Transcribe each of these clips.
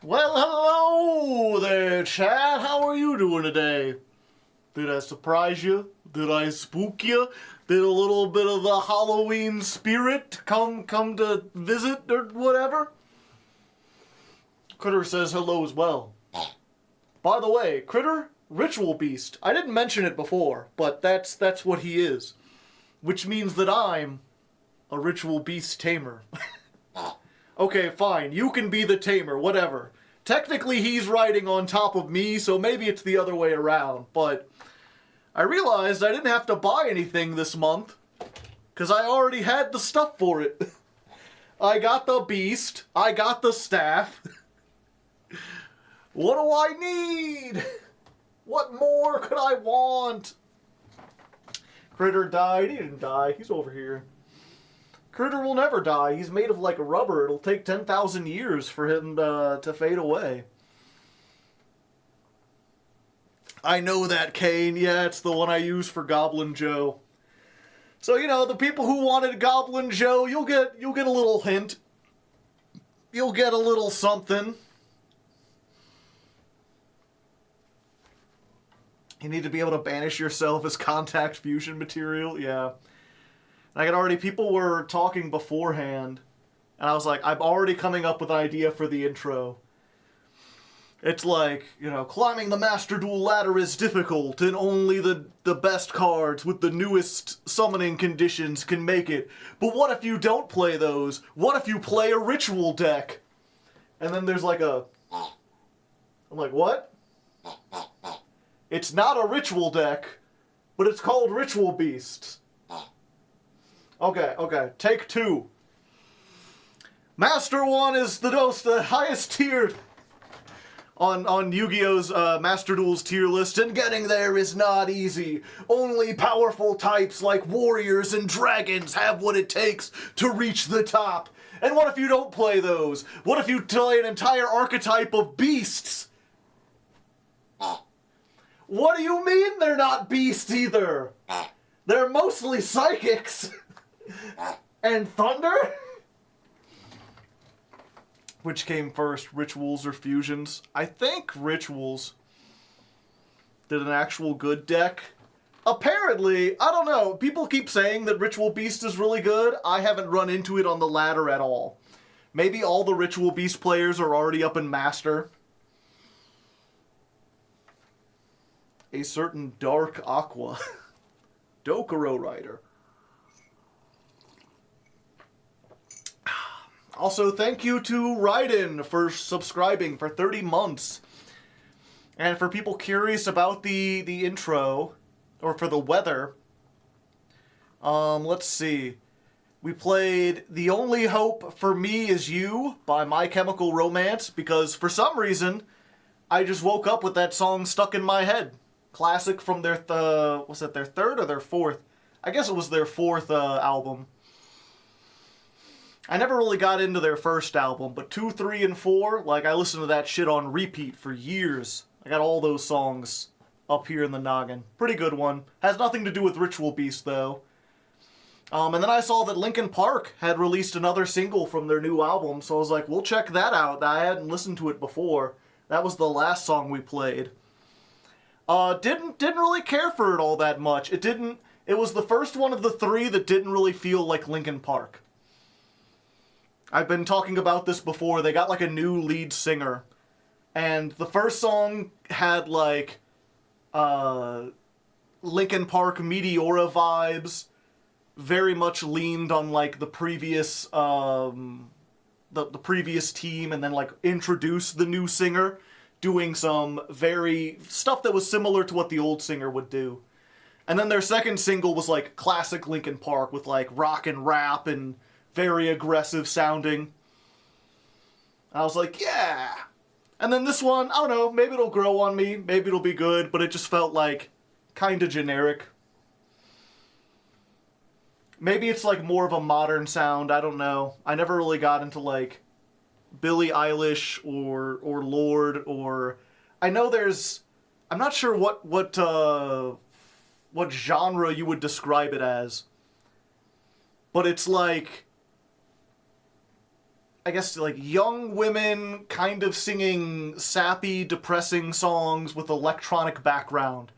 Well, hello there, chat. How are you doing today? Did I surprise you? Did I spook you? Did a little bit of the Halloween spirit come to visit or whatever? Critter says hello as well. By the way, Critter, ritual beast. I didn't mention it before, but that's what he is. Which means that I'm a ritual beast tamer. Okay, fine. You can be the tamer, whatever. Technically, he's riding on top of me, so maybe it's the other way around. But I realized I didn't have to buy anything this month, because I already had the stuff for it. I got the beast. I got the staff. What do I need? What more could I want? Critter died. He didn't die. He's over here. Critter will never die. He's made of like rubber. It'll take 10,000 years for him to fade away. I know that, Kane. Yeah, it's the one I use for Goblin Joe. So, you know, the people who wanted Goblin Joe, you'll get a little hint. You'll get a little something. You need to be able to banish yourself as contact fusion material. Yeah. I got already, people were talking beforehand, and I was like, I'm already coming up with an idea for the intro. It's like, you know, climbing the Master Duel ladder is difficult, and only the best cards with the newest summoning conditions can make it. But what if you don't play those? What if you play a ritual deck? And then there's like a... I'm like, what? It's not a ritual deck, but it's called Ritual Beast. Okay, take two. Master 1 is the highest tiered on Yu-Gi-Oh's Master Duel's tier list, and getting there is not easy. Only powerful types like warriors and dragons have what it takes to reach the top. And what if you don't play those? What if you play an entire archetype of beasts? What do you mean they're not beasts either? They're mostly psychics. And thunder? Which came first, rituals or fusions? I think rituals did an actual good deck. Apparently, I don't know, people keep saying that Ritual Beast is really good. I haven't run into it on the ladder at all. Maybe all the Ritual Beast players are already up in Master. A certain Dark Aqua. Dokuro Rider. Also, thank you to Raiden for subscribing for 30 months. And for people curious about the intro, or for the weather, let's see. We played The Only Hope for Me Is You by My Chemical Romance, because for some reason, I just woke up with that song stuck in my head. Classic from their, was it their third or their fourth? I guess it was their fourth album. I never really got into their first album, but 2, 3, and 4, like, I listened to that shit on repeat for years. I got all those songs up here in the noggin. Pretty good one. Has nothing to do with Ritual Beast, though. And then I saw that Linkin Park had released another single from their new album, so I was like, we'll check that out. I hadn't listened to it before. That was the last song we played. Didn't really care for it all that much. It was the first one of the 3 that didn't really feel like Linkin Park. I've been talking about this before. They got like a new lead singer. And the first song had like Linkin Park Meteora vibes. Very much leaned on like the previous the previous team, and then like introduced the new singer doing some very stuff that was similar to what the old singer would do. And then their second single was like classic Linkin Park with like rock and rap and very aggressive sounding. I was like, yeah. And then this one, I don't know, maybe it'll grow on me, maybe it'll be good, but it just felt like kinda generic. Maybe it's like more of a modern sound, I don't know. I never really got into like Billie Eilish or Lorde, or I know there's, I'm not sure what genre you would describe it as. But it's like I guess, like, young women kind of singing sappy, depressing songs with electronic background.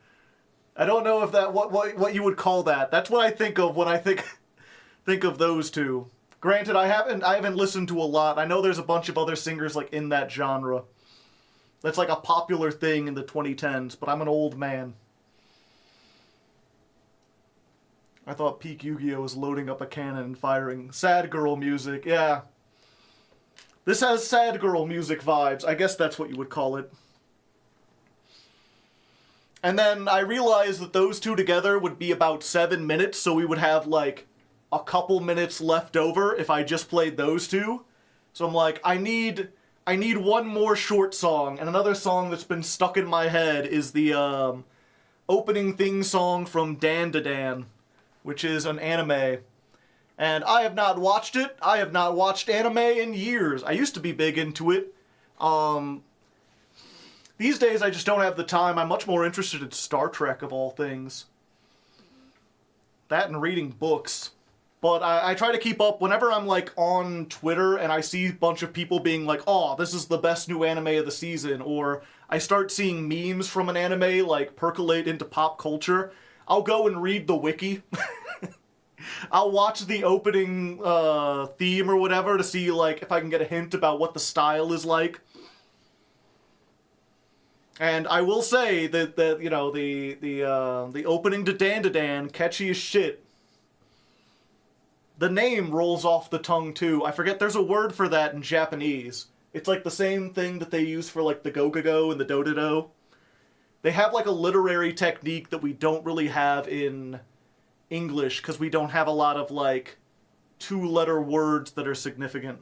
I don't know if that what you would call that. That's what I think of when I think of those two. Granted, I haven't listened to a lot. I know there's a bunch of other singers like in that genre. That's like a popular thing in the 2010s, but I'm an old man. I thought Peak Yu-Gi-Oh! Was loading up a cannon and firing sad girl music. Yeah. This has sad girl music vibes. I guess that's what you would call it. And then I realized that those two together would be about 7 minutes, so we would have, like, a couple minutes left over if I just played those two. So I'm like, I need one more short song, and another song that's been stuck in my head is the opening theme song from Dandadan, which is an anime. And I have not watched it. I have not watched anime in years. I used to be big into it. These days I just don't have the time. I'm much more interested in Star Trek, of all things. That and reading books. But I try to keep up whenever I'm, like, on Twitter and I see a bunch of people being like, oh, this is the best new anime of the season, or I start seeing memes from an anime, like, percolate into pop culture, I'll go and read the wiki. I'll watch the opening theme or whatever to see, like, if I can get a hint about what the style is like. And I will say that you know, the opening to Dandadan, catchy as shit. The name rolls off the tongue, too. I forget there's a word for that in Japanese. It's like the same thing that they use for, like, the Go-Go-Go and the Do-Do-Do. They have, like, a literary technique that we don't really have in English, because we don't have a lot of, like, two-letter words that are significant.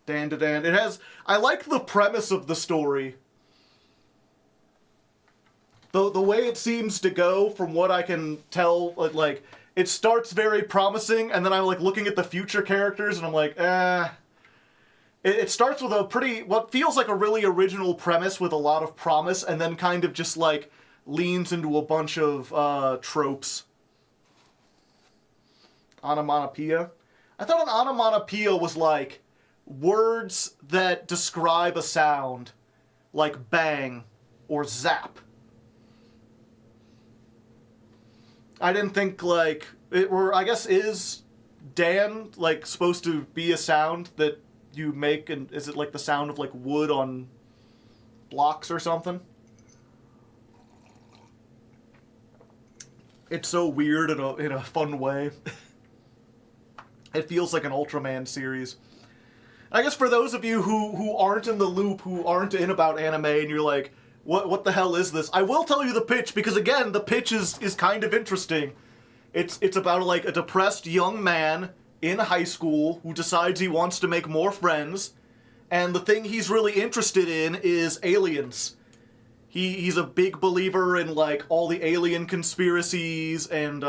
Dandadan. It has... I like the premise of the story. The way it seems to go, from what I can tell, like, it starts very promising, and then I'm, like, looking at the future characters, and I'm like, It starts with a pretty... what feels like a really original premise with a lot of promise, and then kind of just, like, leans into a bunch of tropes. Onomatopoeia. I thought an onomatopoeia was, like, words that describe a sound, like bang or zap. I didn't think, like, I guess, is Dan, like, supposed to be a sound that you make, and is it, like, the sound of, like, wood on blocks or something? It's so weird in a fun way. It feels like an Ultraman series. I guess for those of you who aren't in the loop, who aren't in about anime, and you're like, what the hell is this? I will tell you the pitch, because again, the pitch is kind of interesting. It's about, like, a depressed young man in high school who decides he wants to make more friends, and the thing he's really interested in is aliens. He's a big believer in, like, all the alien conspiracies and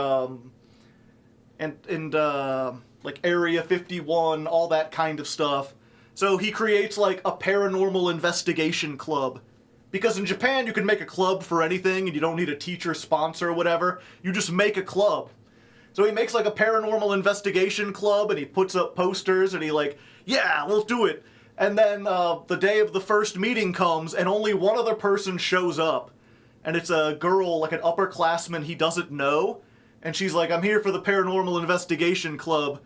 like Area 51, all that kind of stuff. So he creates, like, a paranormal investigation club. Because in Japan, you can make a club for anything, and you don't need a teacher sponsor or whatever. You just make a club. So he makes, like, a paranormal investigation club, and he puts up posters, and he, like, yeah, let's do it. And then the day of the first meeting comes, and only one other person shows up. And it's a girl, like an upperclassman he doesn't know. And she's like, I'm here for the paranormal investigation club.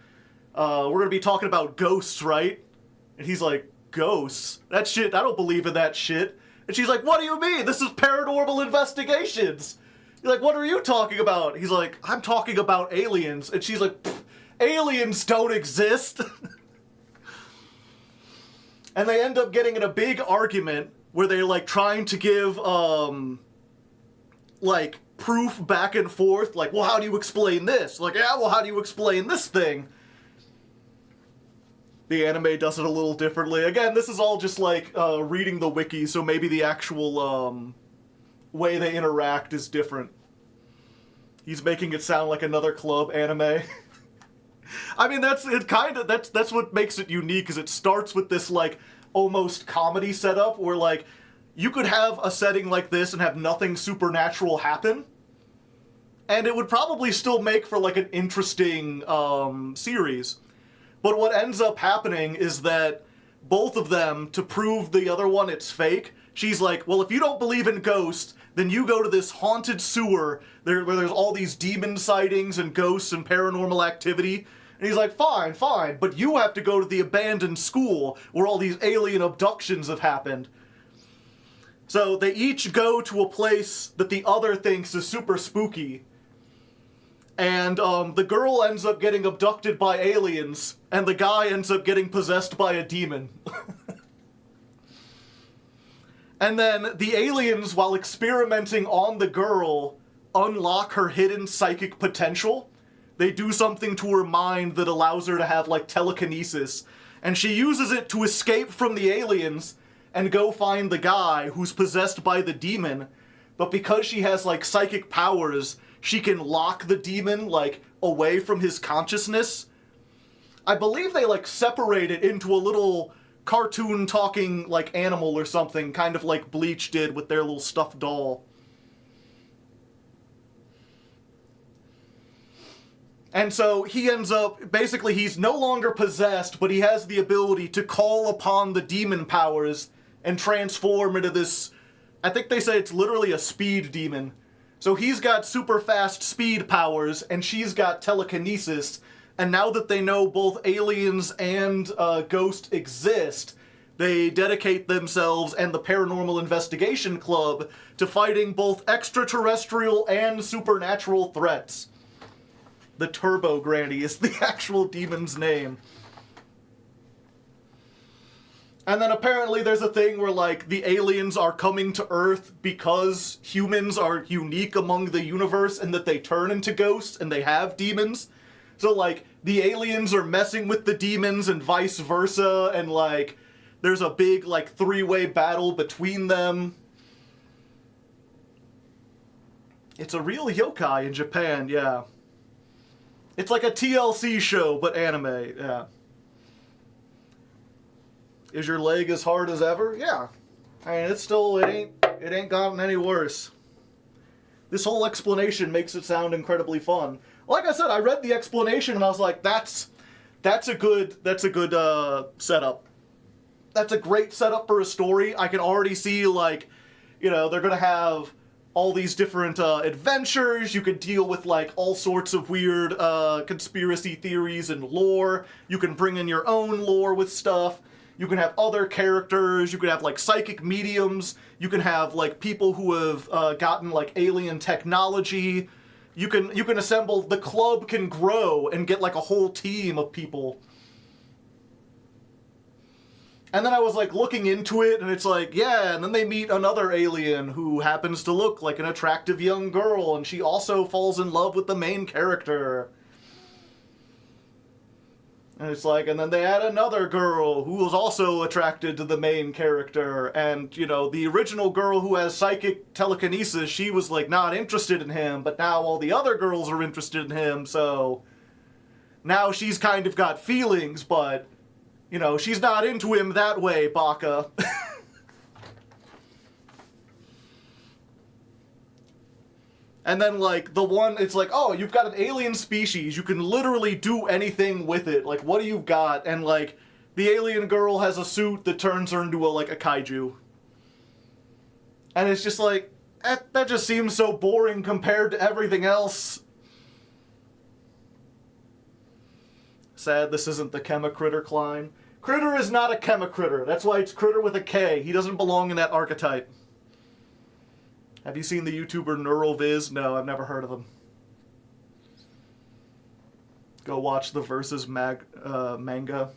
We're gonna be talking about ghosts, right? And he's like, ghosts? That shit, I don't believe in that shit. And she's like, what do you mean? This is paranormal investigations. You're like, what are you talking about? He's like, I'm talking about aliens. And she's like, aliens don't exist. And they end up getting in a big argument where they're, like, trying to give, like, proof back and forth. Like, well, how do you explain this? Like, yeah, well, how do you explain this thing? The anime does it a little differently. Again, this is all just, like, reading the wiki, so maybe the actual, way they interact is different. He's making it sound like another club anime. I mean, that's what makes it unique, is it starts with this, like, almost comedy setup where, like, you could have a setting like this and have nothing supernatural happen, And it would probably still make for, like, an interesting series. But what ends up happening is that both of them, to prove the other one it's fake, she's like, well, if you don't believe in ghosts, then you go to this haunted sewer where there's all these demon sightings and ghosts and paranormal activity. And he's like, fine, fine, but you have to go to the abandoned school where all these alien abductions have happened. So they each go to a place that the other thinks is super spooky. And the girl ends up getting abducted by aliens, and the guy ends up getting possessed by a demon. And then the aliens, while experimenting on the girl, unlock her hidden psychic potential. They do something to her mind that allows her to have, like, telekinesis. And she uses it to escape from the aliens and go find the guy who's possessed by the demon. But because she has, like, psychic powers, she can lock the demon, like, away from his consciousness. I believe they, like, separate it into a little cartoon talking, like, animal or something, kind of like Bleach did with their little stuffed doll. And so he ends up, basically he's no longer possessed, but he has the ability to call upon the demon powers and transform into this, I think they say it's literally a speed demon. So he's got super fast speed powers, and she's got telekinesis, and now that they know both aliens and Ghost exist, they dedicate themselves and the Paranormal Investigation Club to fighting both extraterrestrial and supernatural threats. The Turbo Granny is the actual demon's name. And then apparently there's a thing where, like, the aliens are coming to Earth because humans are unique among the universe and that they turn into ghosts and they have demons. So, like, the aliens are messing with the demons and vice versa, and, like, there's a big, like, three-way battle between them. It's a real yokai in Japan, yeah. It's like a TLC show, but anime, yeah. Is your leg as hard as ever? Yeah. I mean, it's still, it ain't gotten any worse. This whole explanation makes it sound incredibly fun. Like I said, I read the explanation and I was like, that's a good setup. That's a great setup for a story. I can already see, like, you know, they're gonna have all these different adventures. You can deal with, like, all sorts of weird conspiracy theories and lore. You can bring in your own lore with stuff. You can have other characters. You can have, like, psychic mediums. You can have, like, people who have gotten, like, alien technology. You can assemble, the club can grow and get, like, a whole team of people. And then I was, like, looking into it, and it's like, yeah, and then they meet another alien who happens to look like an attractive young girl, and she also falls in love with the main character. And it's like, and then they add another girl who was also attracted to the main character, and, you know, the original girl who has psychic telekinesis, she was, like, not interested in him, but now all the other girls are interested in him, so now she's kind of got feelings, but, you know, she's not into him that way, Baka. And then, like, the one, it's like, oh, you've got an alien species, you can literally do anything with it, like, what do you got? And, like, the alien girl has a suit that turns her into, a kaiju. And it's just like, that just seems so boring compared to everything else. Sad this isn't the Chemicritter Klein. Critter is not a Chemicritter, that's why it's Critter with a K. He doesn't belong in that archetype. Have you seen the YouTuber NeuralViz? No, I've never heard of him. Go watch the Versus manga.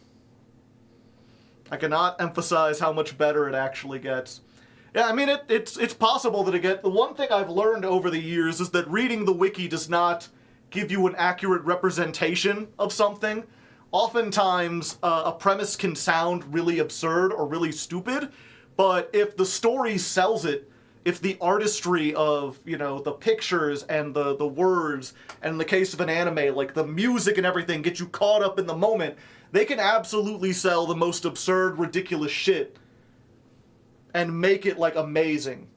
I cannot emphasize how much better it actually gets. Yeah, I mean, it's possible that it gets... The one thing I've learned over the years is that reading the wiki does not give you an accurate representation of something. Oftentimes, a premise can sound really absurd or really stupid, but if the story sells it, if the artistry of, you know, the pictures and the words, and in the case of an anime, like the music and everything get you caught up in the moment, they can absolutely sell the most absurd, ridiculous shit and make it, like, amazing.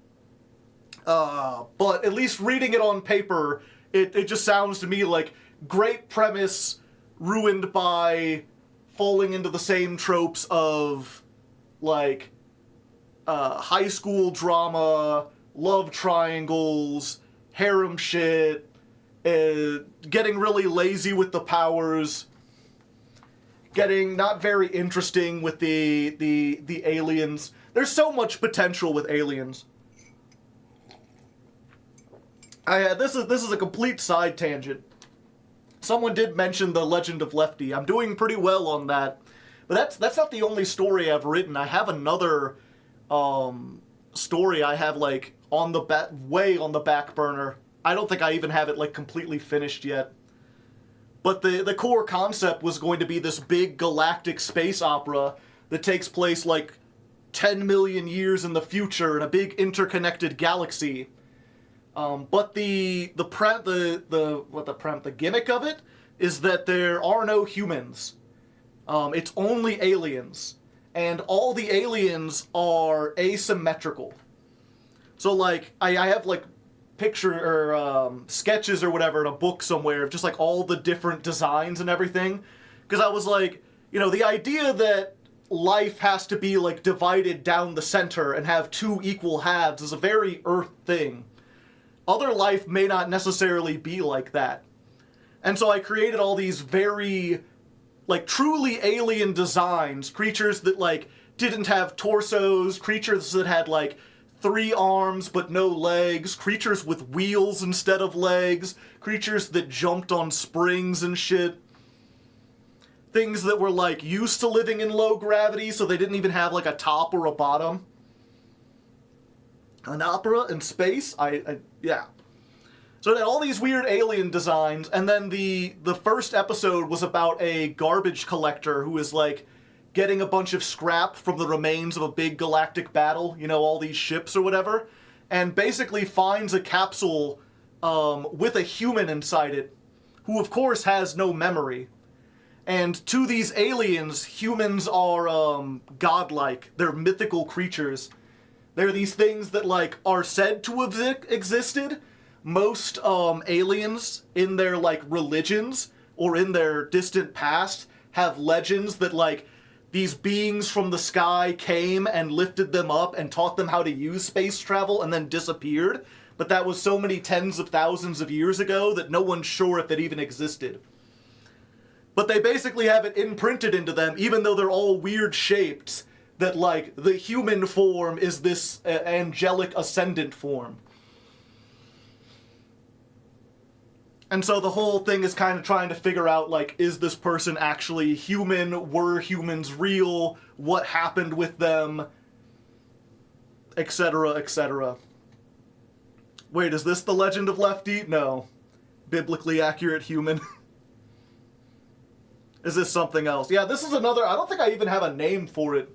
But at least reading it on paper, it just sounds to me like great premise ruined by falling into the same tropes of, like, high school drama, love triangles, harem shit, getting really lazy with the powers, getting not very interesting with the aliens. There's so much potential with aliens. This is a complete side tangent. Someone did mention The Legend of Lefty. I'm doing pretty well on that. But that's not the only story I've written. I have another story I have, like, way on the back burner. I don't think I even have it, like, completely finished yet. But the core concept was going to be this big galactic space opera that takes place, like, 10 million years in the future in a big interconnected galaxy. But the gimmick of it is that there are no humans. It's only aliens. And all the aliens are asymmetrical. So, like, I have, like, sketches or whatever in a book somewhere of just, like, all the different designs and everything. Because I was like, you know, the idea that life has to be, like, divided down the center and have two equal halves is a very Earth thing. Other life may not necessarily be like that. And so I created all these very, like, truly alien designs. Creatures that, like, didn't have torsos. Creatures that had, like, 3 arms but no legs. Creatures with wheels instead of legs. Creatures that jumped on springs and shit. Things that were, like, used to living in low gravity, so they didn't even have, like, a top or a bottom. An opera in space? Yeah. So they had all these weird alien designs, and then the first episode was about a garbage collector who is, like, getting a bunch of scrap from the remains of a big galactic battle, you know, all these ships or whatever, and basically finds a capsule with a human inside it, who of course has no memory. And to these aliens, humans are godlike. They're mythical creatures. They're these things that, like, are said to have existed. Most aliens in their, like, religions or in their distant past have legends that, like, these beings from the sky came and lifted them up and taught them how to use space travel and then disappeared. But that was so many tens of thousands of years ago that no one's sure if it even existed. But they basically have it imprinted into them, even though they're all weird shaped, that, like, the human form is this angelic ascendant form. And so the whole thing is kind of trying to figure out, like, is this person actually human? Were humans real? What happened with them? Etc., etc. Wait, is this The Legend of Lefty? No. Biblically accurate human. Is this something else? Yeah, this is another... I don't think I even have a name for it.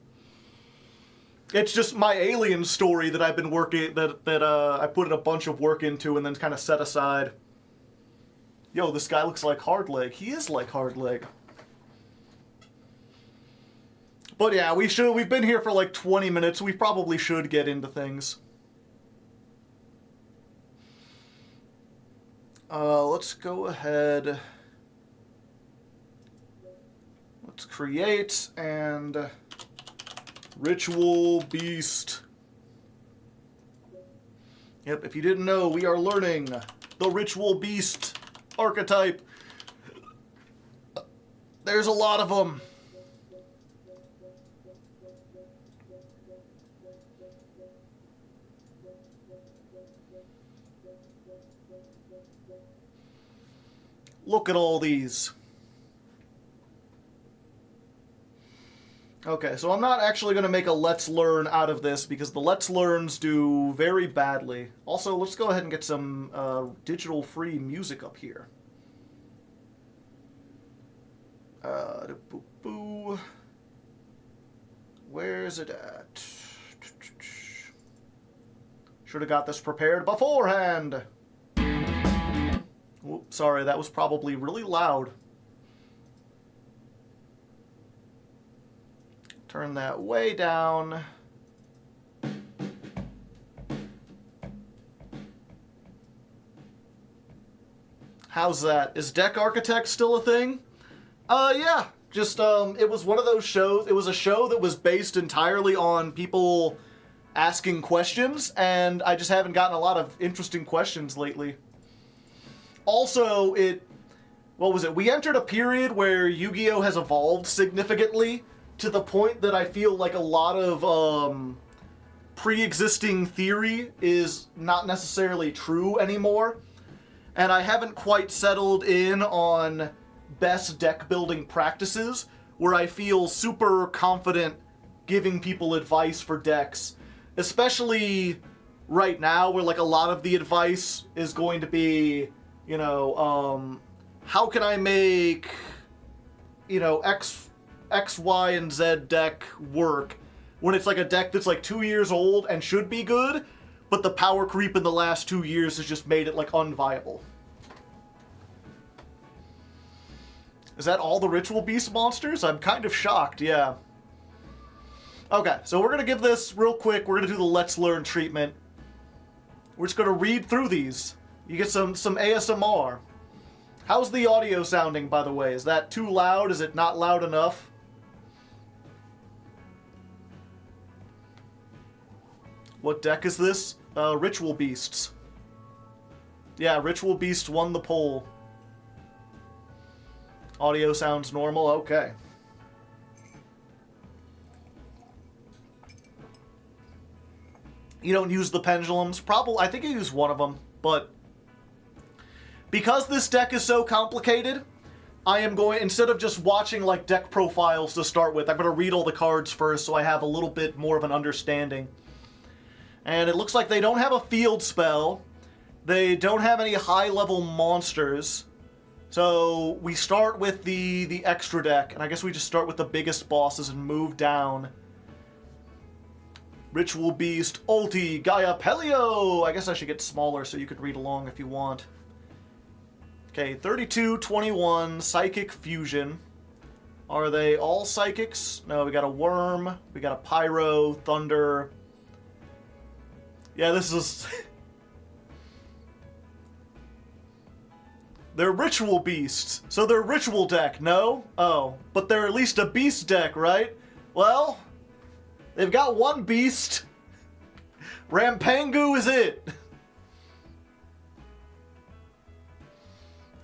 It's just my alien story that I've been working... that I put a bunch of work into and then kind of set aside. Yo, this guy looks like Hardleg. He is like Hardleg. But yeah, we've been here for like 20 minutes. We probably should get into things. Let's go ahead. Let's create and Ritual Beast. Yep, if you didn't know, we are learning the Ritual Beast archetype. There's a lot of them. Look at all these. Okay, so I'm not actually going to make a Let's Learn out of this because the Let's Learns do very badly. Also, let's go ahead and get some digital free music up here. Where's it at? Should have got this prepared beforehand. Oops, sorry, that was probably really loud. Turn that way down. How's that? Is Deck Architect still a thing? Yeah. Just, it was one of those shows. It was a show that was based entirely on people asking questions, and I just haven't gotten a lot of interesting questions lately. Also, what was it? We entered a period where Yu-Gi-Oh! Has evolved significantly to the point that I feel like a lot of, pre-existing theory is not necessarily true anymore. And I haven't quite settled in on best deck building practices where I feel super confident giving people advice for decks. Especially right now where like a lot of the advice is going to be, you know, how can I make, you know, X, Y, and Z deck work when it's like a deck that's like 2 years old and should be good, but the power creep in the last 2 years has just made it like unviable. Is that all the Ritual Beast monsters? I'm kind of shocked, yeah. Okay, so we're gonna give this real quick. We're gonna do the Let's Learn treatment. We're just gonna read through these. You get some ASMR. How's the audio sounding, by the way? Is that too loud? Is it not loud enough? What deck is this? Ritual Beasts. Yeah, Ritual Beast won the poll. Audio sounds normal? Okay. You don't use the pendulums? Probably, I think you use one of them, but because this deck is so complicated, I am going, instead of just watching like deck profiles to start with, I'm going to read all the cards first so I have a little bit more of an understanding. And it looks like they don't have a field spell. They don't have any high-level monsters. So we start with the extra deck, and I guess we just start with the biggest bosses and move down. Ritual Beast, Ulti, Gaia Pelio! I guess I should get smaller so you could read along if you want. Okay, 32, 21, Psychic Fusion. Are they all Psychics? No, we got a Worm, we got a Pyro, Thunder. Yeah, this is... They're Ritual Beasts, so they're Ritual deck, no? Oh, but they're at least a Beast deck, right? Well, they've got one Beast. Rampangu is it.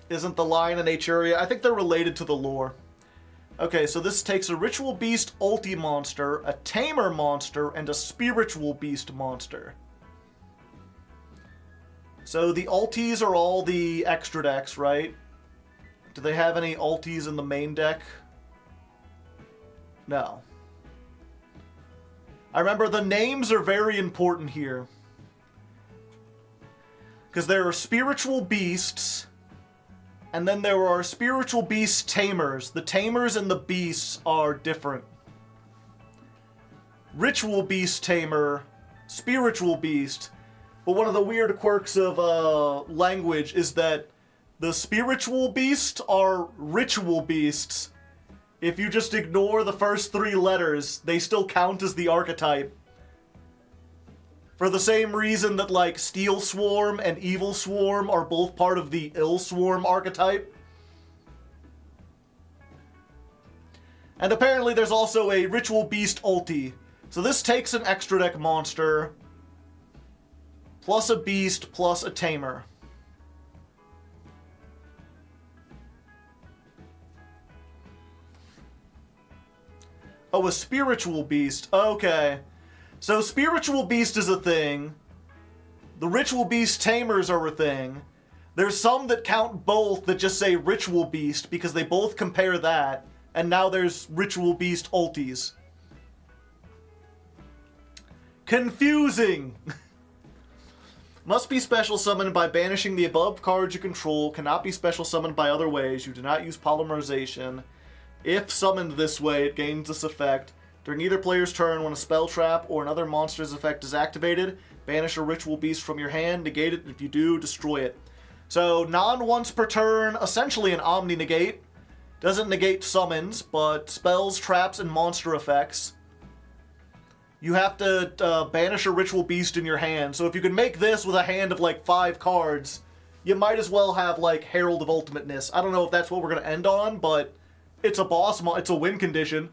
Isn't the Lion and Aturia? I think they're related to the lore. Okay, so this takes a Ritual Beast Ulti monster, a Tamer monster, and a Spiritual Beast monster. So the Ultis are all the extra decks, right? Do they have any Ultis in the main deck? No. I remember the names are very important here. Because there are Spiritual Beasts, and then there are Spiritual Beast Tamers. The Tamers and the Beasts are different. Ritual Beast Tamer, Spiritual Beast. But one of the weird quirks of language is that the Spiritual Beasts are Ritual Beasts. If you just ignore the first 3 letters, they still count as the archetype. For the same reason that, like, Steel Swarm and Evil Swarm are both part of the Ill Swarm archetype. And apparently there's also a Ritual Beast Ulti. So this takes an extra deck monster, plus a Beast, plus a Tamer. Oh, a Spiritual Beast. Okay. So Spiritual Beast is a thing. The Ritual Beast Tamers are a thing. There's some that count both that just say Ritual Beast because they both compare that. And now there's Ritual Beast Ultis. Confusing! Must be special summoned by banishing the above cards you control. Cannot be special summoned by other ways. You do not use polymerization. If summoned this way, it gains this effect. During either player's turn, when a spell trap or another monster's effect is activated, banish a Ritual Beast from your hand, negate it, and if you do, destroy it. So, non-once per turn, essentially an Omni-negate. Doesn't negate summons, but spells, traps, and monster effects. You have to banish a Ritual Beast in your hand. So if you can make this with a hand of like 5 cards, you might as well have, like, Herald of Ultimateness. I don't know if that's what we're going to end on, but it's a boss, it's a win condition.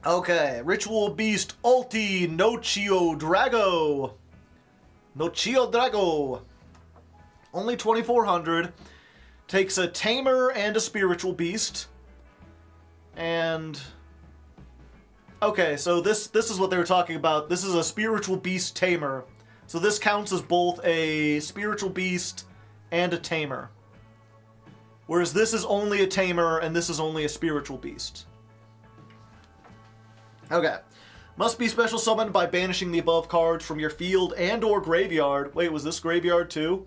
Okay, Ritual Beast Ulti Nochio Drago. Nochio Drago. Only 2,400. Takes a Tamer and a Spiritual Beast. And... okay, so this is what they were talking about. This is a Spiritual Beast Tamer. So this counts as both a Spiritual Beast and a Tamer. Whereas this is only a Tamer and this is only a Spiritual Beast. Okay. Must be special summoned by banishing the above cards from your field and or graveyard. Wait, was this graveyard too?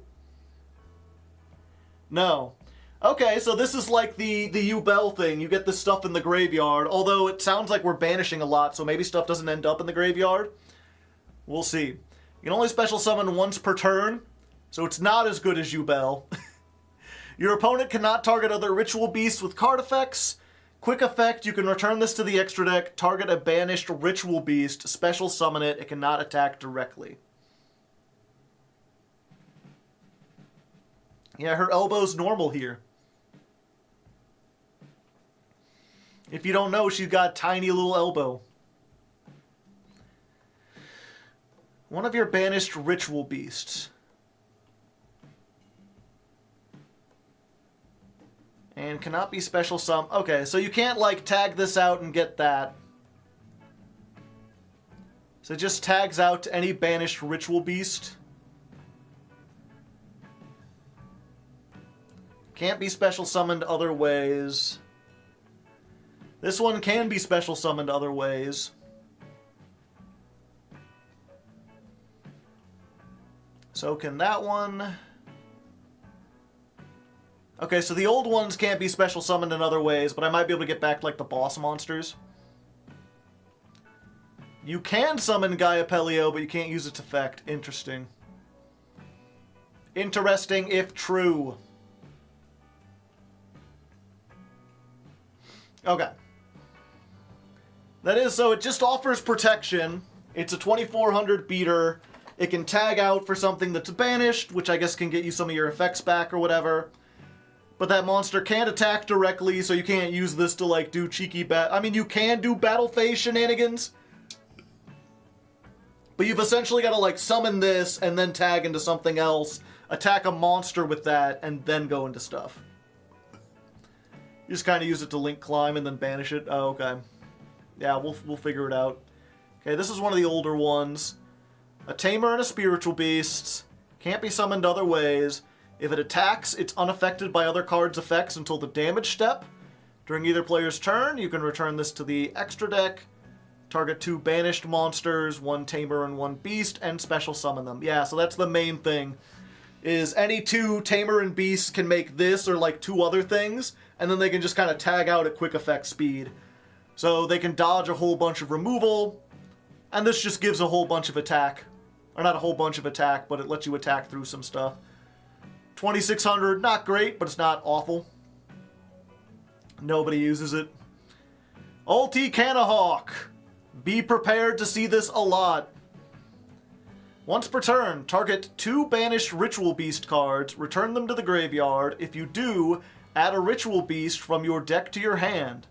No. Okay, so this is like the Yubel thing. You get this stuff in the graveyard, although it sounds like we're banishing a lot, so maybe stuff doesn't end up in the graveyard. We'll see. You can only special summon once per turn, so it's not as good as Yubel. Your opponent cannot target other Ritual Beasts with card effects. Quick effect, you can return this to the extra deck, target a banished Ritual Beast, special summon it, it cannot attack directly. Yeah, her elbow's normal here. If you don't know, she's got a tiny little elbow. One of your banished Ritual Beasts. And cannot be special sum. Okay, so you can't, like, tag this out and get that. So it just tags out to any banished Ritual Beast. Can't be special summoned other ways. This one can be special summoned other ways. So can that one... okay, so the old ones can't be special summoned in other ways, but I might be able to get back, like, the boss monsters. You can summon Gaia Pelio, but you can't use its effect. Interesting. Interesting, if true. Okay. That is, so it just offers protection. It's a 2,400 beater. It can tag out for something that's banished, which I guess can get you some of your effects back or whatever. But that monster can't attack directly, so you can't use this to, like, do cheeky I mean, you can do battle phase shenanigans. But you've essentially got to, like, summon this and then tag into something else, attack a monster with that, and then go into stuff. You just kind of use it to link climb and then banish it. Oh, okay. Yeah, we'll figure it out. Okay, this is one of the older ones. A Tamer and a Spiritual Beast. Can't be summoned other ways. If it attacks, it's unaffected by other cards' effects until the damage step. During either player's turn, you can return this to the extra deck, target 2 banished monsters, 1 Tamer and 1 Beast, and special summon them. Yeah, so that's the main thing, is any 2 Tamer and Beasts can make this or, like, 2 other things, and then they can just kind of tag out at quick effect speed. So they can dodge a whole bunch of removal, and this just gives a whole bunch of attack. Or not a whole bunch of attack, but it lets you attack through some stuff. 2,600, not great, but it's not awful. Nobody uses it. Ulti Canahawk. Be prepared to see this a lot. Once per turn, target 2 banished Ritual Beast cards, return them to the graveyard. If you do, add a Ritual Beast from your deck to your hand.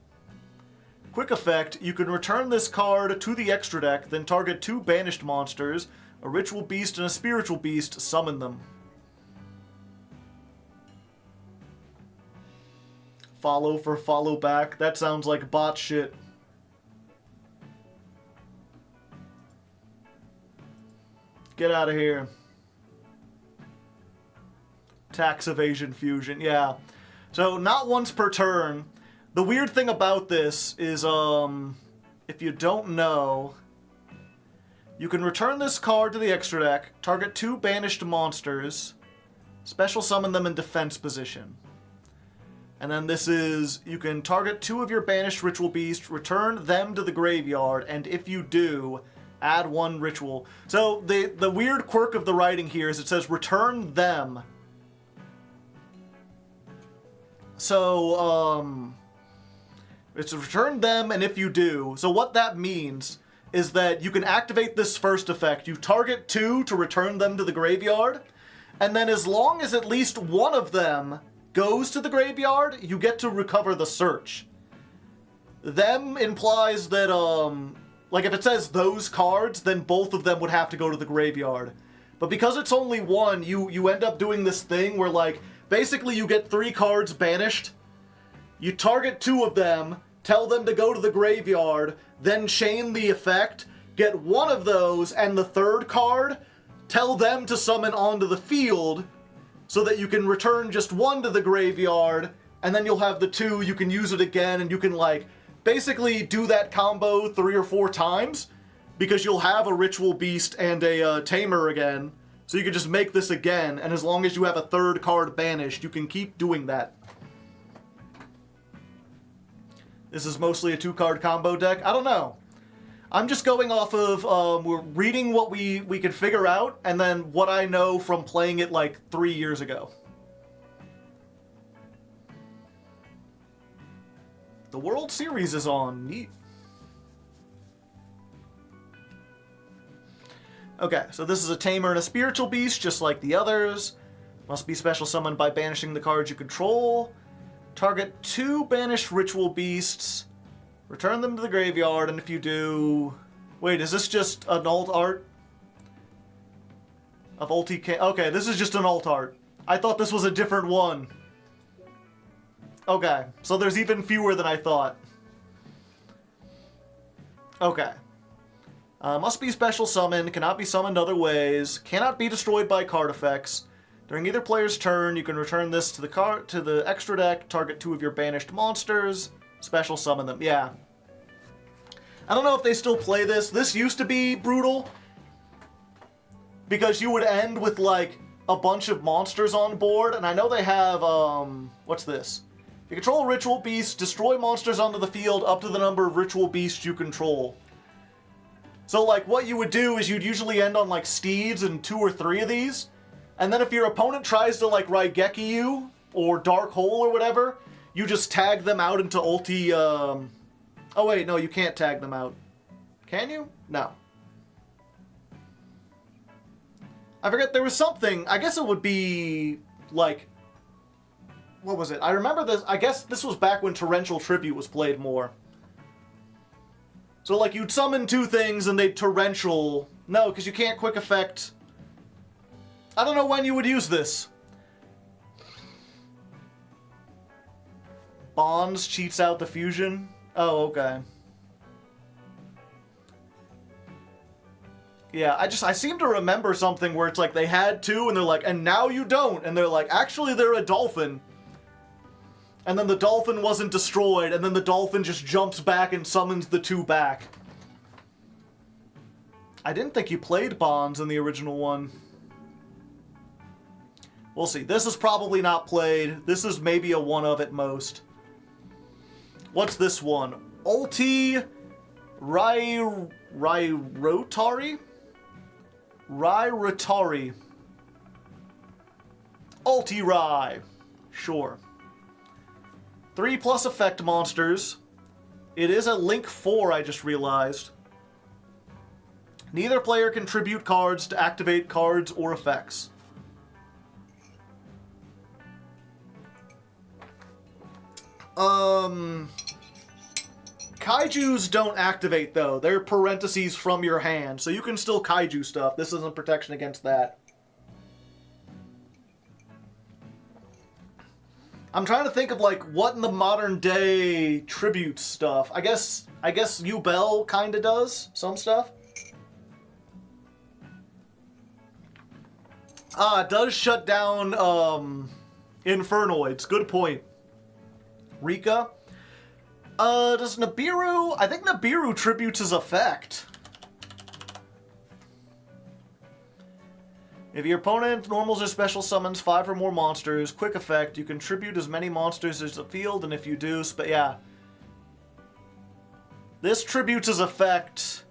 Quick effect, you can return this card to the extra deck, then target 2 banished monsters, a Ritual Beast and a Spiritual Beast, summon them. Follow for follow back. That sounds like bot shit. Get out of here. Tax evasion fusion. Yeah. So not once per turn. The weird thing about this is, if you don't know, you can return this card to the extra deck, target 2 banished monsters, special summon them in defense position. And then this is, you can target 2 of your banished Ritual Beast, return them to the graveyard, and if you do, add 1 ritual. So the weird quirk of the writing here is it says return them. So, it's return them, and if you do. So what that means is that you can activate this first effect. You target 2 to return them to the graveyard, and then as long as at least one of them goes to the graveyard, you get to recover the search. Them implies that, like if it says those cards, then both of them would have to go to the graveyard. But because it's only one, you end up doing this thing where, like, basically you get 3 cards banished, you target 2 of them, tell them to go to the graveyard, then chain the effect, get one of those, and the third card, tell them to summon onto the field, so that you can return just one to the graveyard, and then you'll have the 2, you can use it again, and you can, like, basically do that combo 3 or 4 times, because you'll have a Ritual Beast and a Tamer again, so you can just make this again, and as long as you have a third card banished, you can keep doing that. This is mostly a 2-card combo deck? I don't know. I'm just going off of, we're reading what we can figure out, and then what I know from playing it like 3 years ago. The World Series is on. Neat. Okay, so this is a Tamer and a Spiritual Beast, just like the others. Must be special summoned by banishing the cards you control. Target 2 banished Ritual Beasts. Return them to the graveyard, and if you do... Wait, is this just an alt art? Of Ulti... Okay, this is just an alt art. I thought this was a different one. Okay, so there's even fewer than I thought. Okay. Must be special summoned, cannot be summoned other ways, cannot be destroyed by card effects. During either player's turn, you can return this to the extra deck, target 2 of your banished monsters, special summon them. Yeah. I don't know if they still play this. This used to be brutal, because you would end with, like, a bunch of monsters on board, and I know they have, what's this? If you control a Ritual Beast, destroy monsters onto the field up to the number of Ritual Beasts you control. So, like, what you would do is you'd usually end on, like, Steeds and 2 or 3 of these, and then if your opponent tries to, like, Raigeki you, or Dark Hole or whatever, you just tag them out into ulti, Oh wait, no, you can't tag them out. Can you? No. I forget, there was something, I guess it would be, like... What was it? I remember this, I guess this was back when Torrential Tribute was played more. So, like, you'd summon 2 things and they'd Torrential... No, because you can't quick effect... I don't know when you would use this. Bonds cheats out the fusion? Oh, okay. Yeah, I seem to remember something where it's like they had 2 and they're like, and now you don't. And they're like, actually they're a dolphin. And then the dolphin wasn't destroyed, and then the dolphin just jumps back and summons the 2 back. I didn't think you played Bonds in the original one. We'll see. This is probably not played. This is maybe a 1 of at most. What's this one? Ulti Rotari? Rotari. Ulti Rai. Sure. 3+ effect monsters. It is a Link 4, I just realized. Neither player can tribute cards to activate cards or effects. Kaijus don't activate, though. They're parentheses from your hand, so you can still Kaiju stuff. This isn't protection against that. I'm trying to think of, like, what in the modern day tribute stuff. I guess Yubel kinda does some stuff. It does shut down, Infernoids. Good point. Rika? Does Nibiru... I think Nibiru tributes his effect. If your opponent normals or special summons 5 or more monsters, quick effect, you can tribute as many monsters as the field, and if you do... yeah. This tributes his effect.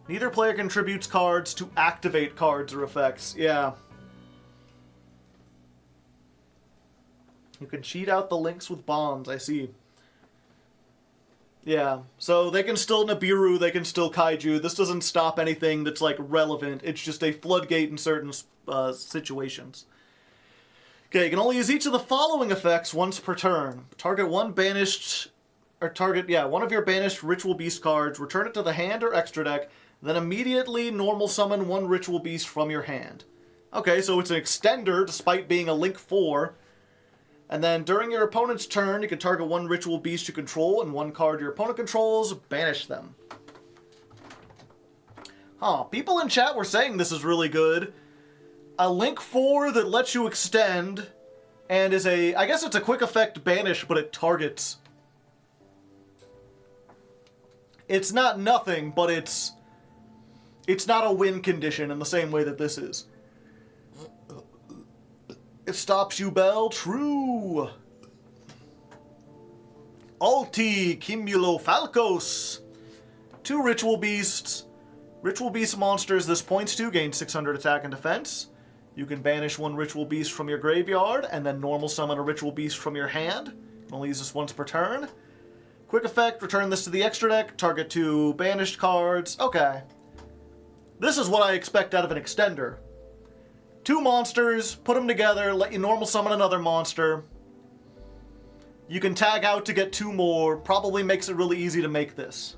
Neither player contributes cards to activate cards or effects. Yeah. You can cheat out the links with bonds, I see. Yeah, so they can still Nibiru, they can still Kaiju. This doesn't stop anything that's, like, relevant. It's just a floodgate in certain situations. Okay, you can only use each of the following effects once per turn. Target one banished... Or one of your banished Ritual Beast cards, return it to the hand or extra deck, then immediately normal summon one Ritual Beast from your hand. Okay, so it's an extender, despite being a Link 4. And then during your opponent's turn, you can target one Ritual Beast you control and one card your opponent controls, banish them. Huh, people in chat were saying this is really good. A Link 4 that lets you extend, and is a... I guess it's a quick effect banish, but it targets... It's not nothing, but it's not a win condition in the same way that this is. It stops you, Bell. True. Alti Cumulofalcos. 2 Ritual Beasts. Ritual Beast monsters this points to gain 600 attack and defense. You can banish one Ritual Beast from your graveyard, and then normal summon a Ritual Beast from your hand. You can only use this once per turn. Quick effect, return this to the extra deck, target 2 banished cards. Okay. This is what I expect out of an extender. 2 monsters, put them together, let you normal summon another monster. You can tag out to get 2 more, probably makes it really easy to make this.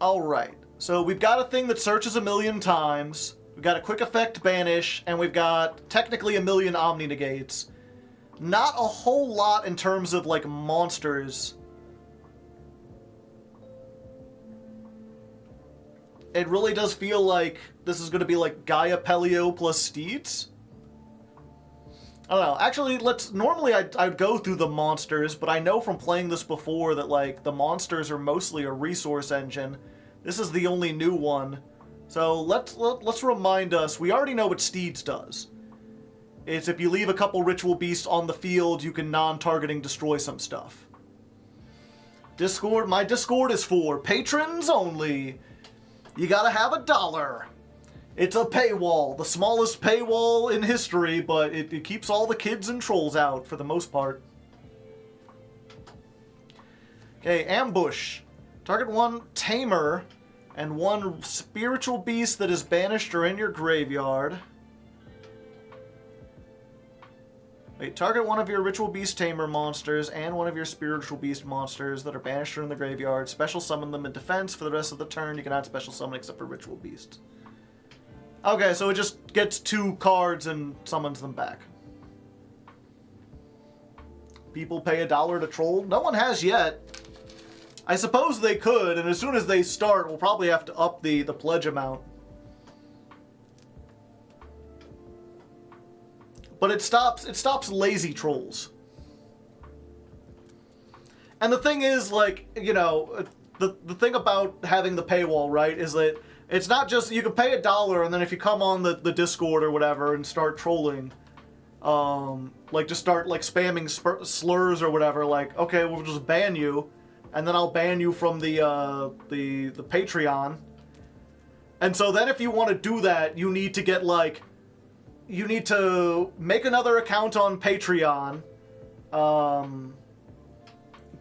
Alright, so we've got a thing that searches 1,000,000 times. We've got a quick effect banish, and we've got technically 1,000,000 Omni negates. Not a whole lot in terms of, like, monsters. It really does feel like this is going to be like Gaia Pelio plus Steeds. I don't know. Actually, normally I'd go through the monsters, but I know from playing this before that, like, the monsters are mostly a resource engine. This is the only new one. So let's remind us, we already know what Steeds does. It's if you leave a couple Ritual Beasts on the field, you can non-targeting destroy some stuff. Discord, my Discord is for patrons only. You gotta have $1. It's a paywall, the smallest paywall in history, but it keeps all the kids and trolls out for the most part. Okay, Ambush. Target 1 Tamer and 1 Spiritual Beast that is banished or in your graveyard. Wait, target 1 of your Ritual Beast Tamer monsters and 1 of your Spiritual Beast monsters that are banished or in the graveyard. Special summon them in defense for the rest of the turn. You cannot special summon except for Ritual Beasts. Okay, so it just gets 2 cards and summons them back. People pay $1 to troll? No one has yet. I suppose they could, and as soon as they start, we'll probably have to up the pledge amount. But it stops lazy trolls. And the thing is, like, you know, the thing about having the paywall, right, is that it's not just, you can pay $1, and then if you come on the Discord or whatever and start trolling, like, just start, like, spamming slurs or whatever, like, okay, we'll just ban you, and then I'll ban you from the Patreon. And so then if you want to do that, you need to get, like, you need to make another account on Patreon,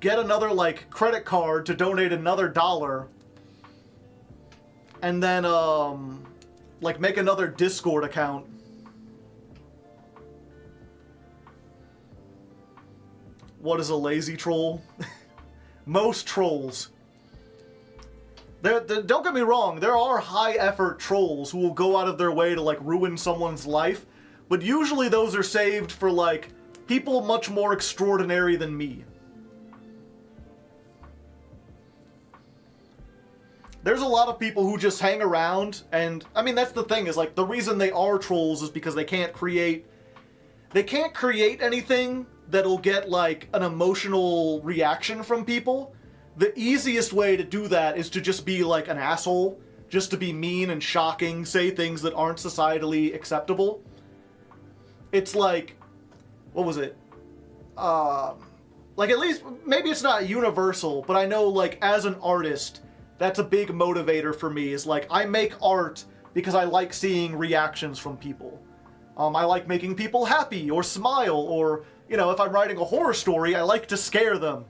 get another, like, credit card to donate another $1, and then, like, make another Discord account. What is a lazy troll? Most trolls. Don't get me wrong, there are high-effort trolls who will go out of their way to, like, ruin someone's life, but usually those are saved for, like, people much more extraordinary than me. There's a lot of people who just hang around, and, I mean, that's the thing, is, like, the reason they are trolls is because they can't create anything that'll get, like, an emotional reaction from people. The easiest way to do that is to just be, like, an asshole, just to be mean and shocking, say things that aren't societally acceptable. It's like, what was it? Like, at least, maybe it's not universal, but I know, like, as an artist, that's a big motivator for me, is, like, I make art because I like seeing reactions from people. I like making people happy or smile, or, you know, if I'm writing a horror story, I like to scare them.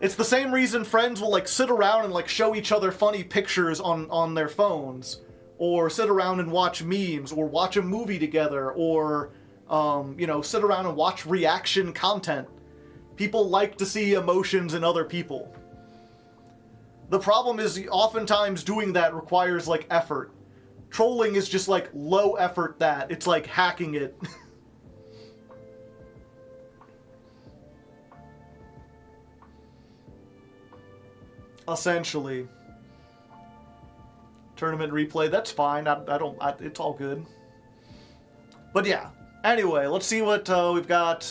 It's the same reason friends will, like, sit around and, like, show each other funny pictures on their phones, or sit around and watch memes, or watch a movie together, or, you know, sit around and watch reaction content. People like to see emotions in other people. The problem is, oftentimes doing that requires, like, effort. Trolling is just, like, low effort that. It's like hacking it. Essentially. Tournament replay, that's fine. It's all good. But yeah. Anyway, let's see what we've got.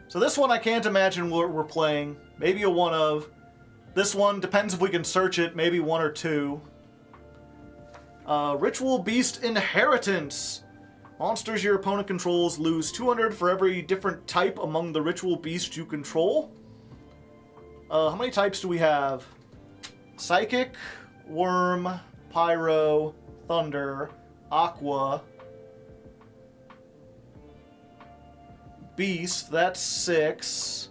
So this one I can't imagine we're playing. Maybe a one of. This one, depends if we can search it, maybe one or two. Ritual Beast Inheritance. Monsters your opponent controls lose 200 for every different type among the Ritual Beast you control. How many types do we have? Psychic, Worm, Pyro, Thunder, Aqua, Beast, that's 6.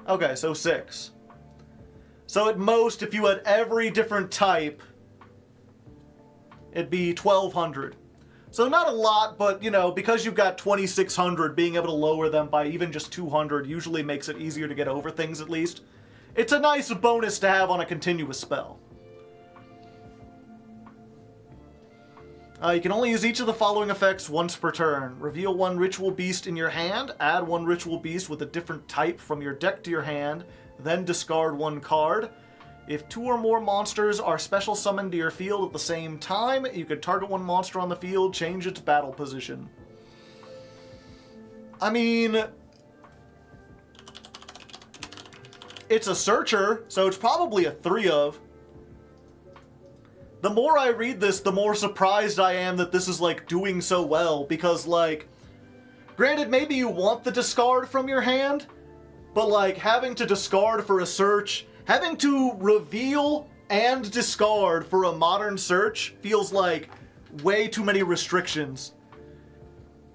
Okay, so 6. So at most, if you had every different type, it'd be 1,200. So not a lot, but, you know, because you've got 2,600, being able to lower them by even just 200 usually makes it easier to get over things, at least. It's a nice bonus to have on a continuous spell. You can only use each of the following effects once per turn. Reveal one Ritual Beast in your hand, add one Ritual Beast with a different type from your deck to your hand, then discard one card. If 2 or more monsters are special summoned to your field at the same time, you can target one monster on the field, change its battle position. I mean, it's a searcher, so it's probably a 3 of. The more I read this, the more surprised I am that this is, like, doing so well, because, like, granted, maybe you want the discard from your hand, but, like, having to discard for a search, having to reveal and discard for a modern search feels like way too many restrictions.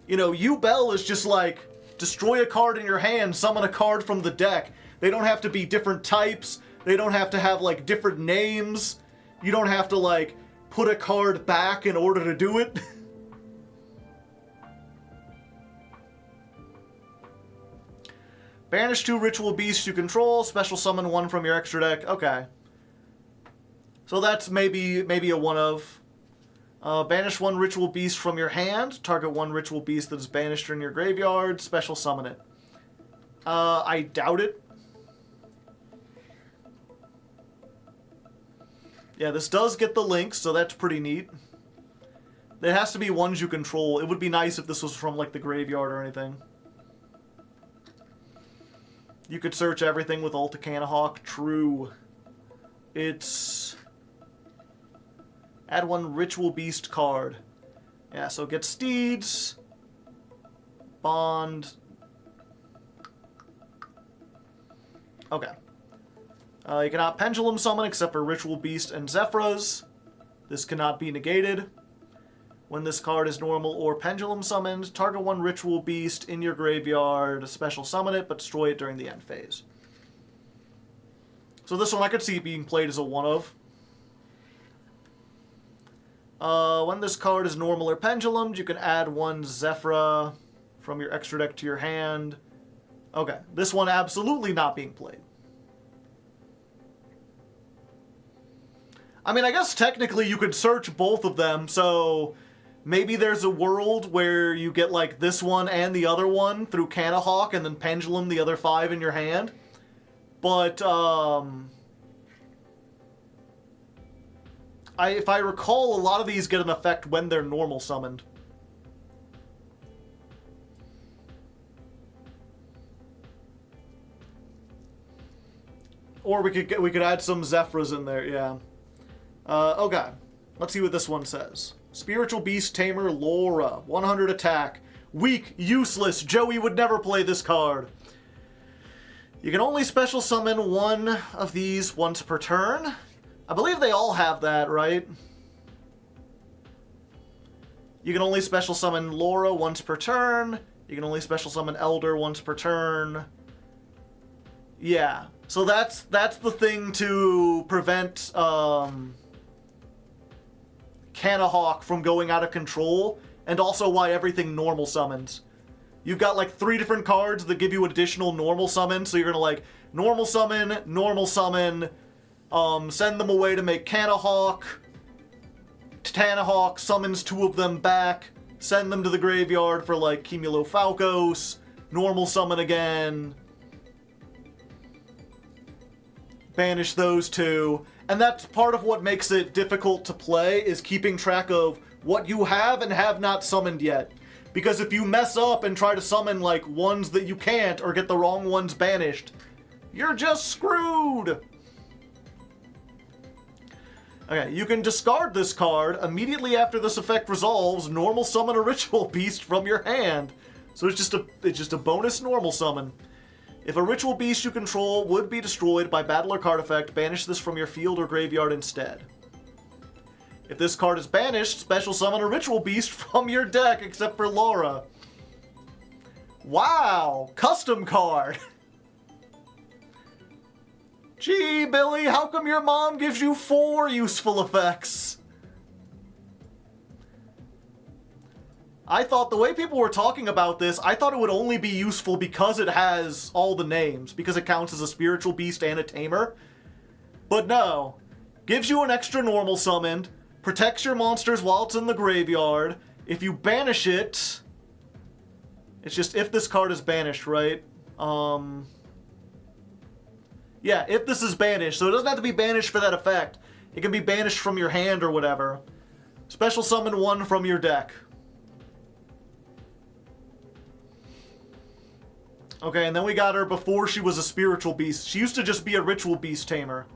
You know, Bell is just like, destroy a card in your hand, summon a card from the deck. They don't have to be different types. They don't have to have, like, different names. You don't have to, like, put a card back in order to do it. Banish 2 Ritual Beasts you control, special summon 1 from your extra deck. Okay. So that's maybe a one of. Banish 1 Ritual Beast from your hand, target 1 Ritual Beast that is banished in your graveyard, special summon it. I doubt it. Yeah, this does get the links, so that's pretty neat. There has to be ones you control. It would be nice if this was from, like, the graveyard or anything. You could search everything with Ulticanahawk. True. It's... add 1 Ritual Beast card. Yeah, so get Steeds. Bond. Okay. You cannot Pendulum Summon except for Ritual Beast and Zephyras. This cannot be negated. When this card is normal or Pendulum Summoned, target 1 Ritual Beast in your graveyard, special summon it, but destroy it during the end phase. So this one I could see being played as a one of. When this card is normal or Pendulumed, you can add 1 Zephyra from your extra deck to your hand. Okay, this one absolutely not being played. I mean, I guess technically you could search both of them, so maybe there's a world where you get, like, this one and the other one through Canahawk and then Pendulum the other 5 in your hand. But, if I recall, a lot of these get an effect when they're normal summoned. Or we could add some Zephyrs in there, yeah. Okay, let's see what this one says. Spiritual Beast Tamer Laura, 100 attack. Weak, useless, Joey would never play this card. You can only special summon 1 of these once per turn. I believe they all have that, right? You can only special summon Laura once per turn. You can only special summon Elder once per turn. Yeah. So that's the thing to prevent Canahawk from going out of control, and also why everything normal summons. You've got like 3 different cards that give you additional normal summons, so you're gonna like normal summon, send them away to make Canahawk. Tanahawk summons 2 of them back, send them to the graveyard for like Cumulofalcos, normal summon again, banish those 2, and that's part of what makes it difficult to play, is keeping track of what you have and have not summoned yet. Because if you mess up and try to summon like ones that you can't, or get the wrong ones banished, you're just screwed! Okay, you can discard this card immediately after this effect resolves, normal summon a Ritual Beast from your hand. So it's just a bonus normal summon. If a Ritual Beast you control would be destroyed by battle or card effect, banish this from your field or graveyard instead. If this card is banished, special summon a Ritual Beast from your deck, except for Laura. Wow! Custom card! Gee, Billy, how come your mom gives you 4 useful effects? I thought the way people were talking about this, I thought it would only be useful because it has all the names, because it counts as a spiritual beast and a tamer. But no. Gives you an extra normal summoned, protects your monsters while it's in the graveyard. If you banish it... It's just if this card is banished, right? Yeah, if this is banished. So it doesn't have to be banished for that effect. It can be banished from your hand or whatever. Special summon 1 from your deck. Okay, and then we got her before she was a spiritual beast. She used to just be a ritual beast tamer.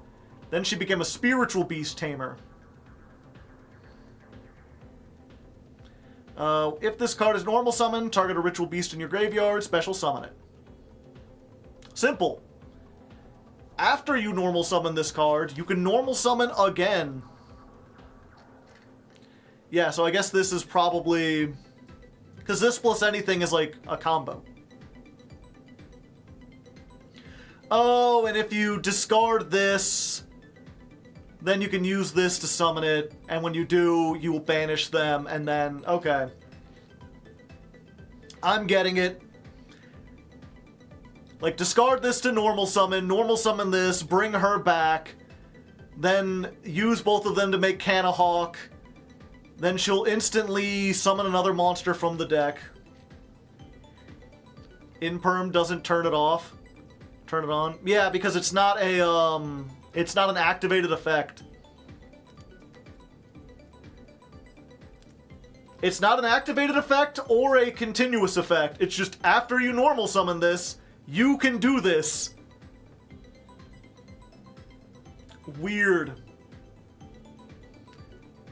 Then she became a spiritual beast tamer. If this card is normal summon, target a ritual beast in your graveyard, special summon it. Simple. After you normal summon this card, you can normal summon again. Yeah, so I guess this is probably... because this plus anything is like a combo. Oh, and if you discard this, then you can use this to summon it, and when you do, you will banish them, and then... okay. I'm getting it. Like, discard this to normal summon this, bring her back, then use both of them to make Canahawk, then she'll instantly summon another monster from the deck. Imperm doesn't turn it off. Turn it on. Yeah, because it's not a, it's not an activated effect. It's not an activated effect or a continuous effect. It's just after you normal summon this, you can do this. Weird.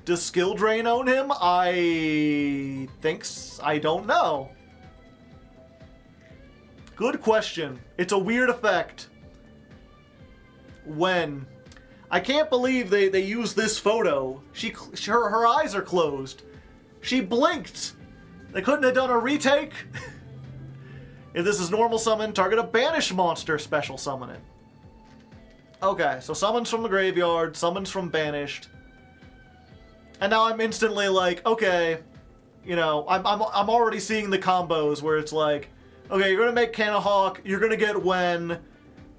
Does skill drain own him? I don't know. Good question. It's a weird effect. When? I can't believe they used this photo. Her eyes are closed. She blinked. They couldn't have done a retake. If this is normal summon, target a banish monster, special summon it. Okay, so summons from the graveyard, summons from banished. And now I'm instantly like, okay, you know, I'm already seeing the combos where it's like, okay, you're gonna make Canahawk, you're gonna get Wen,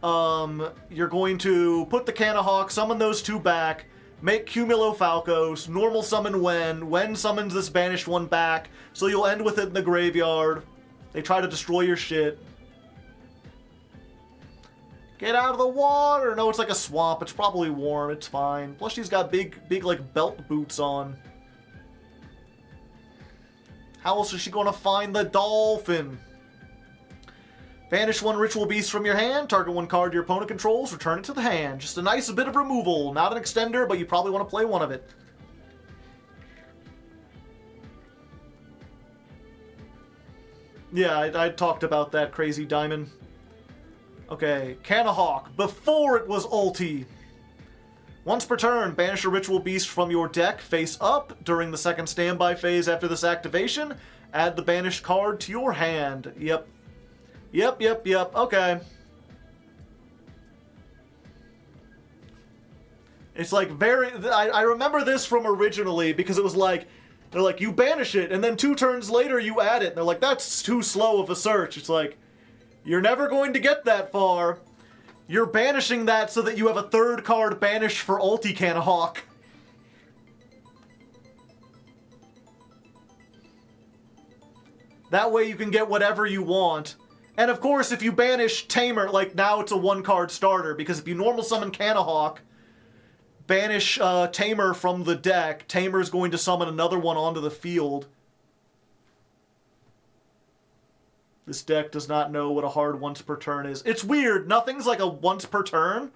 you're going to put the Canahawk, summon those 2 back, make Cumulofalcos, normal summon Wen summons this banished one back, so you'll end with it in the graveyard. They try to destroy your shit. Get out of the water! No, it's like a swamp. It's probably warm. It's fine. Plus, she's got big, like, belt boots on. How else is she going to find the dolphin? Banish 1 ritual beast from your hand. Target 1 card your opponent controls. Return it to the hand. Just a nice bit of removal. Not an extender, but you probably want to play one of it. Yeah, I talked about that, Crazy Diamond. Okay, Canahawk, before it was ulti. Once per turn, banish a ritual beast from your deck face up. During the second standby phase after this activation, add the banished card to your hand. Yep. Okay. It's like I remember this from originally because it was like, they're like, you banish it, and then 2 turns later you add it. And they're like, that's too slow of a search. It's like, you're never going to get that far. You're banishing that so that you have a 3rd card banished for Ulti-Canahawk. That way you can get whatever you want. And of course, if you banish Tamer, like now it's a 1-card starter, because if you normal summon Canahawk, banish Tamer from the deck, Tamer's going to summon another one onto the field. This deck does not know what a hard once per turn is. It's weird. Nothing's like a once per turn,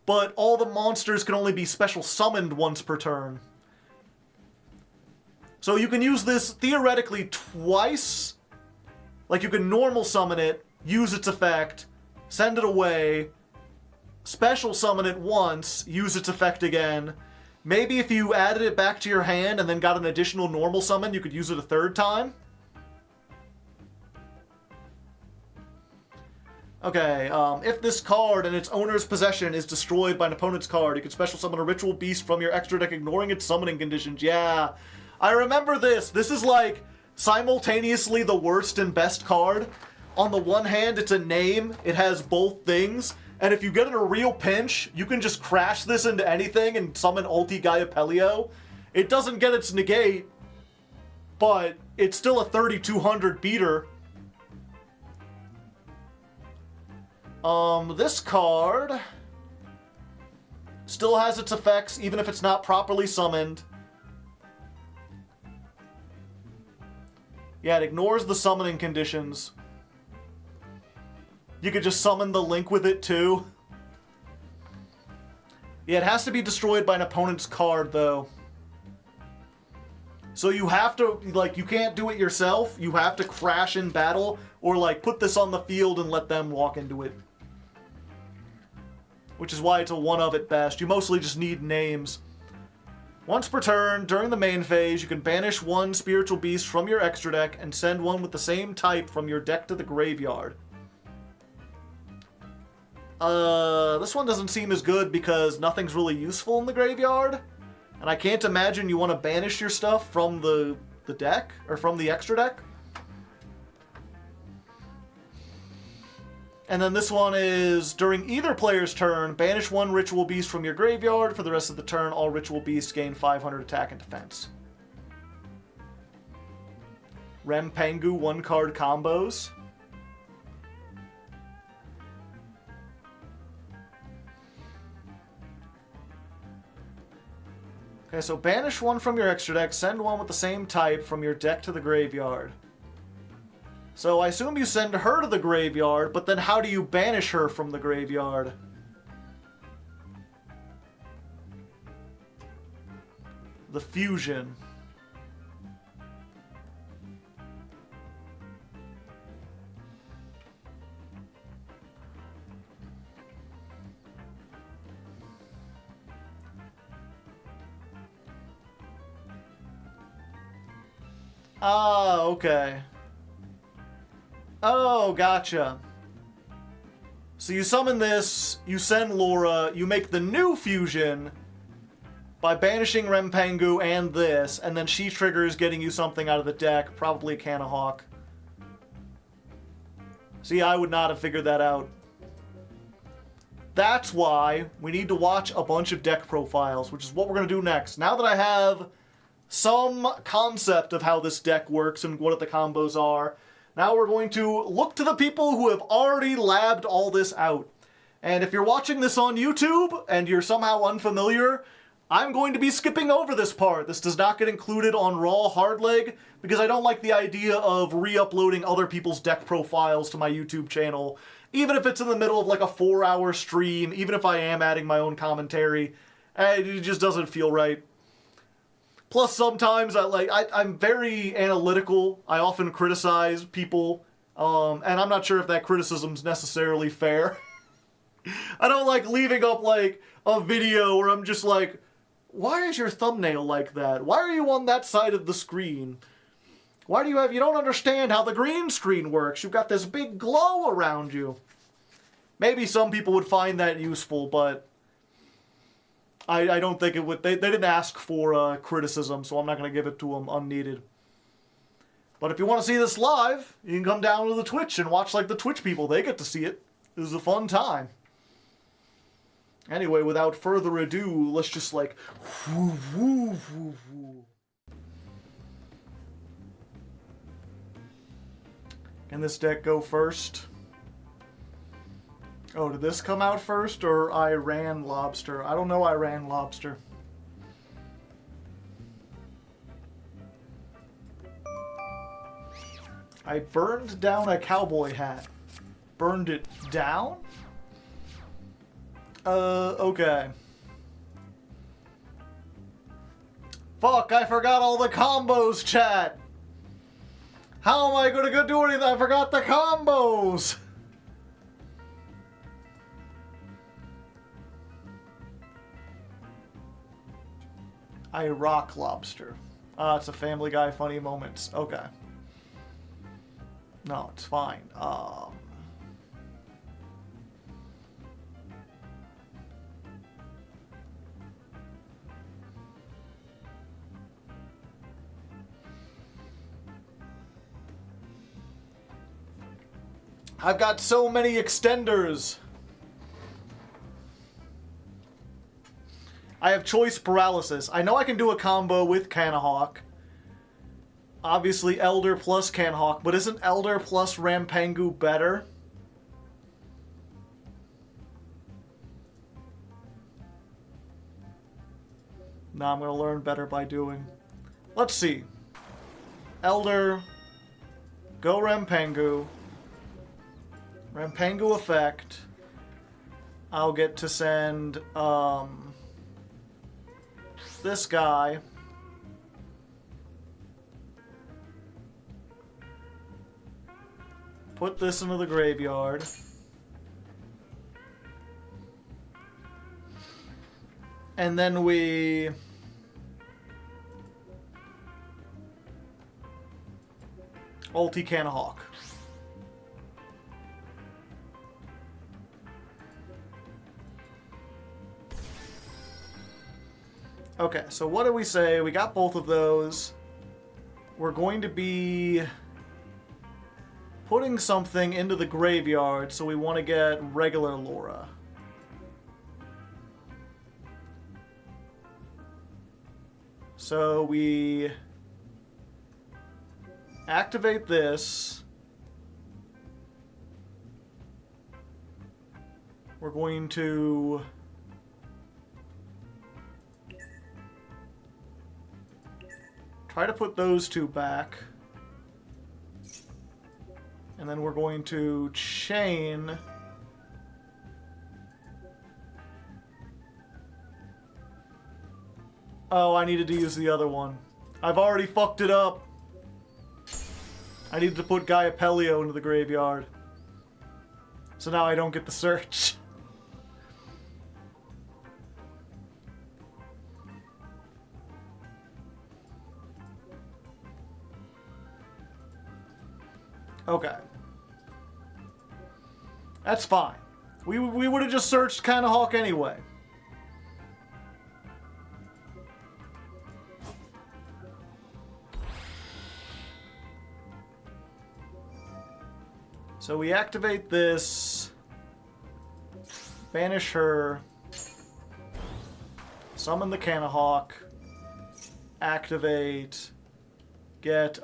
but all the monsters can only be special summoned once per turn. So you can use this theoretically twice. Like you can normal summon it, use its effect, send it away, special summon it once, use its effect again. Maybe if you added it back to your hand and then got an additional normal summon, you could use it a 3rd time. Okay, if this card and its owner's possession is destroyed by an opponent's card, you can special summon a ritual beast from your extra deck ignoring its summoning conditions. Yeah, I remember this. This is like simultaneously the worst and best card. On the one hand, it's a name. It has both things. And if you get in a real pinch, you can just crash this into anything and summon Ulti Gaia-Pelio. It doesn't get its negate, but it's still a 3200 beater. This card still has its effects, even if it's not properly summoned. Yeah, it ignores the summoning conditions. You could just summon the link with it, too. Yeah, it has to be destroyed by an opponent's card, though. So you have to, like, you can't do it yourself. You have to crash in battle, or, like, put this on the field and let them walk into it. Which is why it's a 1-of at best. You mostly just need names. Once per turn, during the main phase, you can banish 1 spiritual beast from your extra deck and send one with the same type from your deck to the graveyard. This one doesn't seem as good because nothing's really useful in the graveyard. And I can't imagine you want to banish your stuff from the deck, or from the extra deck. And then this one is, during either player's turn, banish 1 ritual beast from your graveyard. For the rest of the turn, all ritual beasts gain 500 attack and defense. Rempangu 1-card combos. Okay, so banish 1 from your extra deck, send 1 with the same type from your deck to the graveyard. So I assume you send her to the graveyard, but then how do you banish her from the graveyard? The fusion. Ah, okay. Oh, gotcha. So you summon this, you send Laura, you make the new fusion by banishing Rempangu and this, and then she triggers getting you something out of the deck, probably a Canahawk. See, I would not have figured that out. That's why we need to watch a bunch of deck profiles, which is what we're going to do next. Now that I have some concept of how this deck works and what the combos are, now we're going to look to the people who have already labbed all this out. And if you're watching this on YouTube and you're somehow unfamiliar, I'm going to be skipping over this part. This does not get included on Raw Hardleg because I don't like the idea of re-uploading other people's deck profiles to my YouTube channel. Even if it's in the middle of like a 4-hour stream, even if I am adding my own commentary, it just doesn't feel right. Plus, sometimes I'm very analytical. I often criticize people, and I'm not sure if that criticism's necessarily fair. I don't like leaving up like a video where I'm just like, why is your thumbnail like that? Why are you on that side of the screen? Why do you don't understand how the green screen works. You've got this big glow around you. Maybe some people would find that useful, but I don't think it would. They didn't ask for criticism, so I'm not going to give it to them unneeded. But if you want to see this live, you can come down to the Twitch and watch like the Twitch people. They get to see it. It was a fun time. Anyway, without further ado, let's just like... Woo, woo, woo, woo. Can this deck go first? Oh, did this come out first or Iran Lobster? I don't know Iran Lobster. I burned down a cowboy hat. Burned it down? Okay. Fuck, I forgot all the combos, chat! How am I gonna go do anything? I forgot the combos! I rock lobster. It's a Family Guy funny moments. Okay. No, it's fine. I've got so many extenders. I have choice paralysis. I know I can do a combo with Canahawk. Obviously Elder plus Canahawk, but isn't Elder plus Rampengu better? No, I'm gonna learn better by doing. Let's see. Elder, go Rampengu. Rampengu effect. I'll get to send this guy. Put this into the graveyard. And then we ulti Canahawk. Okay, so what do we say? We got both of those. We're going to be putting something into the graveyard, so we want to get regular Laura. So we activate this. We're going to try to put those two back. And then we're going to chain oh, I needed to use the other one. I've already fucked it up. I needed to put Gaia Pelio into the graveyard. So now I don't get the search. Okay. That's fine. We would have just searched Canahawk anyway. So we activate this, banish her, summon the Canahawk, activate, get,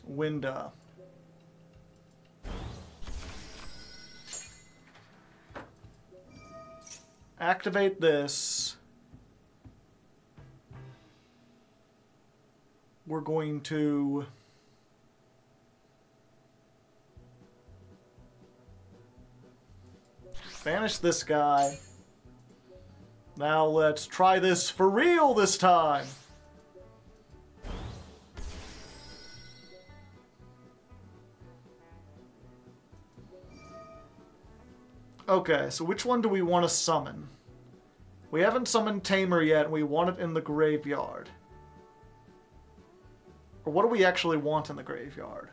Winda. Activate this. We're going to banish this guy. Now let's try this for real this time. Okay, so which one do we want to summon? We haven't summoned Tamer yet, and we want it in the graveyard. Or what do we actually want in the graveyard?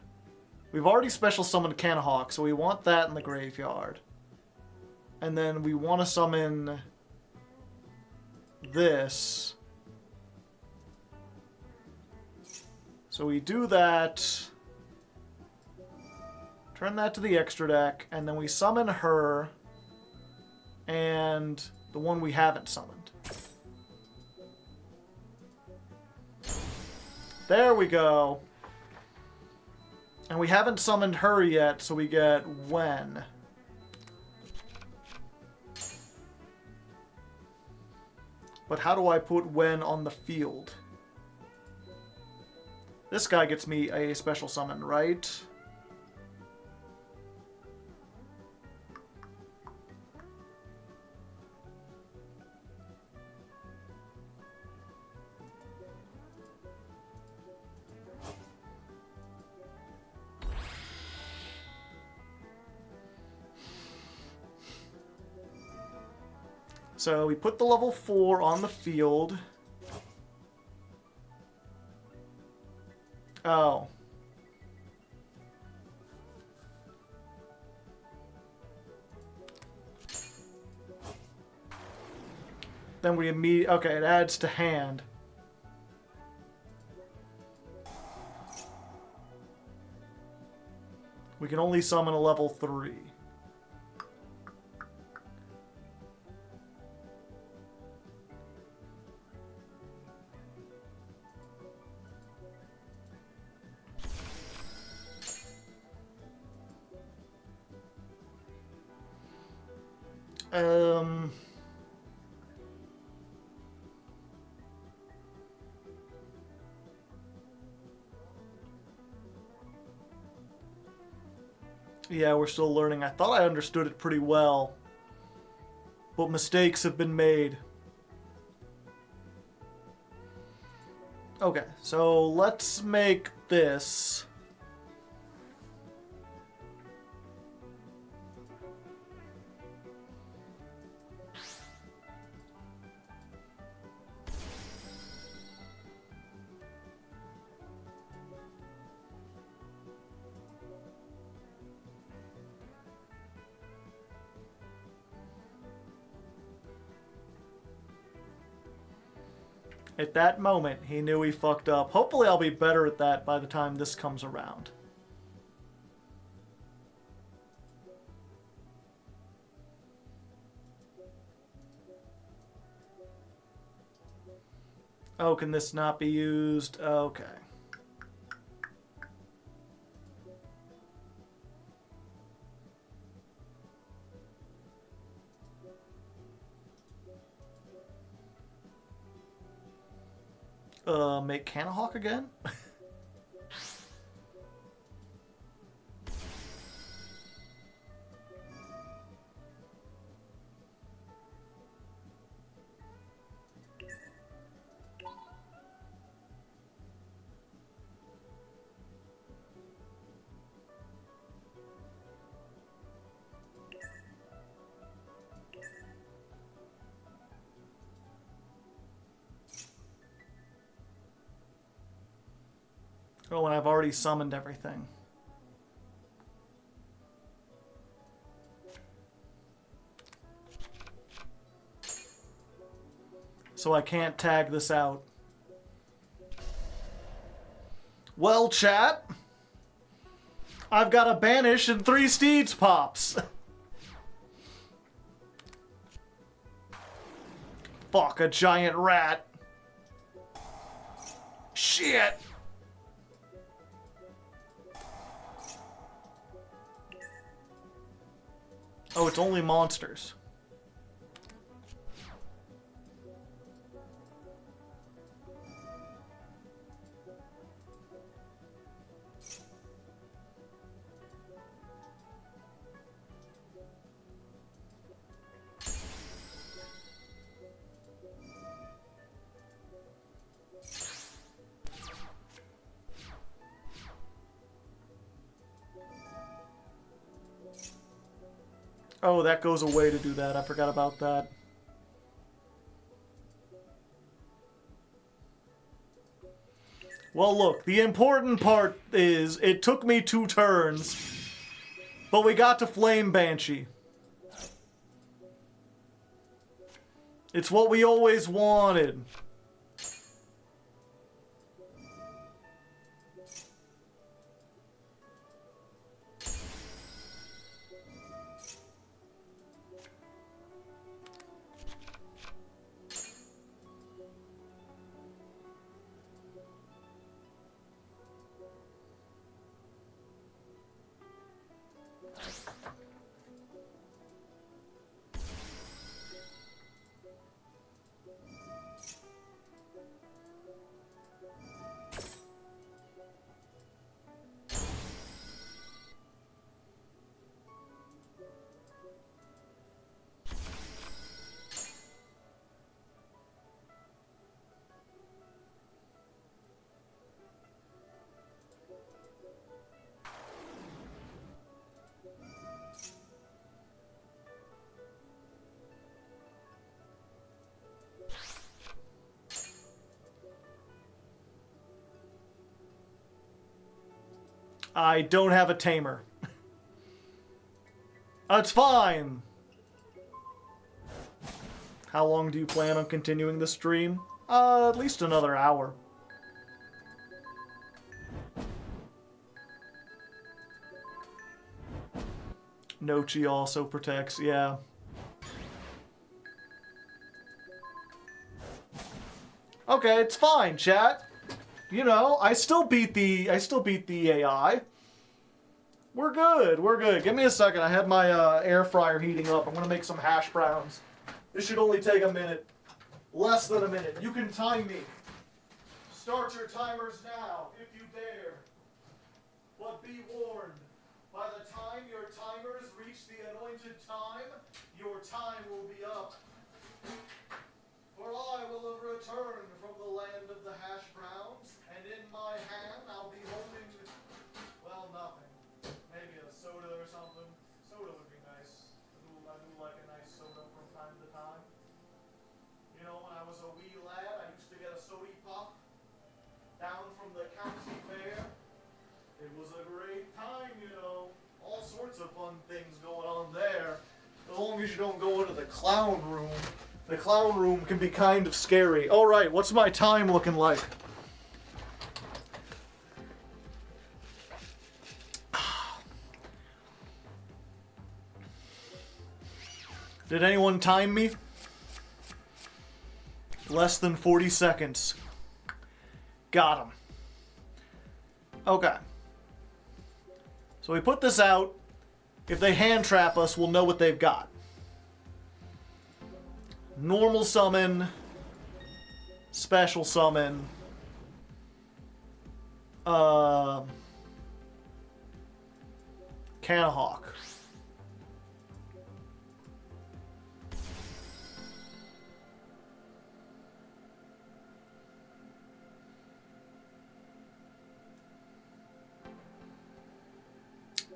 We've already special summoned Canahawk, so we want that in the graveyard. And then we want to summon this. So we do that. Turn that to the extra deck, and then we summon her and the one we haven't summoned. There we go. And we haven't summoned her yet, so we get when. But how do I put when on the field? This guy gets me a special summon, right? So we put the level 4 on the field. Oh. Then we immediately... Okay, it adds to hand. We can only summon a level 3. Yeah, we're still learning. I thought I understood it pretty well, but mistakes have been made. Okay, so let's make this. At that moment, he knew he fucked up. Hopefully I'll be better at that by the time this comes around. Oh, can this not be used? Okay. Make Canahawk again? Oh, and I've already summoned everything. So I can't tag this out. Well, chat, I've got a banish and 3 steeds pops. Fuck, a giant rat. Shit. Oh, it's only monsters. Oh, that goes away to do that. I forgot about that. Well, look, the important part is it took me 2 turns, but we got to Flame Banshee. It's what we always wanted. I don't have a tamer. It's fine. How long do you plan on continuing the stream? At least another hour. Nochi also protects, yeah. Okay, it's fine, chat. You know, I still beat the AI. We're good, we're good. Give me a second. I had my air fryer heating up. I'm gonna make some hash browns. This should only take a minute. Less than a minute. You can time me. Start your timers now, if you dare. But be warned, by the time your timers reach the anointed time, your time will be up. For I will have returned from the land of the hash browns, and in my hand I'll be holding, well, nothing. Maybe a soda or something. Soda would be nice. I do like a nice soda from time to time. You know, when I was a wee lad, I used to get a soda pop down from the county fair. It was a great time, you know. All sorts of fun things going on there. As long as you don't go into the clown room. The clown room can be kind of scary. Alright, what's my time looking like? Did anyone time me? Less than 40 seconds. Got him. Okay. So we put this out. If they hand trap us, we'll know what they've got. Normal summon. Special summon. Canahawk.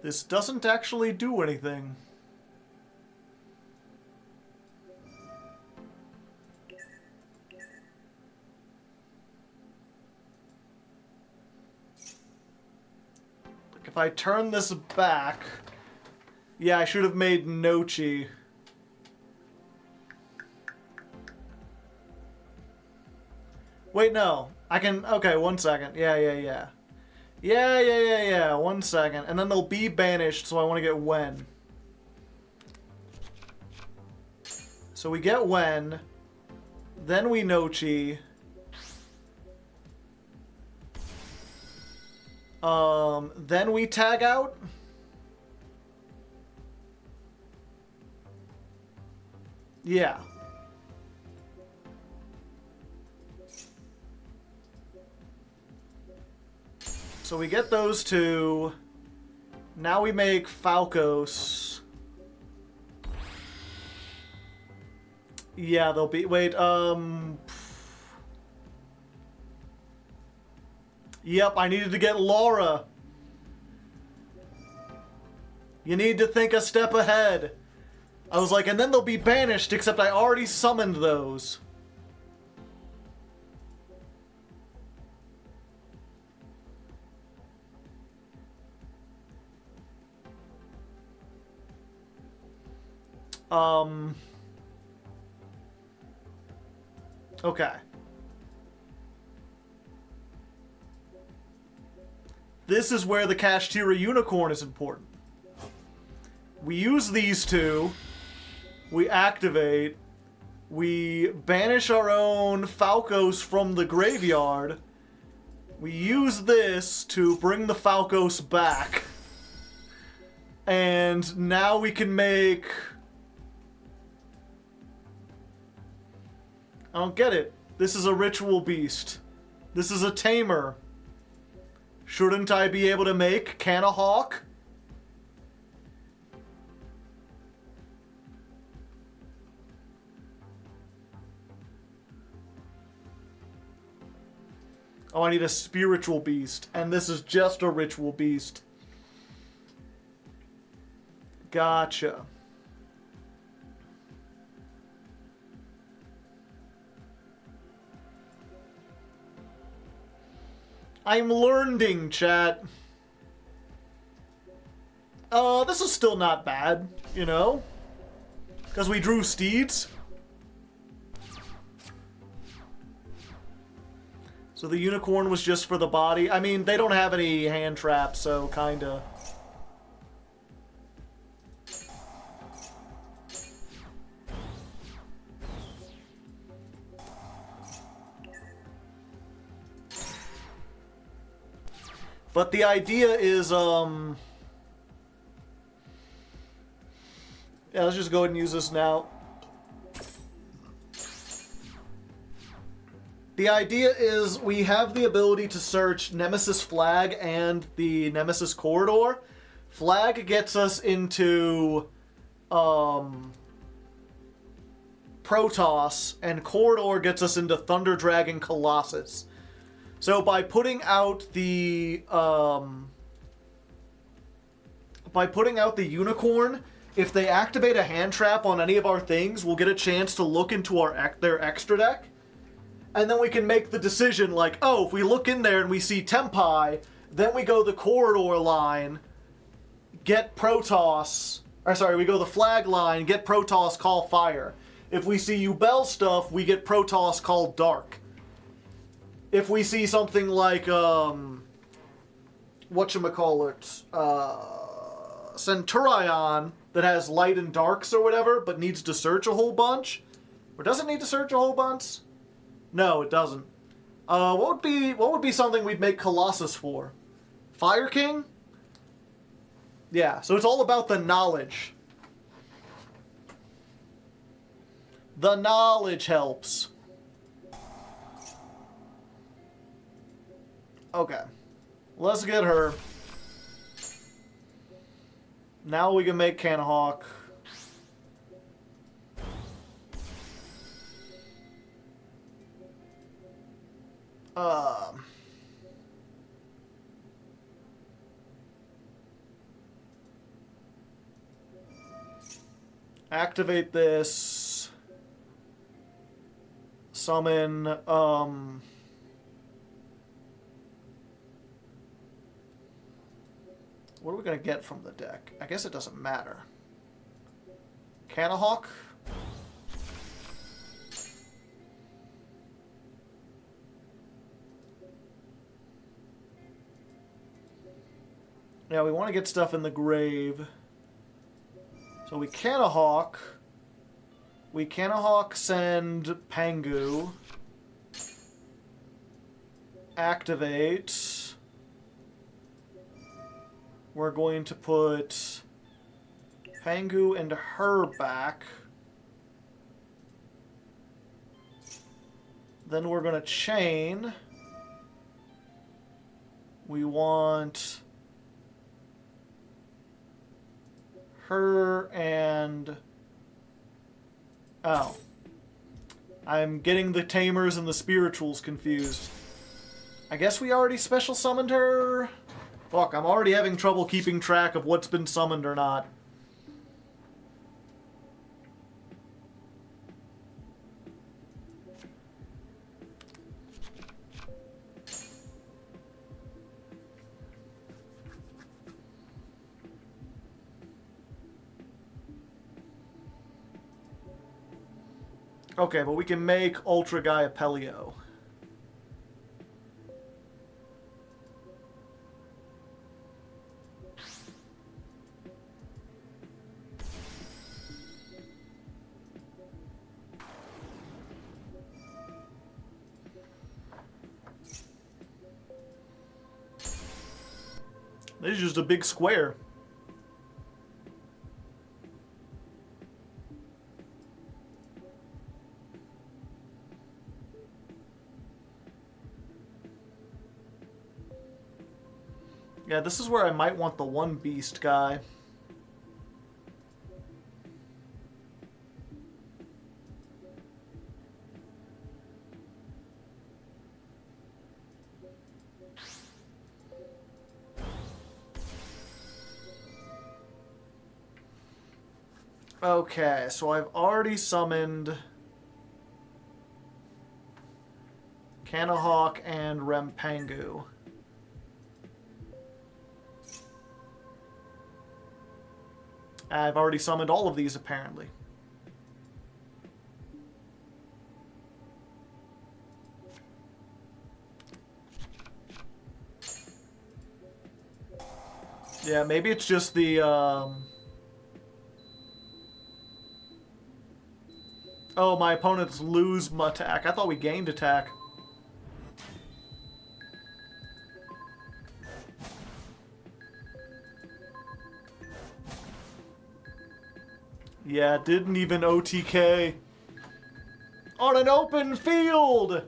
This doesn't actually do anything. Like if I turn this back... Yeah, I should have made Nochi. Wait, no. I can... Okay, 1 second. Yeah. Yeah. 1 second. And then they'll be banished, so I want to get Wen. So we get Wen. Then we Nochi. Then we tag out. Yeah. So we get those two. Now we make Falcos. Yeah, they'll be... Wait, Yep, I needed to get Laura. You need to think a step ahead. I was like, and then they'll be banished, except I already summoned those. Okay. This is where the Kashtira Unicorn is important. We use these two. We activate. We banish our own Falcos from the graveyard. We use this to bring the Falcos back. And now we can make... I don't get it. This is a ritual beast. This is a tamer. Shouldn't I be able to make Canahawk? Oh, I need a spiritual beast. And this is just a ritual beast. Gotcha. I'm learning, chat. This is still not bad, you know? Because we drew steeds. So the unicorn was just for the body. I mean, they don't have any hand traps, so kinda. But the idea is, yeah, let's just go ahead and use this now. The idea is we have the ability to search Nemesis Flag and the Nemesis Corridor. Flag gets us into Protoss, and Corridor gets us into Thunder Dragon Colossus. So by putting out the unicorn, if they activate a hand trap on any of our things, we'll get a chance to look into their extra deck. And then we can make the decision like, oh, if we look in there and we see Tempai, then we go the Corridor line, get Protoss, or sorry, we go the Flag line, get Protoss, call Fire. If we see Yubel stuff, we get Protoss, call Dark. If we see something like, whatchamacallit, Centurion that has light and darks or whatever, but needs to search a whole bunch, or doesn't need to search a whole bunch? No, it doesn't. What would be something we'd make Colossus for? Fire King? Yeah, so it's all about the knowledge. The knowledge helps. Okay. Let's get her. Now we can make Canahawk. Activate this. Summon, what are we going to get from the deck? I guess it doesn't matter. Canahawk? Yeah, we want to get stuff in the grave. So we Canahawk. We Canahawk send Pangu. Activate. We're going to put Pangu into her back. Then we're going to chain. We want her and... Oh. I'm getting the Tamers and the Spirituals confused. I guess we already special summoned her? Fuck, I'm already having trouble keeping track of what's been summoned or not. Okay, but we can make Ultra Guy Apelio. This is just a big square. Yeah, this is where I might want the one beast guy. Okay, so I've already summoned Kanahawk and Rempangu. I've already summoned all of these, apparently. Yeah, maybe it's just the, Oh, my opponents lose attack. I thought we gained attack. Yeah, didn't even OTK. On an open field!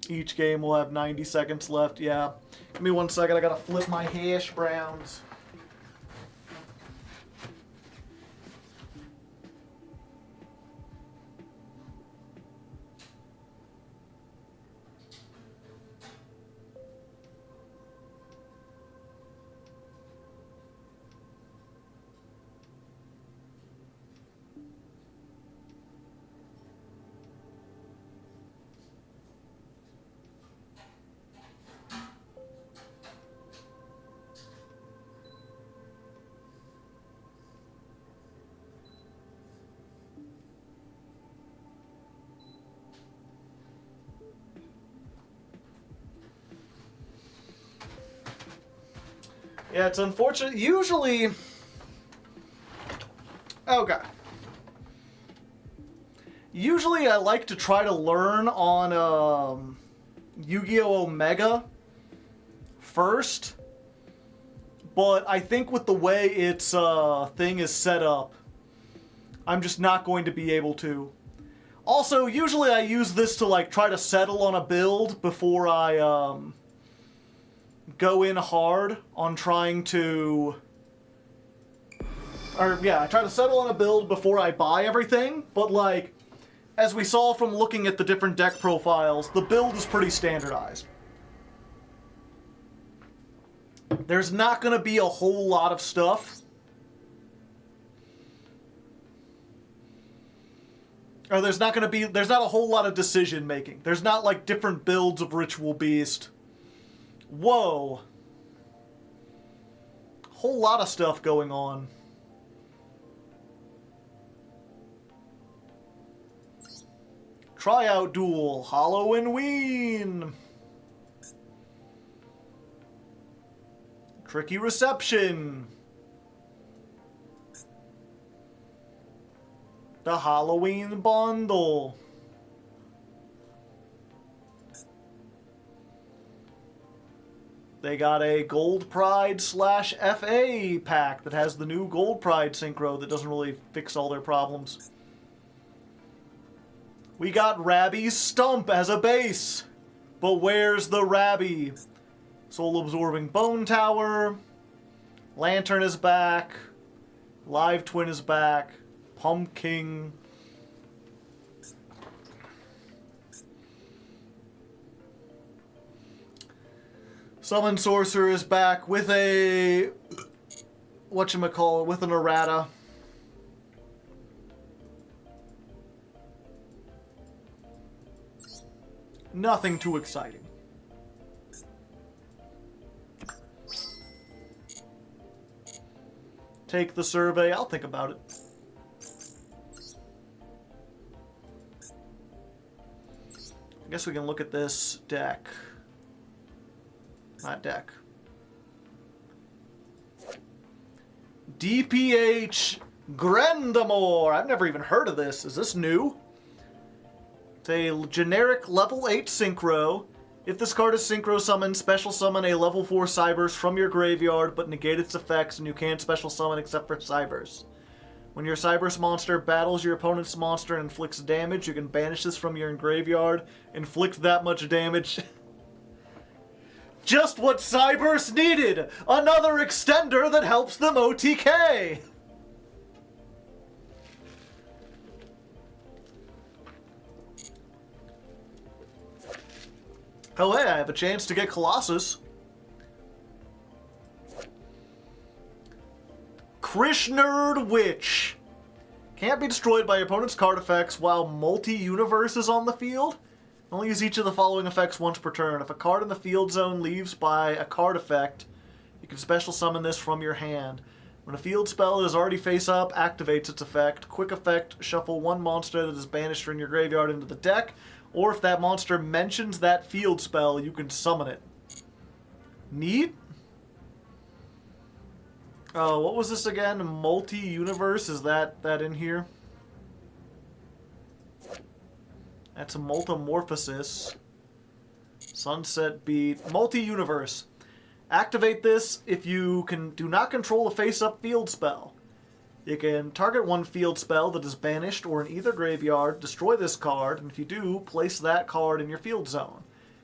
Each game will have 90 seconds left, yeah. Give me 1 second, I gotta flip my hash browns. Yeah, it's unfortunate. Usually... Okay. Usually I like to try to learn on Yu-Gi-Oh! Omega first. But I think with the way its thing is set up, I'm just not going to be able to. Also, usually I use this to like try to settle on a build before I go in hard on trying to... Or, yeah, I try to settle on a build before I buy everything, but, like, as we saw from looking at the different deck profiles, the build is pretty standardized. There's not going to be a whole lot of stuff. Or there's not a whole lot of decision making. There's not, like, different builds of Ritual Beast. Whoa. Whole lot of stuff going on. Tryout Duel, Halloween. Tricky Reception. The Halloween Bundle. They got a Gold Pride / FA pack that has the new Gold Pride synchro that doesn't really fix all their problems. We got Rabby's Stump as a base. But where's the Rabby? Soul Absorbing Bone Tower. Lantern is back. Live Twin is back. Pumpkin. Summon Sorcerer is back with a... whatchamacallit, with an errata. Nothing too exciting. take the survey. I'll think about it. I guess we can look at this deck. Not deck. DPH Grandamore. I've never even heard of this. Is this new? It's a generic level 8 synchro. If this card is synchro summoned, special summon a level 4 Cybers from your graveyard, but negate its effects, and you can't special summon except for Cybers. When your Cybers monster battles your opponent's monster and inflicts damage, you can banish this from your graveyard. Inflict that much damage. Just what Cybers needed! Another extender that helps them OTK! Oh hey, I have a chance to get Colossus. Krishnerd Witch. Can't be destroyed by your opponent's card effects while multi-universe is on the field. Only use each of the following effects once per turn. If a card in the field zone leaves by a card effect, you can special summon this from your hand. When a field spell is already face up, activates its effect. Quick effect, shuffle one monster that is banished from your graveyard into the deck. Or if that monster mentions that field spell, you can summon it. Neat? Oh, what was this again? Multi-universe? Is that in here? That's a multimorphosis. Sunset Beat. Multi-universe. Activate this if you do not control a face-up field spell. You can target one field spell that is banished or in either graveyard, destroy this card, and if you do, place that card in your field zone.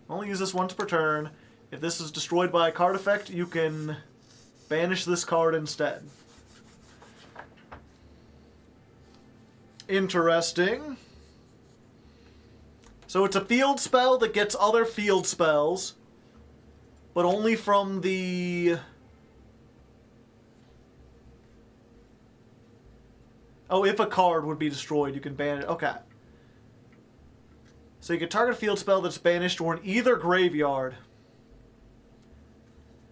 Only use this once per turn. If this is destroyed by a card effect, you can banish this card instead. Interesting. So it's a field spell that gets other field spells, but only from the... Oh, if a card would be destroyed, you can ban it. Okay. So you can target a field spell that's banished or in either graveyard.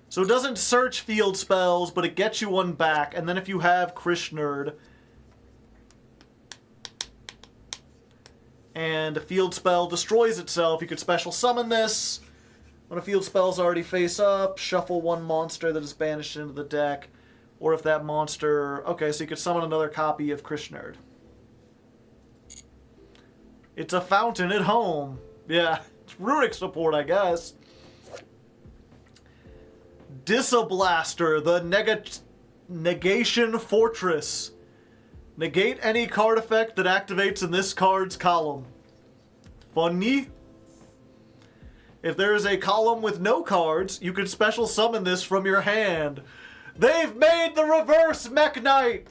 So it doesn't search field spells, but it gets you one back. And then if you have Krishnerd and a field spell destroys itself, you could special summon this. When a field spell's already face up, shuffle one monster that is banished into the deck. Or if that monster... Okay, so you could summon another copy of Krishnerd. It's a fountain at home. Yeah, it's Runic support, I guess. Disablaster, the Negation Fortress. Negate any card effect that activates in this card's column. Funny. If there is a column with no cards, you can special summon this from your hand. They've made the reverse Mech Knight!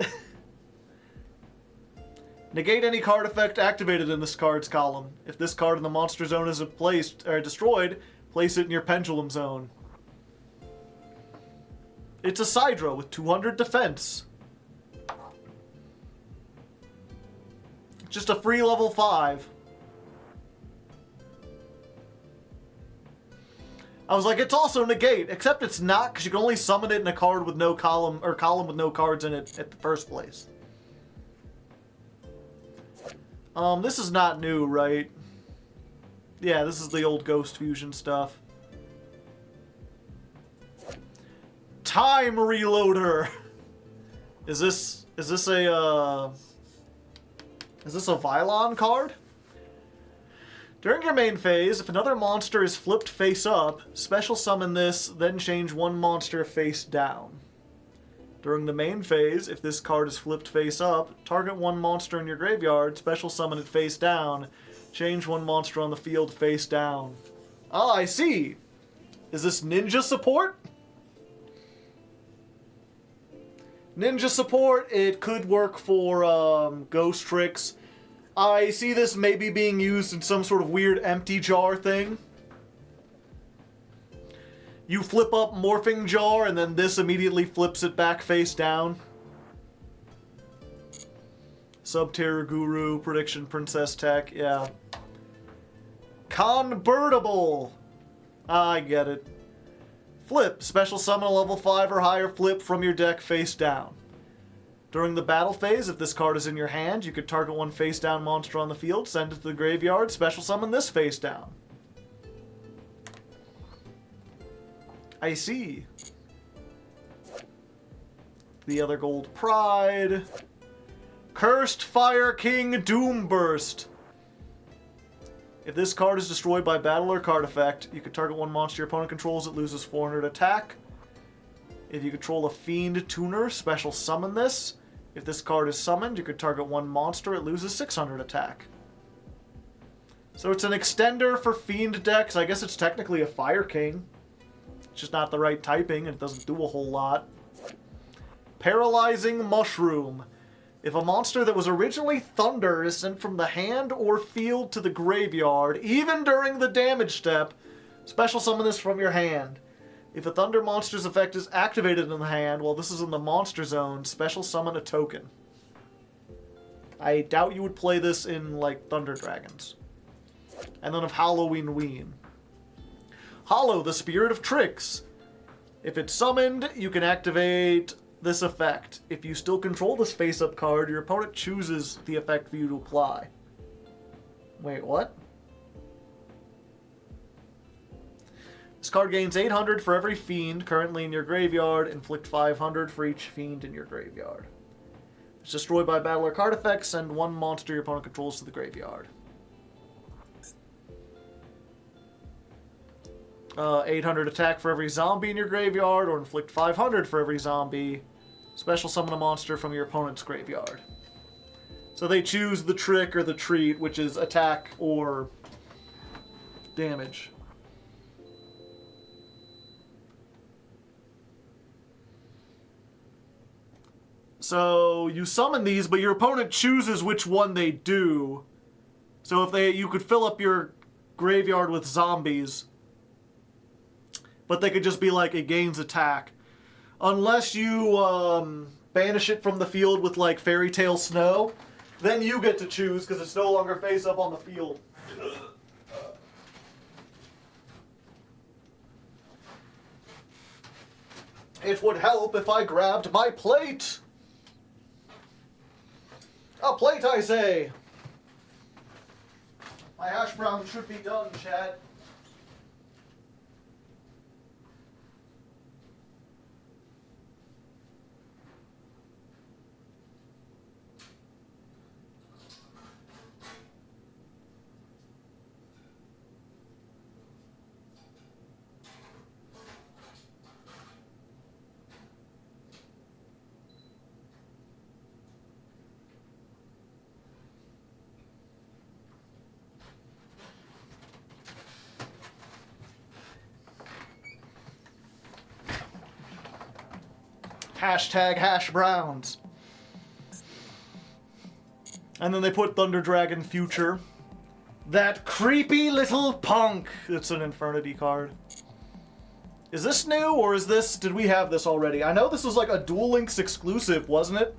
Negate any card effect activated in this card's column. If this card in the monster zone is placed or destroyed, place it in your pendulum zone. It's a Sidra with 200 defense. Just a free level 5. I was like, it's also negate, except it's not, because you can only summon it in a card with no column, or column with no cards in it at the first place. This is not new, right? Yeah, this is the old Ghost Fusion stuff. Time Reloader! Is this a Vylon card? During your main phase, if another monster is flipped face up, special summon this, then change one monster face down. During the main phase, if this card is flipped face up, target one monster in your graveyard, special summon it face down, change one monster on the field face down. Ah, I see! Is this ninja support? Ninja support, it could work for ghost tricks. I see this maybe being used in some sort of weird empty jar thing. You flip up Morphing Jar, and then this immediately flips it back face down. Subterra Guru, Prediction Princess Tech, yeah. Convertible! I get it. Flip. Special summon a level 5 or higher flip from your deck face down. During the battle phase, if this card is in your hand, you could target one face-down monster on the field, send it to the graveyard, special summon this face-down. I see. The other gold pride. Cursed Fire King Doomburst. If this card is destroyed by battle or card effect, you can target one monster your opponent controls that loses 400 attack. If you control a Fiend Tuner, special summon this. If this card is summoned, you could target one monster, it loses 600 attack. So it's an extender for Fiend decks. I guess it's technically a Fire King. It's just not the right typing and it doesn't do a whole lot. Paralyzing Mushroom. If a monster that was originally Thunder is sent from the hand or field to the graveyard, even during the damage step, special summon this from your hand. If a Thunder monster's effect is activated in the hand while this is in the monster zone, special summon a token. I doubt you would play this in, like, Thunder Dragons. And then of Halloween Ween. Hollow, the Spirit of Tricks. If it's summoned, you can activate this effect. If you still control this face-up card, your opponent chooses the effect for you to apply. Wait, what? This card gains 800 for every fiend currently in your graveyard. Inflict 500 for each fiend in your graveyard. If it's destroyed by battle or card effects, send one monster your opponent controls to the graveyard. 800 attack for every zombie in your graveyard, or inflict 500 for every zombie. Special summon a monster from your opponent's graveyard. So they choose the trick or the treat, which is attack or damage. So you summon these, but your opponent chooses which one they do. So if you could fill up your graveyard with zombies, but they could just be like, it gains attack. Unless you banish it from the field with like Fairy Tale Snow, then you get to choose because it's no longer face up on the field. It would help if I grabbed my plate. A plate, I say. My hash brown should be done, Chad. Hashtag hash browns. And then they put Thunder Dragon Future. That creepy little punk. It's an Infernity card. Is this new or is this... Did we have this already? I know this was like a Duel Links exclusive, wasn't it?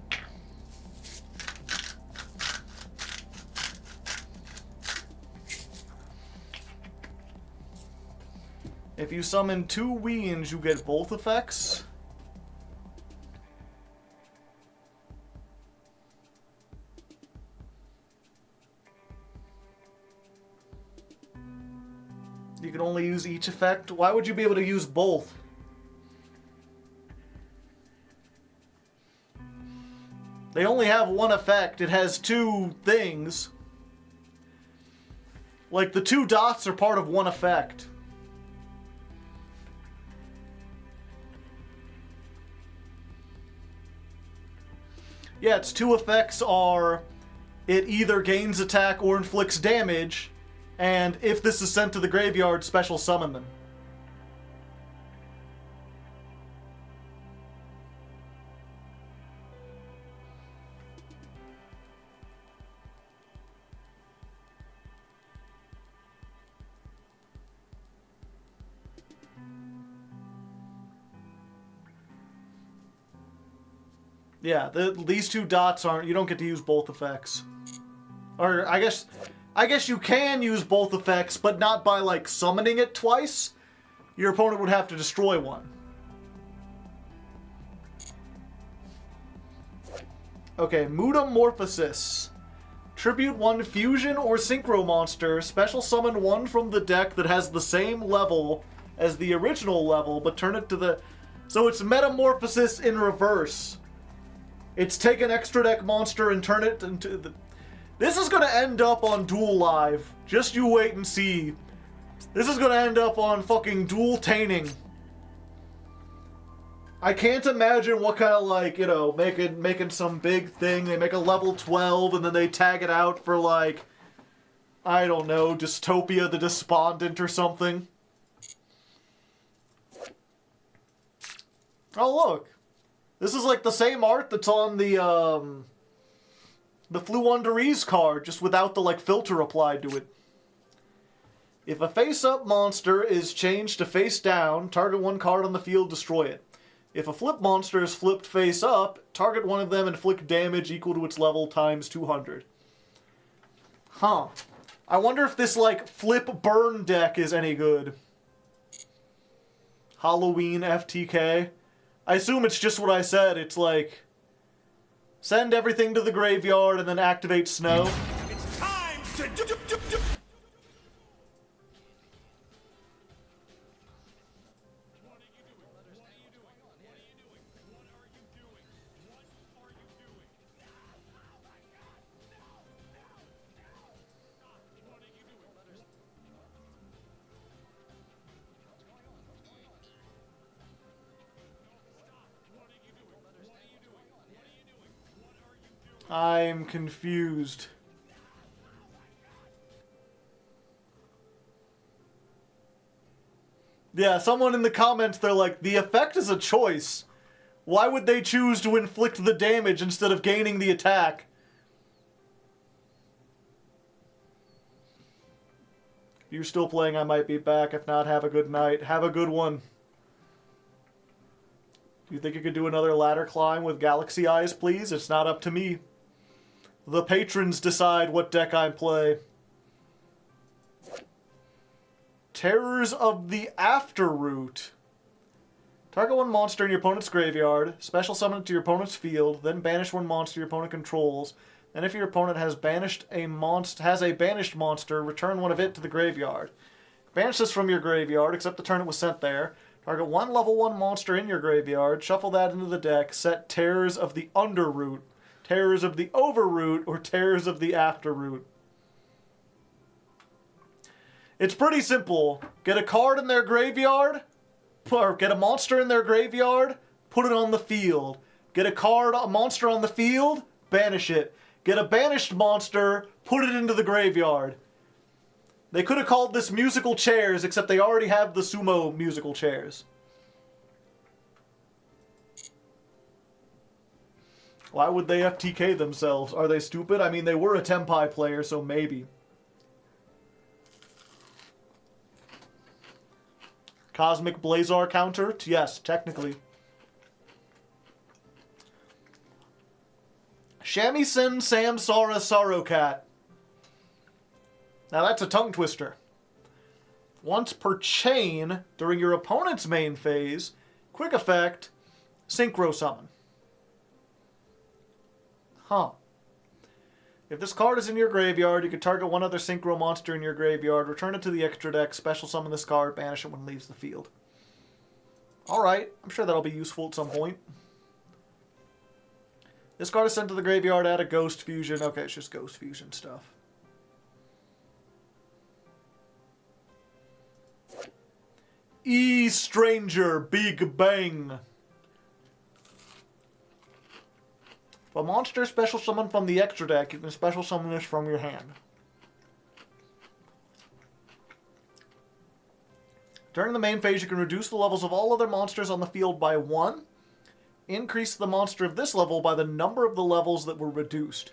If you summon 2 Weens, you get both effects. You can only use each effect. Why would you be able to use both? They only have one effect. It has 2 things. Like, the 2 dots are part of one effect. Yeah, its 2 effects are it either gains attack or inflicts damage. And if this is sent to the graveyard, special summon them. Yeah, these 2 dots aren't... You don't get to use both effects. Or, I guess you can use both effects, but not by, like, summoning it twice. Your opponent would have to destroy one. Okay, Mutamorphosis. Tribute 1 fusion or synchro monster. Special summon one from the deck that has the same level as the original level, but turn it to the... So it's Metamorphosis in reverse. It's take an extra deck monster and turn it into the... This is gonna end up on Duel Live. Just you wait and see. This is gonna end up on fucking Duel Taining. I can't imagine what kind of, like, you know, making some big thing. They make a level 12 and then they tag it out for, like, I don't know, Dystopia the Despondent or something. Oh, look. This is, like, the same art that's on the Flu Under Ease card, just without the, like, filter applied to it. If a face-up monster is changed to face-down, target one card on the field, destroy it. If a flip monster is flipped face-up, target one of them and inflict damage equal to its level times 200. Huh. I wonder if this, like, flip-burn deck is any good. Halloween FTK. I assume it's just what I said. It's like, send everything to the graveyard and then activate snow. It's time to I'm confused. Yeah, someone in the comments, they're like, the effect is a choice. Why would they choose to inflict the damage instead of gaining the attack? If you're still playing, I might be back. If not, have a good night. Have a good one. Do you think you could do another ladder climb with Galaxy Eyes, please? It's not up to me. The patrons decide what deck I play. Terrors of the Afterroot. Target one monster in your opponent's graveyard, special summon it to your opponent's field, then banish one monster your opponent controls. Then if your opponent has a banished monster, return one of it to the graveyard. Banish this from your graveyard, except the turn it was sent there. Target one level 1 monster in your graveyard, shuffle that into the deck, set Terrors of the Underroot, Terrors of the Overroot, or Terrors of the Afterroot. It's pretty simple. Get a card in their graveyard, or get a monster in their graveyard, put it on the field. Get a monster on the field, banish it. Get a banished monster, put it into the graveyard. They could have called this musical chairs, except they already have the sumo musical chairs. Why would they FTK themselves? Are they stupid? I mean, they were a Tenpai player, so maybe. Cosmic Blazar counter? Yes, technically. Shamisen Samsara Sarokat. Now that's a tongue twister. Once per chain, during your opponent's main phase, quick effect, synchro summon. Huh. If this card is in your graveyard, you can target one other synchro monster in your graveyard, return it to the extra deck, special summon this card, banish it when it leaves the field. Alright, I'm sure that'll be useful at some point. This card is sent to the graveyard, add a Ghost Fusion. Okay, it's just Ghost Fusion stuff. Stranger Big Bang. If a monster special summon from the extra deck, you can special summon this from your hand. During the main phase, you can reduce the levels of all other monsters on the field by 1. Increase the monster of this level by the number of the levels that were reduced.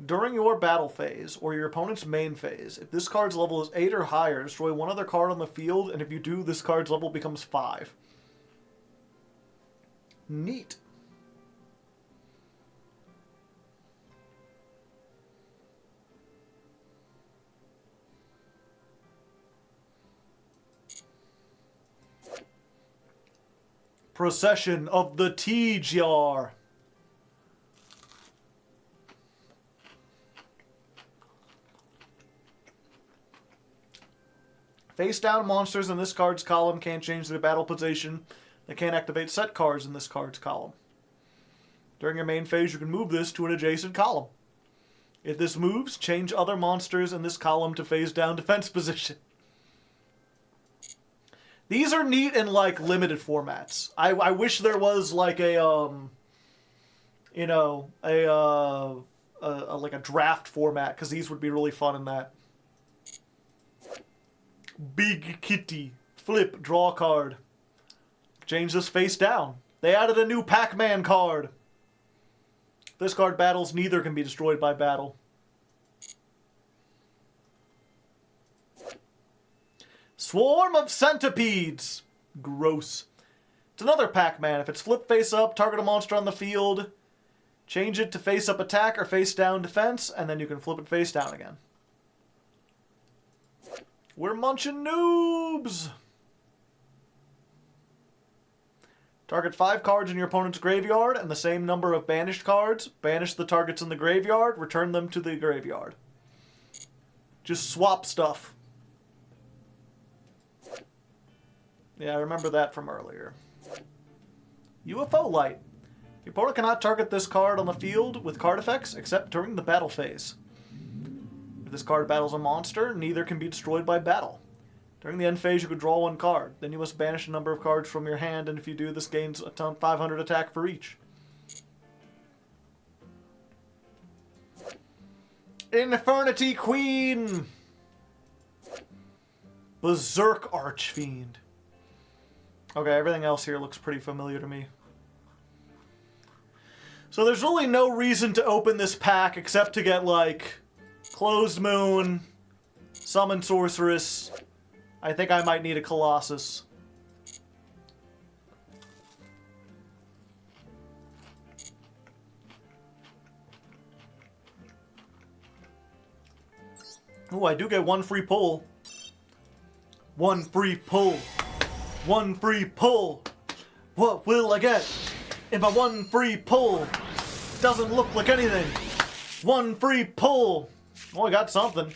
During your battle phase, or your opponent's main phase, if this card's level is 8 or higher, destroy one other card on the field, and if you do, this card's level becomes 5. Neat. Procession of the Tea Jar. Face down monsters in this card's column can't change their battle position. They can't activate set cards in this card's column. During your main phase, you can move this to an adjacent column. If this moves, change other monsters in this column to face down defense position. These are neat in, like, limited formats. I wish there was, like, like a draft format, because these would be really fun in that. Big Kitty. Flip, draw a card. Change this face down. They added a new Pac-Man card. If this card battles, neither can be destroyed by battle. Swarm of Centipedes. Gross. It's another Pac-Man. If it's flip face up, target a monster on the field, change it to face up attack or face down defense, and then you can flip it face down again. We're munching noobs! Target 5 cards in your opponent's graveyard and the same number of banished cards. Banish the targets in the graveyard, return them to the graveyard. Just swap stuff. Yeah, I remember that from earlier. UFO Light. Your opponent cannot target this card on the field with card effects except during the battle phase. If this card battles a monster, neither can be destroyed by battle. During the end phase, you could draw 1 card. Then you must banish a number of cards from your hand, and if you do, this gains a 500 attack for each. Infernity Queen! Berserk Archfiend. Okay, everything else here looks pretty familiar to me. So there's really no reason to open this pack except to get, like, Closed Moon, Summon Sorceress. I think I might need a Colossus. Ooh, I do get 1 free pull. 1 free pull. 1 free pull. What will I get if my 1 free pull doesn't look like anything? 1 free pull. Oh, I got something.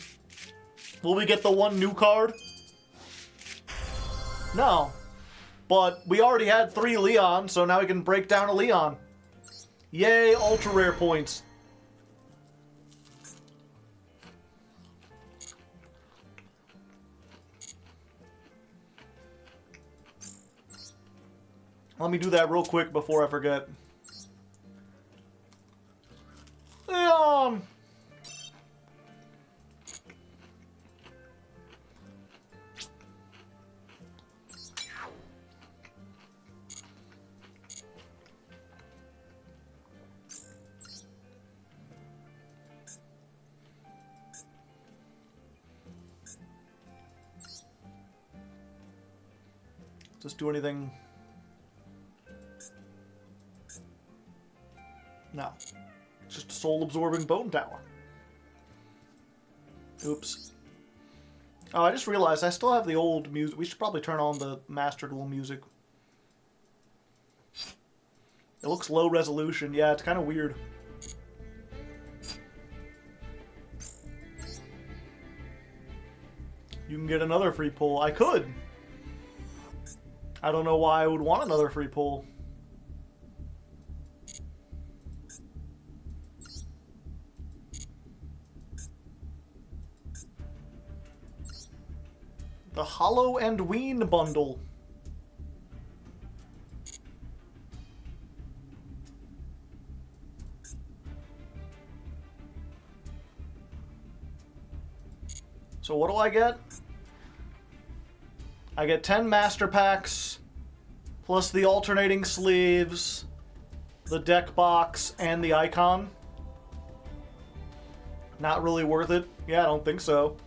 Will we get the 1 new card? No. But we already had 3 Leon, so now we can break down a Leon. Yay, ultra rare points. Let me do that real quick before I forget. Just do anything? No. It's just a soul-absorbing bone tower. Oops. Oh, I just realized I still have the old music. We should probably turn on the Master Duel music. It looks low resolution. Yeah, it's kind of weird. You can get another free pull. I could. I don't know why I would want another free pull. The Hollow and Ween bundle. So what do I get? I get 10 master packs, plus the alternating sleeves, the deck box, and the icon. Not really worth it? Yeah, I don't think so.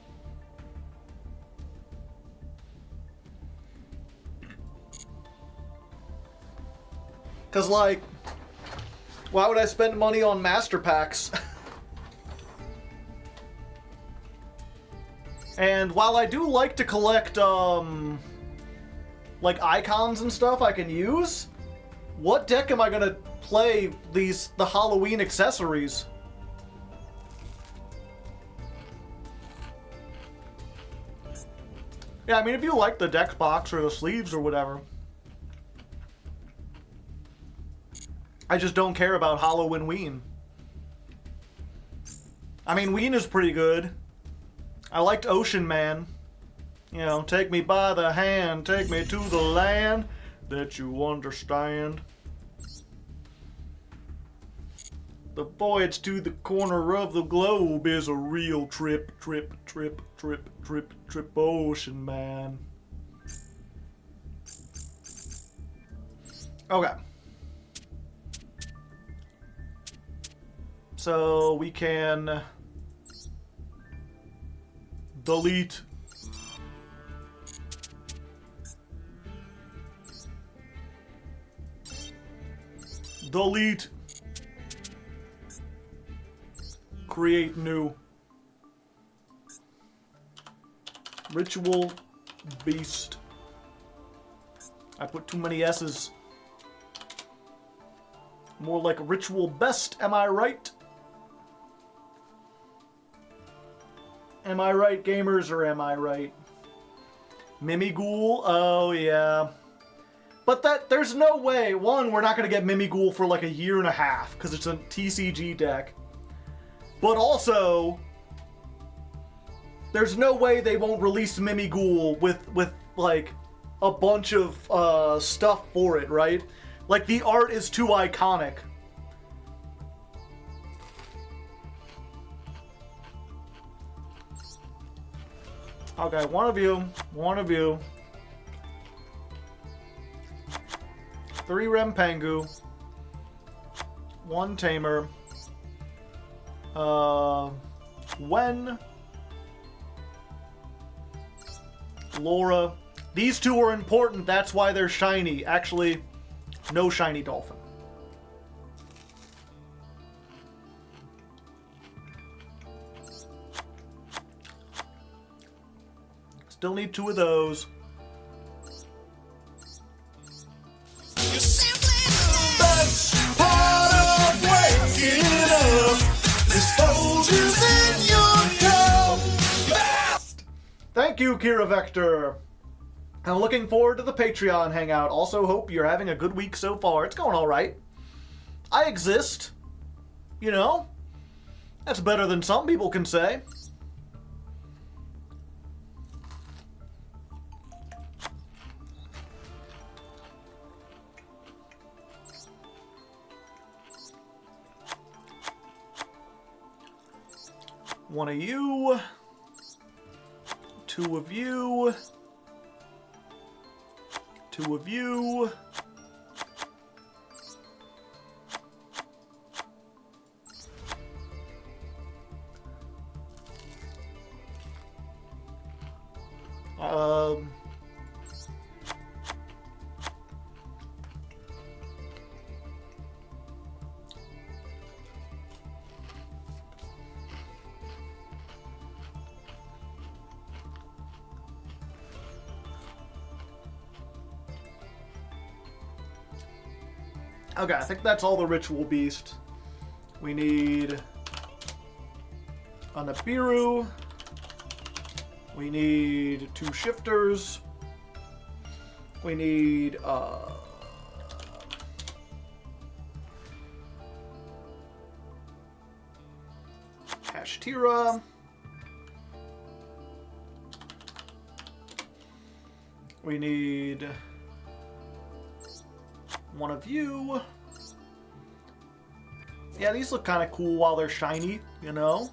Because, like, why would I spend money on master packs? And while I do like to collect, like, icons and stuff I can use, what deck am I gonna play the Halloween accessories? Yeah, I mean, if you like the deck box or the sleeves or whatever. I just don't care about Hollow and Ween. I mean, Ween is pretty good. I liked Ocean Man. You know, take me by the hand, take me to the land that you understand. The voyage to the corner of the globe is a real trip, trip, trip, trip, trip, trip, Ocean Man. Okay. So we can delete create new ritual beast. I put too many S's. More like a ritual best, am I right? Am I right, gamers, or am I right? Mimighoul? Oh, yeah. But there's no way. One, we're not going to get Mimighoul for like a year and a half, because it's a TCG deck. But also, there's no way they won't release Mimighoul with like, a bunch of stuff for it, right? Like, the art is too iconic. Okay, one of you. 3 Rempengu. 1 Tamer. Wen. Laura. These 2 are important, that's why they're shiny. Actually, no shiny dolphin. Still need 2 of those. That's part of waking up. This folger's in your cup. Best! Thank you, Kira Vector. I'm looking forward to the Patreon hangout. Also hope you're having a good week so far. It's going alright. I exist. You know? That's better than some people can say. One of you, 2 of you, 2 of you, okay, I think that's all the Ritual Beast. We need a Nibiru. We need 2 Shifters. We need Hashtira. We need 1 of you. Yeah, these look kind of cool while they're shiny, you know?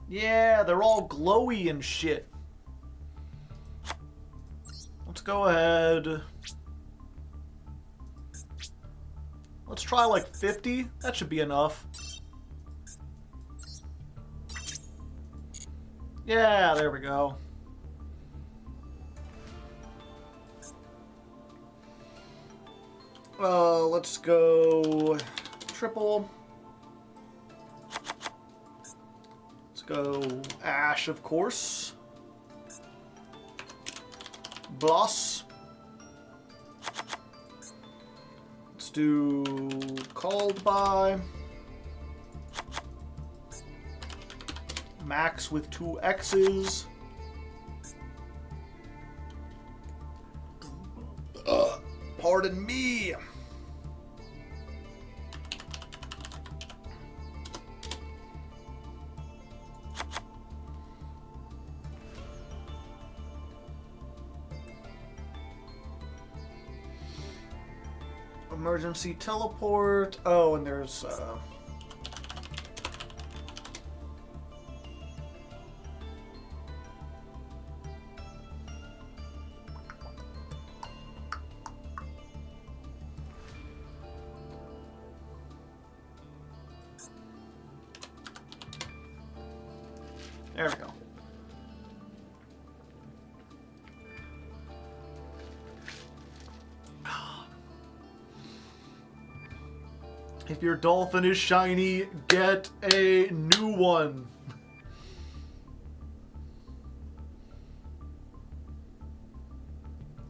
Yeah, they're all glowy and shit. Let's go ahead. Let's try like 50. That should be enough. Yeah, there we go. Let's go triple. Let's go Ash, of course. Boss. Let's do Called By. Max with 2 X's. Pardon me. Emergency teleport. Oh, and there's there we go. If your dolphin is shiny, get a new one.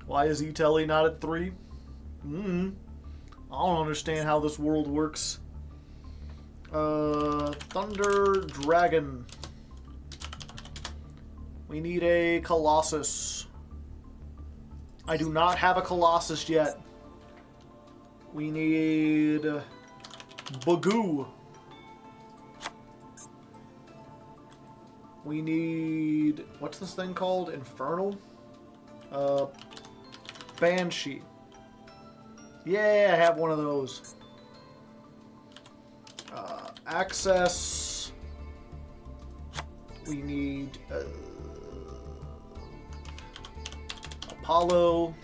Why is E-Telly not at 3? I don't understand how this world works. Thunder Dragon. We need a Colossus. I do not have a Colossus yet. We need Bagoo. We need... what's this thing called? Infernal? Banshee. Yeah, I have one of those. Access. We need... Apollo.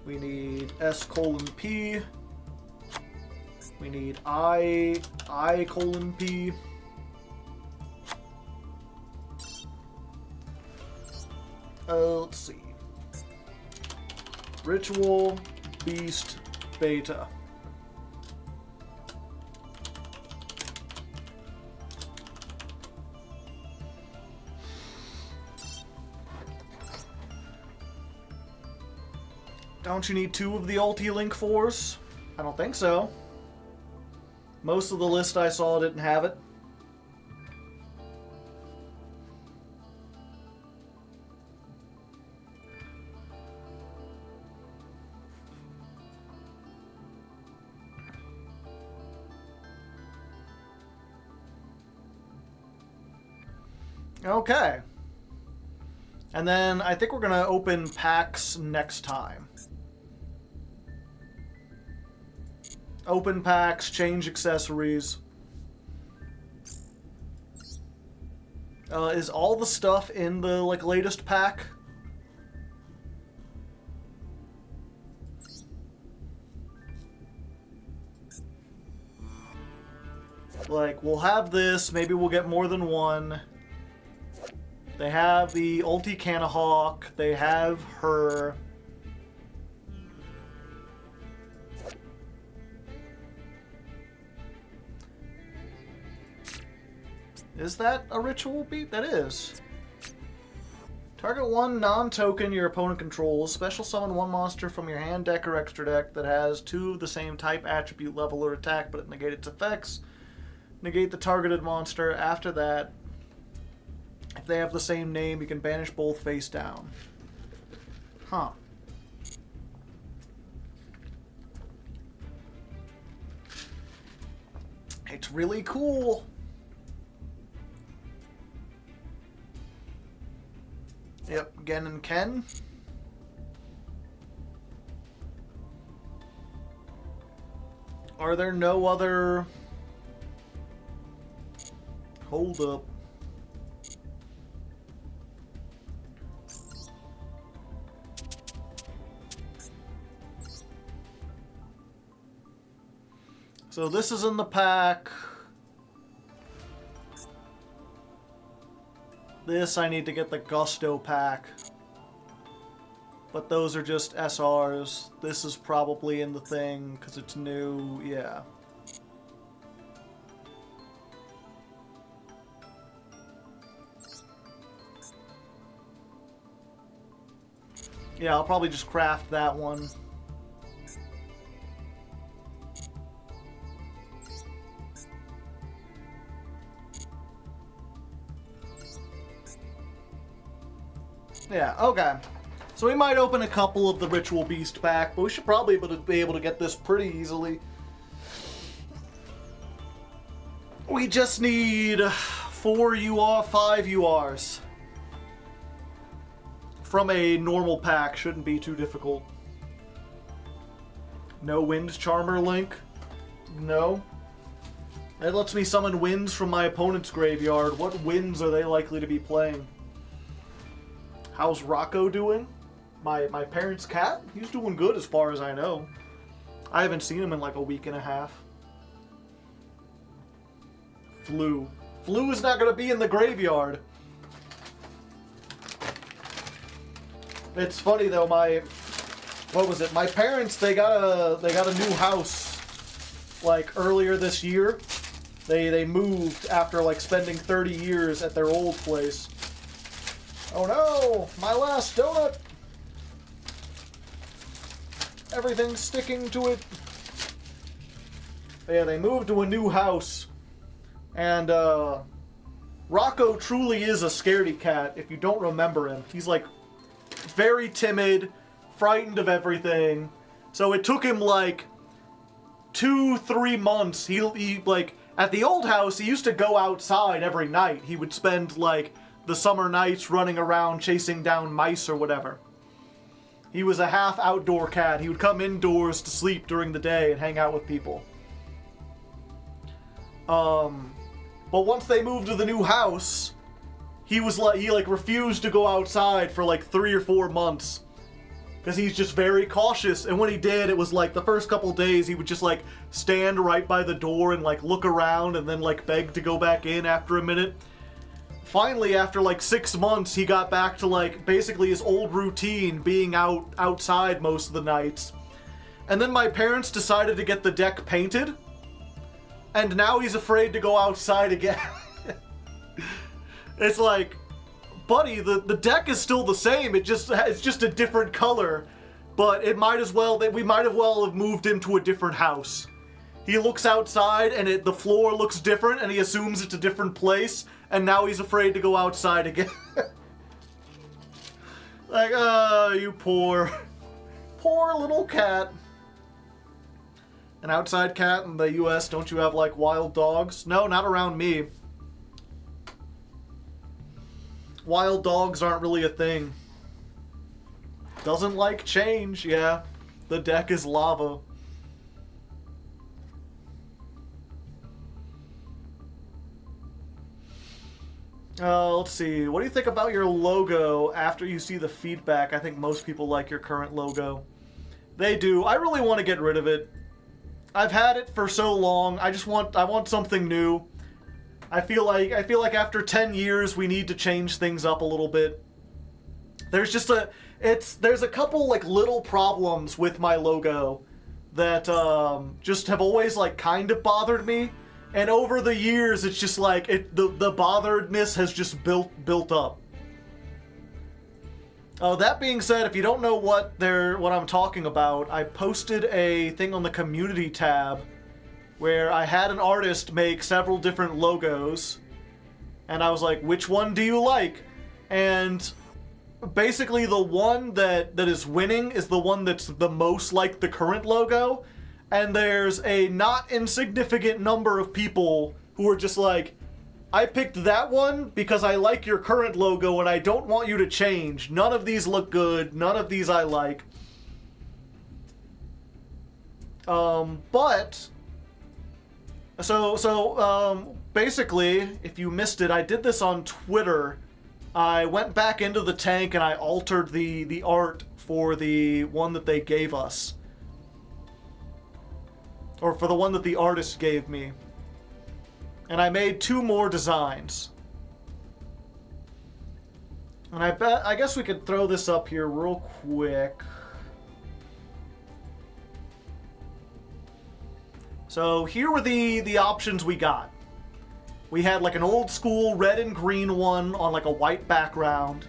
We need S:"P. We need I:"P. Let's see. Ritual, Beast, Beta. Don't you need 2 of the Ulti-Link 4s? I don't think so. Most of the list I saw didn't have it. Okay. And then I think we're going to open packs next time. Open packs, change accessories. Is all the stuff in the latest pack? We'll have this, maybe we'll get more than one. They have the Ulti Canahawk, they have her. Is that a ritual beat? That is. Target 1 non-token your opponent controls. Special summon 1 monster from your hand, deck, or extra deck that has 2 of the same type, attribute, level, or attack, but it negates its effects. Negate the targeted monster. After that, if they have the same name, you can banish both face down. Huh. It's really cool. Yep, Gen and Ken. Are there no other... Hold up. So this is in the pack. This, I need to get the Gusto pack. But those are just SRs. This is probably in the thing, because it's new, yeah. Yeah, I'll probably just craft that one. Yeah, okay. So we might open a couple of the Ritual Beast pack, but we should probably be able to get this pretty easily. We just need 4 UR, 5 URs. From a normal pack, shouldn't be too difficult. No Wind Charmer Link? No. It lets me summon winds from my opponent's graveyard. What winds are they likely to be playing? How's Rocco doing? My parents' cat? He's doing good as far as I know. I haven't seen him in like a week and a half. Flu. Flu is not going to be in the graveyard. It's funny though, what was it? My parents, they got a new house like earlier this year. They moved after like spending 30 years at their old place. Oh no, my last donut. Everything's sticking to it. But yeah, they moved to a new house. And Rocco truly is a scaredy cat if you don't remember him. He's like very timid, frightened of everything. So it took him like 2-3 months. He like at the old house, he used to go outside every night. He would spend like the summer nights running around chasing down mice or whatever. He was a half outdoor cat. He would come indoors to sleep during the day and hang out with people. But once they moved to the new house, he refused to go outside for like 3 or 4 months. Because he's just very cautious. And when he did, it was like the first couple days he would just like stand right by the door and like look around and then like beg to go back in after a minute. Finally, after like 6 months, he got back to like basically his old routine, being outside most of the nights. And then my parents decided to get the deck painted. And now he's afraid to go outside again. It's like, buddy, the deck is still the same. It's just a different color. But we might as well have moved him to a different house. He looks outside and the floor looks different and he assumes it's a different place. And now he's afraid to go outside again. Like, oh, you poor little cat. An outside cat in the US, don't you have, like, wild dogs? No, not around me. Wild dogs aren't really a thing. Doesn't like change, yeah. The deck is lava. Let's see. What do you think about your logo after you see the feedback? I think most people like your current logo. They do. I really want to get rid of it. I've had it for so long. I want something new. I feel like after 10 years we need to change things up a little bit. There's a couple like little problems with my logo that just have always like kind of bothered me. And over the years, it's just like the botheredness has just built up. That being said, if you don't know what I'm talking about, I posted a thing on the community tab where I had an artist make several different logos, and I was like, which one do you like? And basically the one that is winning is the one that's the most like the current logo, and there's a not insignificant number of people who are just like, I picked that one because I like your current logo and I don't want you to change. None of these look good. None of these I like. Basically, if you missed it, I did this on Twitter. I went back into the tank and I altered the art for the one that they gave us. Or for the one that the artist gave me. And I made 2 more designs. And I guess we could throw this up here real quick. So here were the options we got. We had like an old school red and green one on like a white background.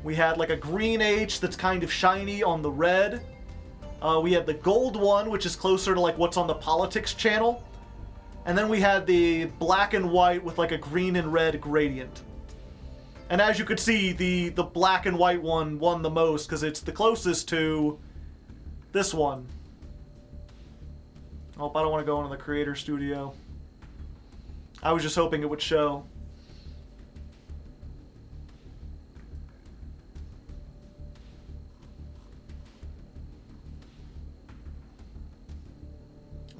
We had like a green H that's kind of shiny on the red. We had the gold one, which is closer to like what's on the politics channel. And then we had the black and white with like a green and red gradient. And as you could see, the black and white one won the most because it's the closest to this one. Oh, I don't want to go into the creator studio. I was just hoping it would show.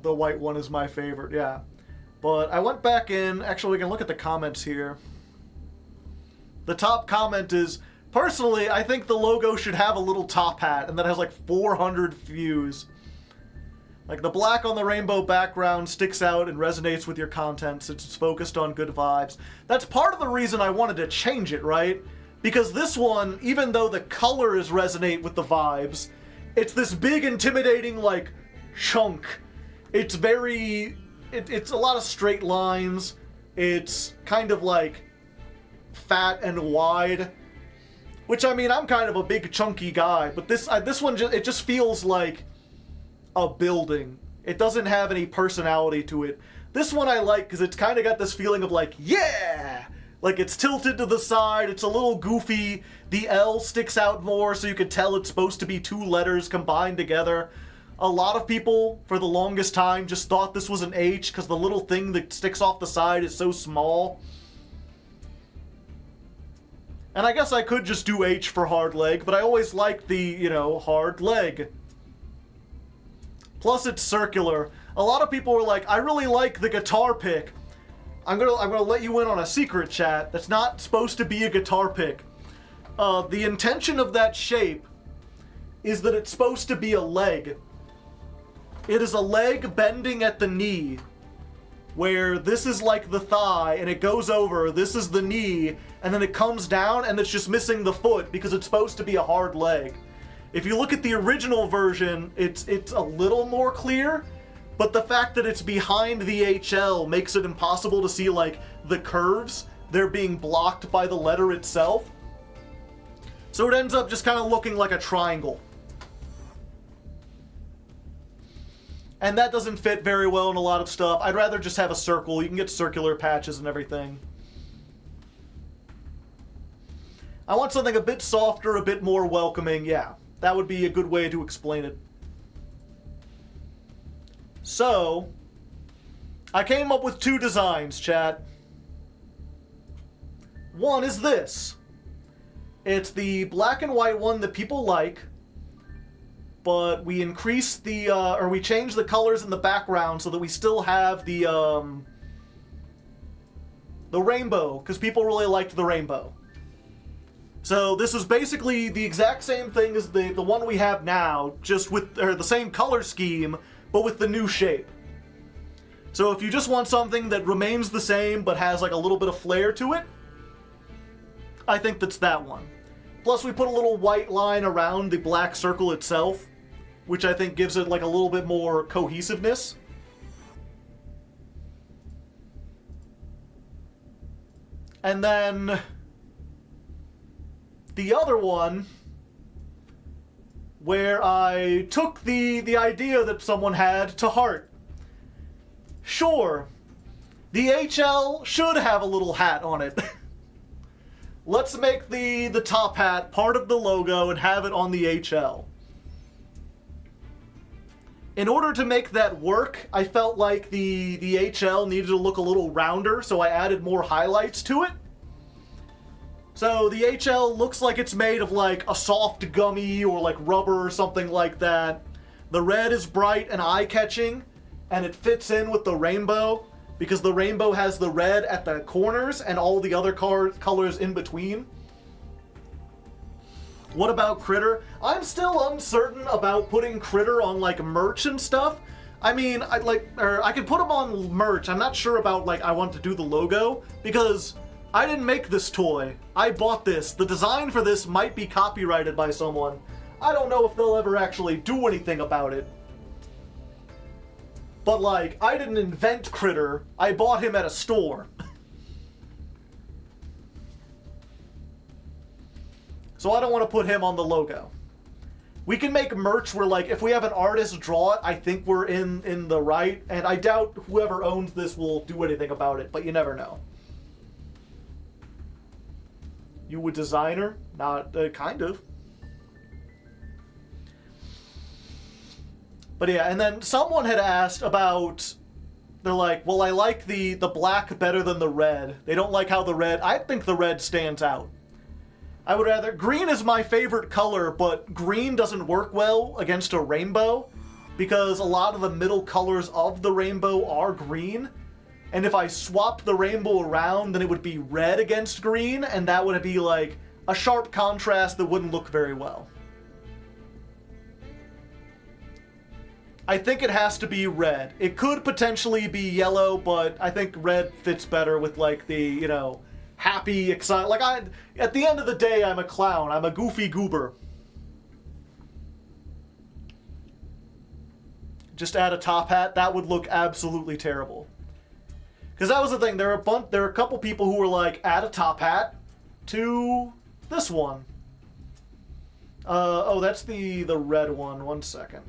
The white one is my favorite, yeah. But I went back in. Actually, we can look at the comments here. The top comment is, personally, I think the logo should have a little top hat, and that has like 400 views. Like, the black on the rainbow background sticks out and resonates with your content since it's focused on good vibes. That's part of the reason I wanted to change it, right? Because this one, even though the colors resonate with the vibes, it's this big, intimidating, like, chunk. It's very... It's a lot of straight lines. It's kind of, like, fat and wide. Which, I mean, I'm kind of a big, chunky guy, but this one, it just feels like a building. It doesn't have any personality to it. This one I like because it's kind of got this feeling of like, yeah! Like it's tilted to the side, it's a little goofy, the L sticks out more so you can tell it's supposed to be two letters combined together. A lot of people, for the longest time, just thought this was an H because the little thing that sticks off the side is so small. And I guess I could just do H for Hardleg, but I always liked the, you know, Hardleg. Plus it's circular. A lot of people were like, I really like the guitar pick. I'm gonna let you in on a secret, chat. That's not supposed to be a guitar pick. The intention of that shape is that it's supposed to be a leg. It is a leg bending at the knee, where this is like the thigh, and it goes over, this is the knee, and then it comes down, and it's just missing the foot, because it's supposed to be a hard leg. If you look at the original version, it's a little more clear, but the fact that it's behind the HL makes it impossible to see, like, the curves. They're being blocked by the letter itself. So it ends up just kind of looking like a triangle. And that doesn't fit very well in a lot of stuff. I'd rather just have a circle. You can get circular patches and everything. I want something a bit softer, a bit more welcoming. Yeah, that would be a good way to explain it. So, I came up with two designs, chat. One is this. It's the black and white one that people like, but we increase the, or we change the colors in the background so that we still have the rainbow, because people really liked the rainbow. So this is basically the exact same thing as the one we have now, just with the same color scheme, but with the new shape. So if you just want something that remains the same but has like a little bit of flair to it, I think that's that one. Plus we put a little white line around the black circle itself, which I think gives it like a little bit more cohesiveness. And then the other one, where I took the idea that someone had to heart. Sure, the HL should have a little hat on it. Let's make the top hat part of the logo and have it on the HL. In order to make that work, I felt like the HL needed to look a little rounder, so I added more highlights to it. So the HL looks like it's made of like a soft gummy or like rubber or something like that. The red is bright and eye-catching, and it fits in with the rainbow because the rainbow has the red at the corners and all the other colors in between. What about Critter? I'm still uncertain about putting Critter on like merch and stuff. I mean, I could put him on merch. I'm not sure about like I want to do the logo because I didn't make this toy. I bought this. The design for this might be copyrighted by someone. I don't know if they'll ever actually do anything about it. But like, I didn't invent Critter. I bought him at a store. So I don't want to put him on the logo. We can make merch where like, if we have an artist draw it, I think we're in the right. And I doubt whoever owns this will do anything about it, but you never know. You a designer? Not, kind of. But yeah, and then someone had asked about, they're like, well, I like the black better than the red. They don't like how the red, I think the red stands out. I would rather, green is my favorite color, but green doesn't work well against a rainbow because a lot of the middle colors of the rainbow are green. And if I swapped the rainbow around, then it would be red against green, and that would be like a sharp contrast that wouldn't look very well. I think it has to be red. It could potentially be yellow, but I think red fits better with like the, you know, happy, excited. Like at the end of the day, I'm a clown. I'm a goofy goober. Just add a top hat. That would look absolutely terrible. Because that was the thing. There are a couple people who were like, add a top hat to this one. Oh, that's the red one. 1 second.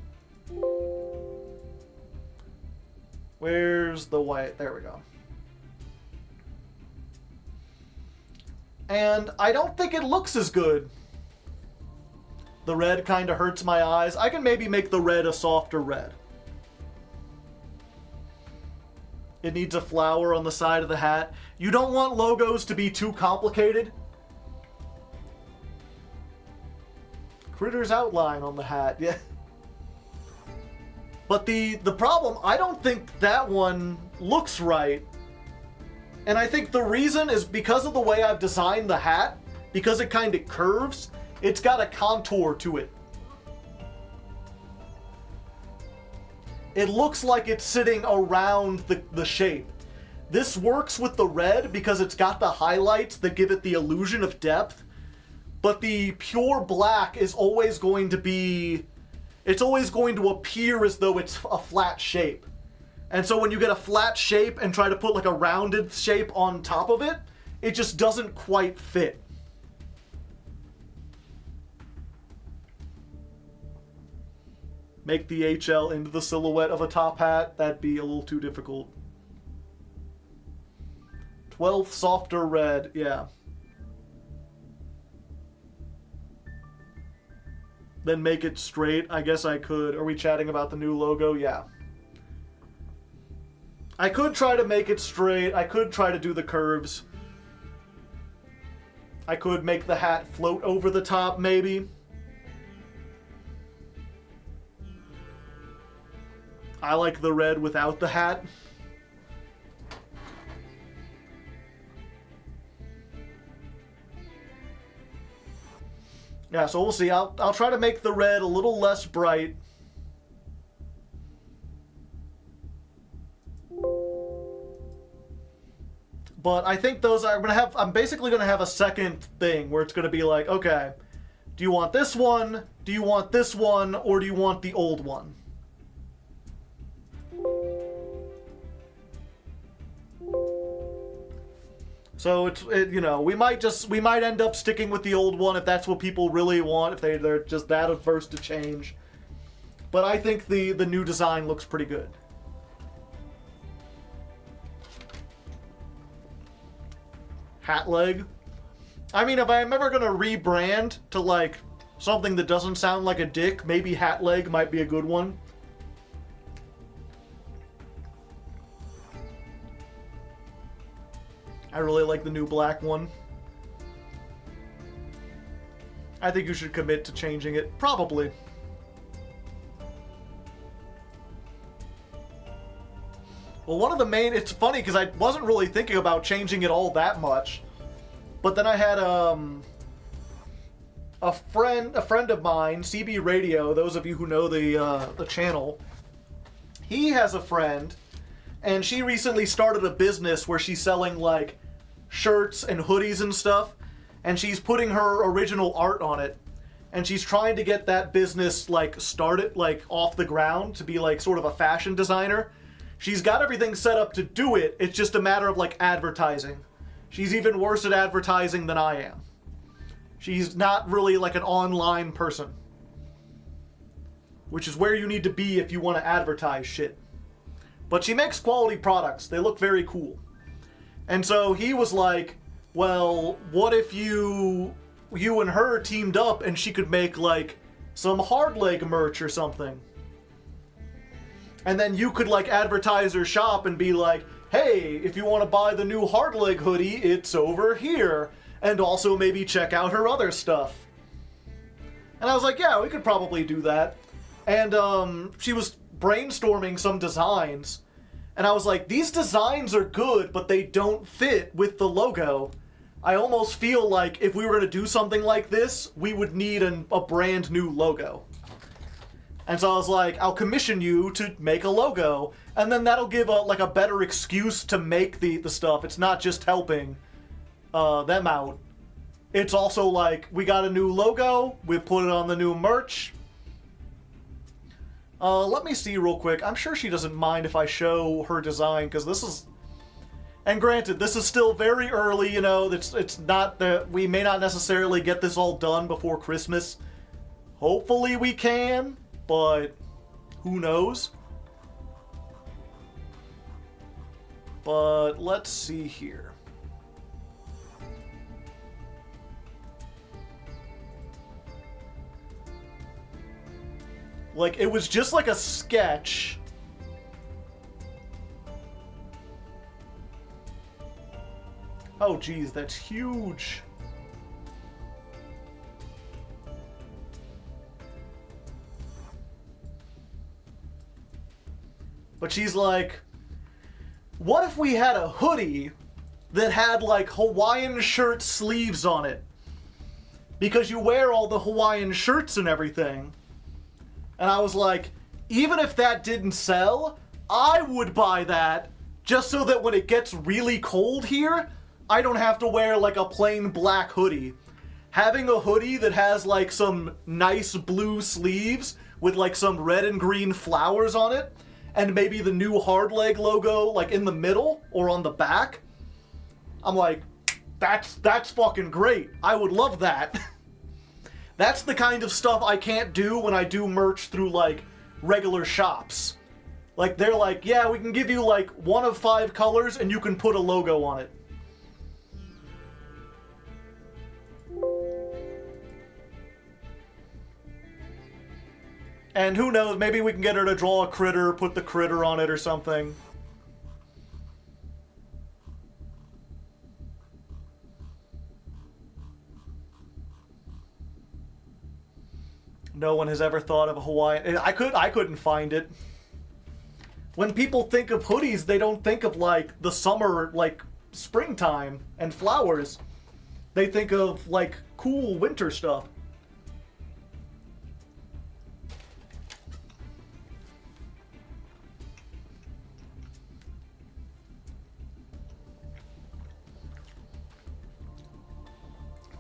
Where's the white? There we go. And I don't think it looks as good. The red kind of hurts my eyes. I can maybe make the red a softer red. It needs a flower on the side of the hat. You don't want logos to be too complicated. Critter's outline on the hat, yeah. But the problem, I don't think that one looks right. And I think the reason is because of the way I've designed the hat, because it kind of curves, it's got a contour to it. It looks like it's sitting around the shape. This works with the red because it's got the highlights that give it the illusion of depth. But the pure black is always going to be... It's always going to appear as though it's a flat shape. And so when you get a flat shape and try to put like a rounded shape on top of it, it just doesn't quite fit. Make the HL into the silhouette of a top hat, that'd be a little too difficult. 12th softer red, yeah. Then make it straight, I guess I could. Are we chatting about the new logo? Yeah. I could try to make it straight. I could try to do the curves. I could make the hat float over the top, maybe. I like the red without the hat. Yeah, so we'll see. I'll try to make the red a little less bright. But I think those are I'm basically gonna have a second thing where it's gonna be like, okay, do you want this one? Do you want this one? Or do you want the old one? So you know, we might end up sticking with the old one if that's what people really want, if they're just that averse to change. But I think the new design looks pretty good. Hardleg. I mean, if I'm ever gonna rebrand to like something that doesn't sound like a dick, maybe Hardleg might be a good one. I really like the new black one. I think you should commit to changing it. Probably. Well, one of the main... It's funny because I wasn't really thinking about changing it all that much. But then I had a friend of mine, CB Radio, those of you who know the channel, he has a friend, and she recently started a business where she's selling like shirts and hoodies and stuff, and she's putting her original art on it, and she's trying to get that business like started like off the ground to be like sort of a fashion designer. She's got everything set up to do it. It's just a matter of like advertising. She's even worse at advertising than I am. She's not really like an online person, which is where you need to be if you want to advertise shit. But she makes quality products. They look very cool. And so he was like, well, what if you and her teamed up and she could make, like, some Hardleg merch or something? And then you could, like, advertise her shop and be like, hey, if you want to buy the new Hardleg hoodie, it's over here. And also maybe check out her other stuff. And I was like, yeah, we could probably do that. And she was brainstorming some designs. And I was like, these designs are good, but they don't fit with the logo. I almost feel like if we were going to do something like this, we would need a brand new logo. And so I was like, I'll commission you to make a logo, and then that'll give a better excuse to make the stuff. It's not just helping them out. It's also like, we got a new logo, we put it on the new merch. Let me see real quick. I'm sure she doesn't mind if I show her design, because this is... And granted, this is still very early, you know, it's not that we may not necessarily get this all done before Christmas. Hopefully we can, but who knows? But let's see here. Like, it was just like a sketch. Oh, geez, that's huge. But she's like, what if we had a hoodie that had, like, Hawaiian shirt sleeves on it? Because you wear all the Hawaiian shirts and everything. And I was like, even if that didn't sell, I would buy that just so that when it gets really cold here, I don't have to wear, like, a plain black hoodie. Having a hoodie that has, like, some nice blue sleeves with, like, some red and green flowers on it, and maybe the new Hardleg logo, like, in the middle or on the back, I'm like, that's fucking great. I would love that. That's the kind of stuff I can't do when I do merch through, like, regular shops. Like, they're like, yeah, we can give you, like, 1 of 5 colors and you can put a logo on it. And who knows, maybe we can get her to draw a critter, put the critter on it or something. No one has ever thought of a Hawaiian... I couldn't find it. When people think of hoodies, they don't think of, like, the summer, like, springtime and flowers. They think of, like, cool winter stuff.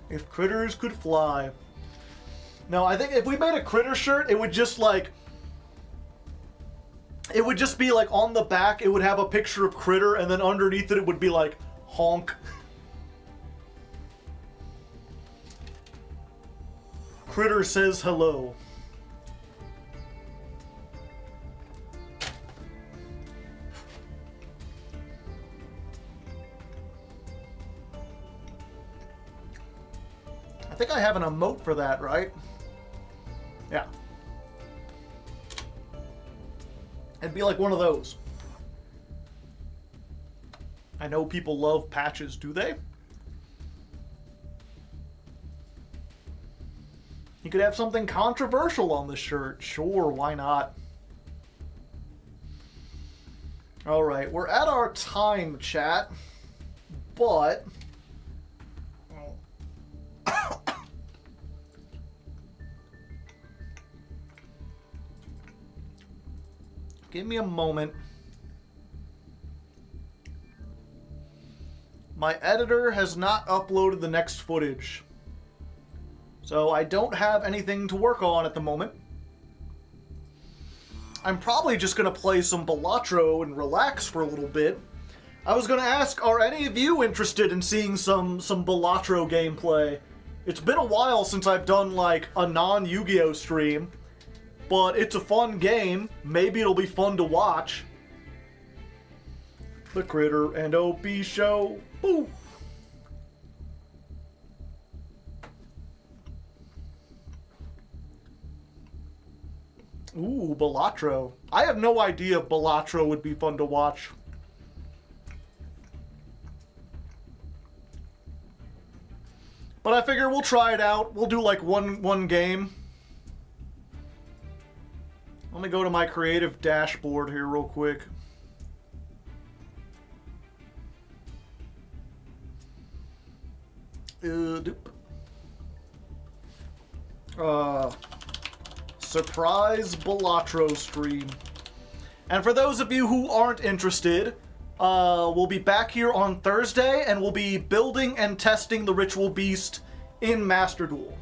If critters could fly. No, I think if we made a critter shirt, it would just, like... It would just be, like, on the back, it would have a picture of critter, and then underneath it, it would be, like, honk. Critter says hello. I think I have an emote for that, right? Yeah. It'd be like one of those. I know people love patches, do they? You could have something controversial on the shirt. Sure, why not? Alright, we're at our time, chat. But... Give me a moment. My editor has not uploaded the next footage. So I don't have anything to work on at the moment. I'm probably just going to play some Balatro and relax for a little bit. I was going to ask, are any of you interested in seeing some Balatro gameplay? It's been a while since I've done, like, a non-Yu-Gi-Oh! Stream. But it's a fun game. Maybe it'll be fun to watch. The Critter and OP Show. Boo! Ooh, Balatro. I have no idea if Balatro would be fun to watch. But I figure we'll try it out. We'll do like one game. Let me go to my creative dashboard here real quick. Surprise Balatro stream. And for those of you who aren't interested, we'll be back here on Thursday, and we'll be building and testing the Ritual Beast in Master Duel.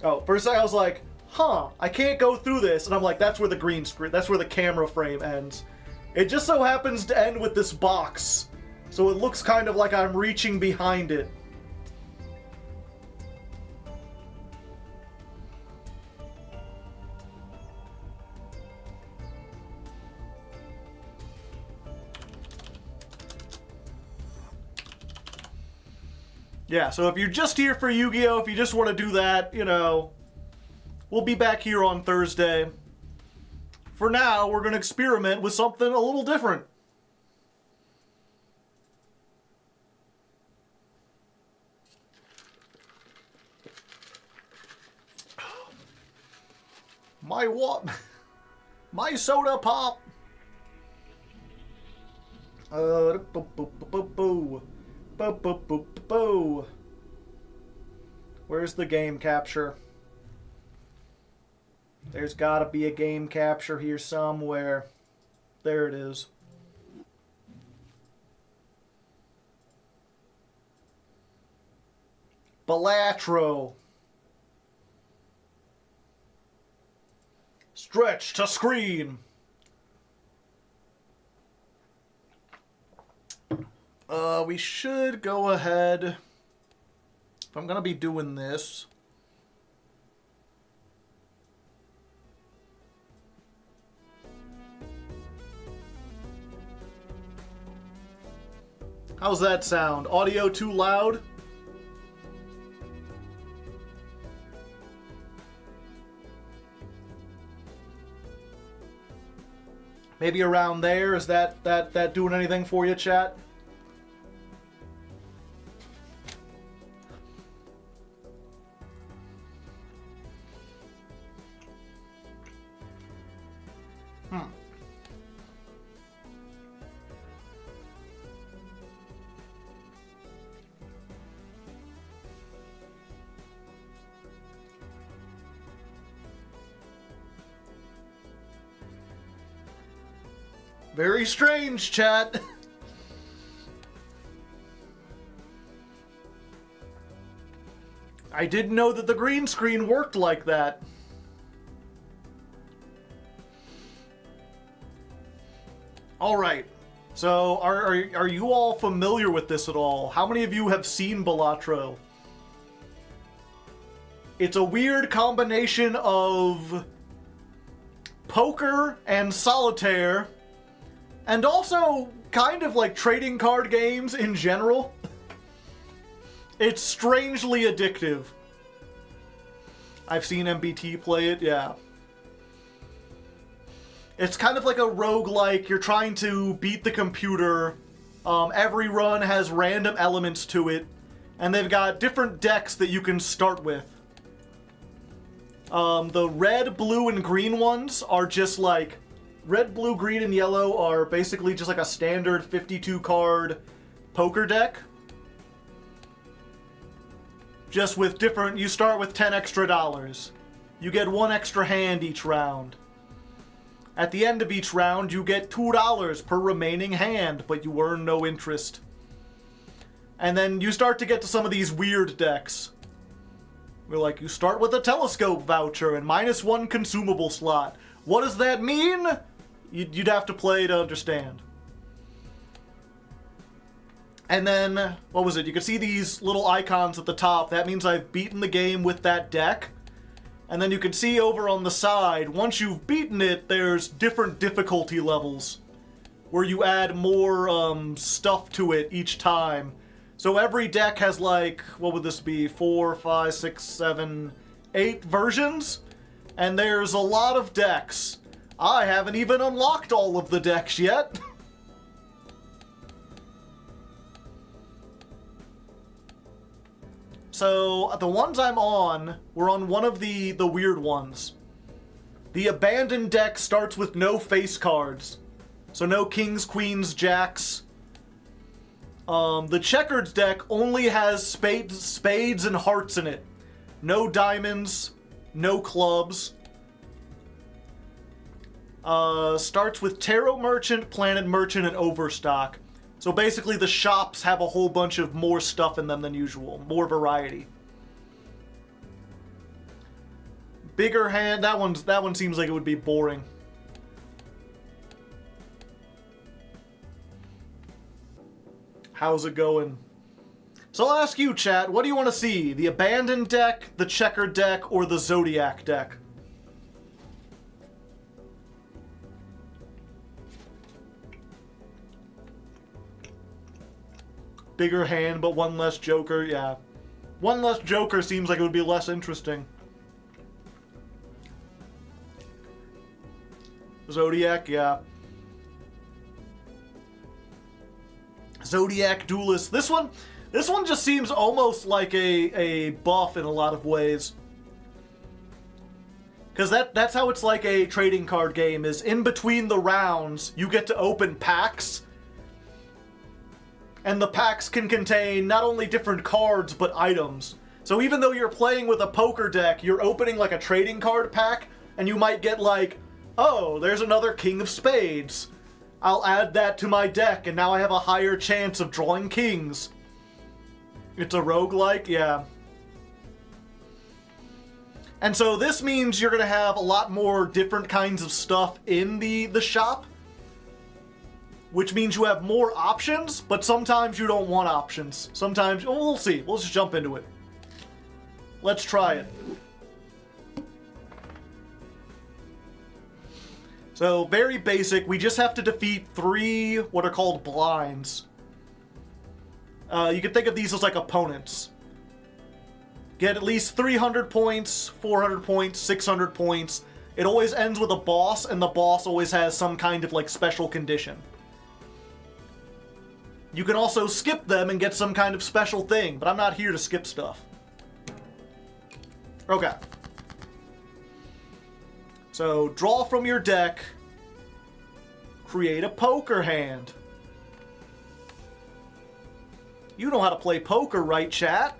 Oh, for a second I was like, huh, I can't go through this. And I'm like, that's where the green screen, that's where the camera frame ends. It just so happens to end with this box. So it looks kind of like I'm reaching behind it. Yeah, so if you're just here for Yu-Gi-Oh!, if you just want to do that, you know, we'll be back here on Thursday. For now, we're going to experiment with something a little different. My what? My soda pop! Where's the game capture? There's gotta be a game capture here somewhere. There it is. Balatro. Stretch to screen. We should go ahead. If I'm gonna be doing this. How's that sound? Audio too loud? Maybe around there? Is that doing anything for you, chat? Very strange, chat. I didn't know that the green screen worked like that. Alright, so are you all familiar with this at all? How many of you have seen Balatro? It's a weird combination of poker and solitaire, and also kind of like trading card games in general. It's strangely addictive. I've seen MBT play it, yeah. It's kind of like a roguelike. You're trying to beat the computer. Every run has random elements to it, and they've got different decks that you can start with. The red, blue, and green ones are just like... Red, blue, green, and yellow are basically just like a standard 52-card poker deck. Just with different... You start with 10 extra dollars. You get 1 extra hand each round. At the end of each round, you get $2 per remaining hand, but you earn no interest. And then you start to get to some of these weird decks. Where, like, you start with a telescope voucher and -1 consumable slot. What does that mean? You'd have to play to understand. And then, what was it? You can see these little icons at the top. That means I've beaten the game with that deck. And then you can see over on the side, once you've beaten it, there's different difficulty levels. Where you add more stuff to it each time. So every deck has like, what would this be? 4, 5, 6, 7, 8 versions? And there's a lot of decks. I haven't even unlocked all of the decks yet. So, the ones I'm on, we're on one of the weird ones. The abandoned deck starts with no face cards. So no kings, queens, jacks. The checkered deck only has spades and hearts in it. No diamonds, no clubs. Starts with Tarot Merchant, Planet Merchant, and Overstock. So basically the shops have a whole bunch of more stuff in them than usual. More variety. Bigger hand, that one seems like it would be boring. How's it going? So I'll ask you, chat, what do you want to see? The abandoned deck, the checkered deck, or the Zodiac deck? Bigger hand, but one less Joker, yeah. One less Joker seems like it would be less interesting. Zodiac, yeah. Zodiac Duelist. This one just seems almost like a buff in a lot of ways. Because that's how it's like a trading card game, is in between the rounds, you get to open packs. And the packs can contain not only different cards, but items. So even though you're playing with a poker deck, you're opening like a trading card pack, and you might get like, oh, there's another King of Spades. I'll add that to my deck, and now I have a higher chance of drawing kings. It's a roguelike, yeah. And so this means you're going to have a lot more different kinds of stuff in the shop. Which means you have more options, but sometimes you don't want options. Sometimes, well, we'll see. We'll just jump into it. Let's try it. So, very basic. We just have to defeat 3 what are called blinds. You can think of these as like opponents. Get at least 300 points, 400 points, 600 points. It always ends with a boss, and the boss always has some kind of like special condition. You can also skip them and get some kind of special thing, but I'm not here to skip stuff. Okay. So, draw from your deck. Create a poker hand. You know how to play poker, right, chat?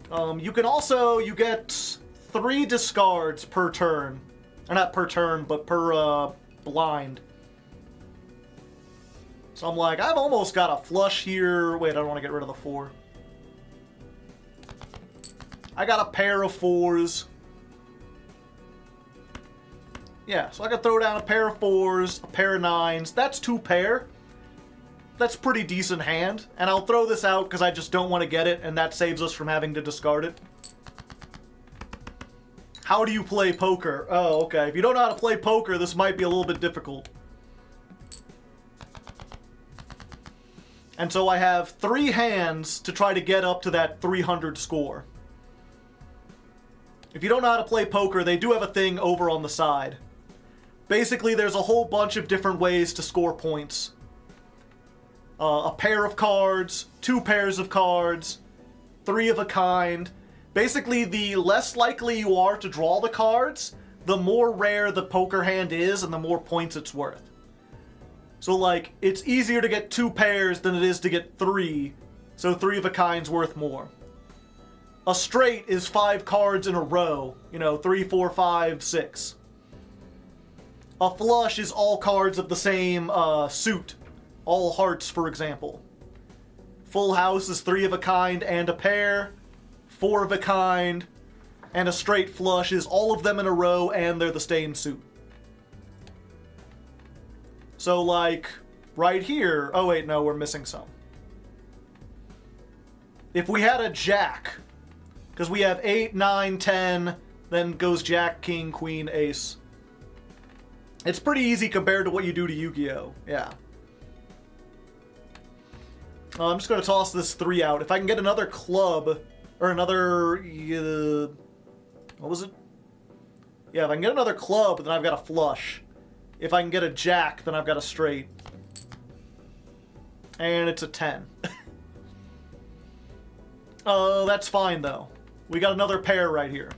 You can also, you get 3 discards per turn. Or not per turn, but per blind. So I'm like, I've almost got a flush here. Wait, I don't want to get rid of the 4. I got a pair of 4s. Yeah, so I can throw down a pair of 4s, a pair of 9s. That's 2 pair. That's pretty decent hand. And I'll throw this out because I just don't want to get it, and that saves us from having to discard it. How do you play poker? Oh, okay. If you don't know how to play poker, this might be a little bit difficult. And so I have 3 hands to try to get up to that 300 score. If you don't know how to play poker, they do have a thing over on the side. Basically, there's a whole bunch of different ways to score points. A pair of cards, 2 pairs of cards, 3 of a kind. Basically, the less likely you are to draw the cards, the more rare the poker hand is and the more points it's worth. So, like, it's easier to get 2 pairs than it is to get 3, so 3 of a kind's worth more. A straight is 5 cards in a row, 3, 4, 5, 6. A flush is all cards of the same suit, all hearts, for example. Full house is 3 of a kind and a pair, 4 of a kind, and a straight flush is all of them in a row and they're the same suit. So, like, right here... Oh, wait, no, we're missing some. If we had a jack, because we have 8, 9, 10, then goes jack, king, queen, ace. It's pretty easy compared to what you do to Yu-Gi-Oh! Yeah. I'm just going to toss this 3 out. If I can get another club, Or another... what was it? Yeah, if I can get another club, then I've got a flush. If I can get a jack, then I've got a straight. And it's a 10. That's fine, though. We got another pair right here.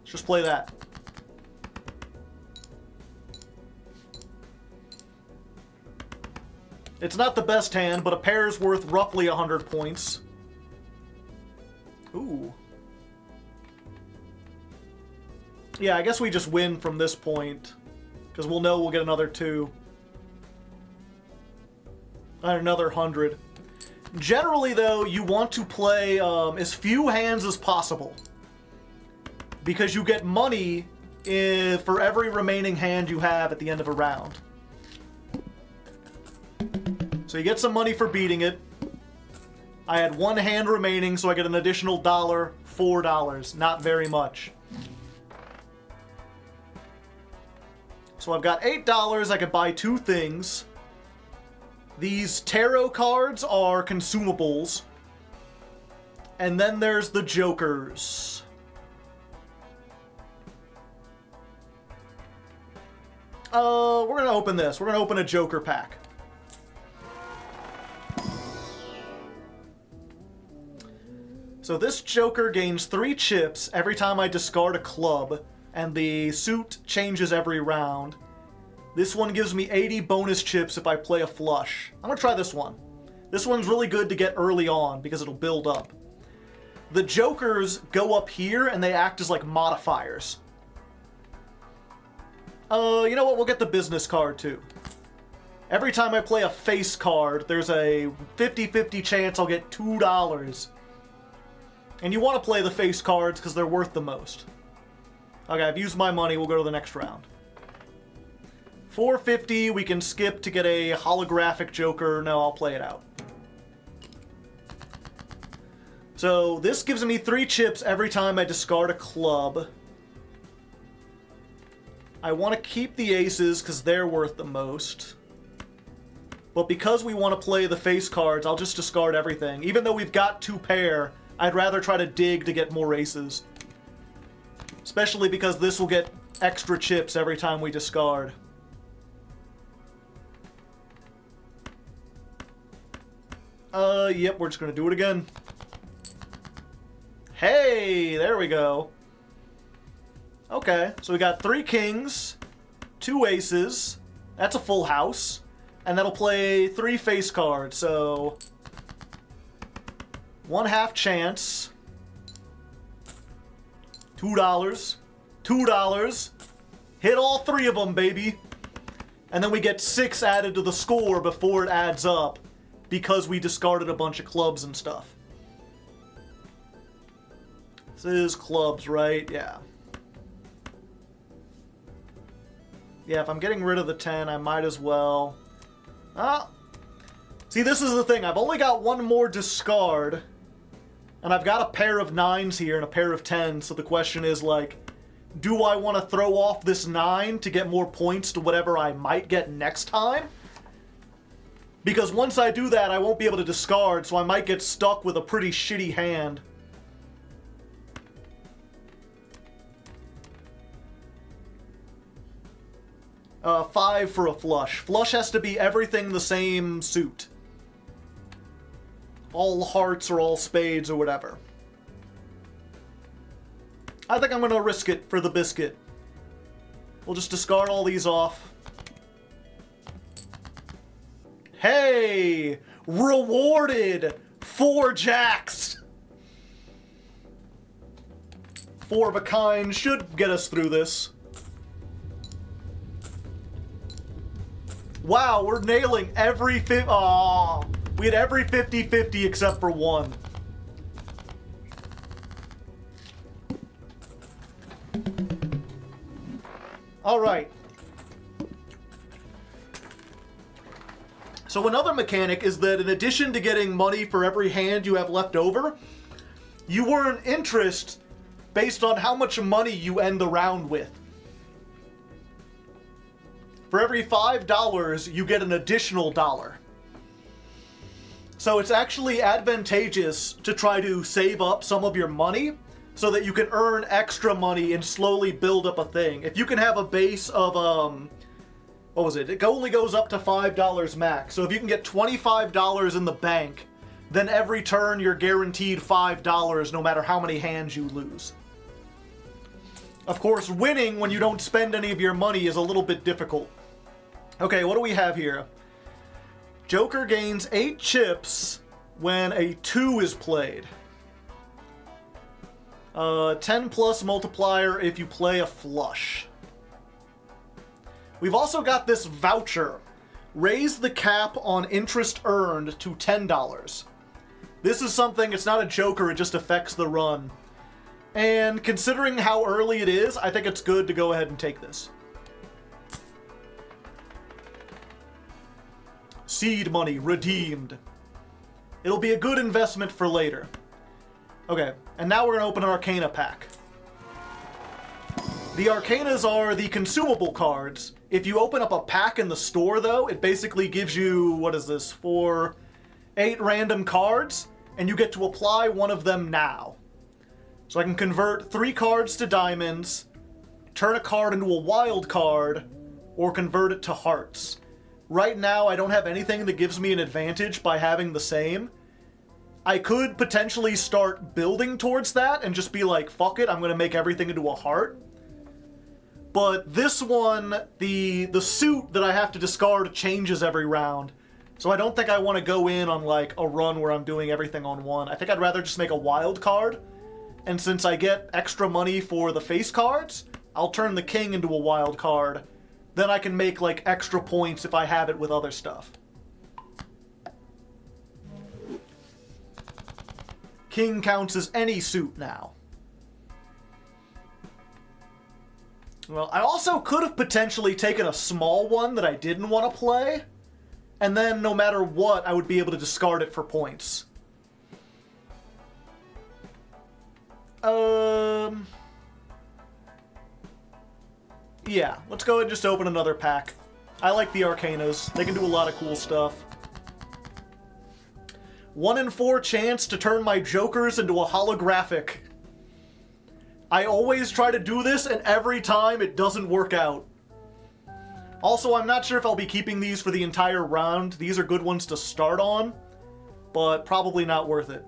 Let's just play that. It's not the best hand, but a pair is worth roughly 100 points. Ooh. Yeah, I guess we just win from this point. Because we'll know we'll get another 2. And another 100. Generally, though, you want to play as few hands as possible. Because you get money for every remaining hand you have at the end of a round. So you get some money for beating it. I had 1 hand remaining, so I get an additional $1, $4. Not very much. So I've got $8. I could buy 2 things. These tarot cards are consumables. And then there's the jokers. We're going to open this. We're going to open a joker pack. So this joker gains 3 chips every time I discard a club, and the suit changes every round. This one gives me 80 bonus chips if I play a flush. I'm going to try this one. This one's really good to get early on because it'll build up. The jokers go up here and they act as like modifiers. You know what? We'll get the business card too. Every time I play a face card, there's a 50-50 chance I'll get $2. And you want to play the face cards because they're worth the most. Okay, I've used my money. We'll go to the next round. 450, we can skip to get a holographic joker. No, I'll play it out. So this gives me 3 chips every time I discard a club. I want to keep the aces because they're worth the most. But because we want to play the face cards, I'll just discard everything. Even though we've got 2 pair, I'd rather try to dig to get more aces. Especially because this will get extra chips every time we discard. Yep, we're just gonna do it again. Hey, there we go. Okay, so we got 3 kings, 2 aces. That's a full house. And that'll play 3 face cards, so... 1/2 chance. $2. $2. Hit all 3 of them, baby. And then we get 6 added to the score before it adds up. Because we discarded a bunch of clubs and stuff. This is clubs, right? Yeah. Yeah, if I'm getting rid of the 10, I might as well... See, this is the thing. I've only got 1 more discard. And I've got a pair of 9s here and a pair of 10s. So the question is, like, do I want to throw off this 9 to get more points to whatever I might get next time? Because once I do that, I won't be able to discard, so I might get stuck with a pretty shitty hand. $5 for a flush. Flush has to be everything the same suit. All hearts or all spades or whatever. I think I'm going to risk it for the biscuit. We'll just discard all these off. Hey! Rewarded! 4 jacks! 4 of a kind should get us through this. Wow, we're nailing every we had every 50-50 except for 1. Alright. So another mechanic is that in addition to getting money for every hand you have left over, you earn interest based on how much money you end the round with. For every $5, you get an additional $1. So it's actually advantageous to try to save up some of your money so that you can earn extra money and slowly build up a thing. If you can have a base of, what was it? It only goes up to $5 max. So if you can get $25 in the bank, then every turn you're guaranteed $5 no matter how many hands you lose. Of course, winning when you don't spend any of your money is a little bit difficult. Okay, what do we have here? Joker gains 8 chips when a 2 is played. 10 plus multiplier if you play a flush. We've also got this voucher. Raise the cap on interest earned to $10. This is something, it's not a Joker, it just affects the run. And considering how early it is, I think it's good to go ahead and take this. Seed money redeemed. It'll be a good investment for later. Okay, and now we're going to open an Arcana pack. The Arcanas are the consumable cards. If you open up a pack in the store, though, it basically gives you, what is this, 8 random cards, and you get to apply one of them now. So I can convert 3 cards to diamonds, turn a card into a wild card, or convert it to hearts. Right now, I don't have anything that gives me an advantage by having the same. I could potentially start building towards that and just be like, fuck it, I'm going to make everything into a heart. But this one, the suit that I have to discard changes every round. So I don't think I want to go in on like a run where I'm doing everything on one. I think I'd rather just make a wild card. And since I get extra money for the face cards, I'll turn the king into a wild card. Then I can make like extra points if I have it with other stuff. King counts as any suit now. Well, I also could have potentially taken a small one that I didn't want to play, and then no matter what, I would be able to discard it for points. Yeah, let's go ahead and just open another pack. I like the Arcanas. They can do a lot of cool stuff. 1 in 4 chance to turn my Jokers into a holographic. I always try to do this, and every time it doesn't work out. Also, I'm not sure if I'll be keeping these for the entire round. These are good ones to start on, but probably not worth it.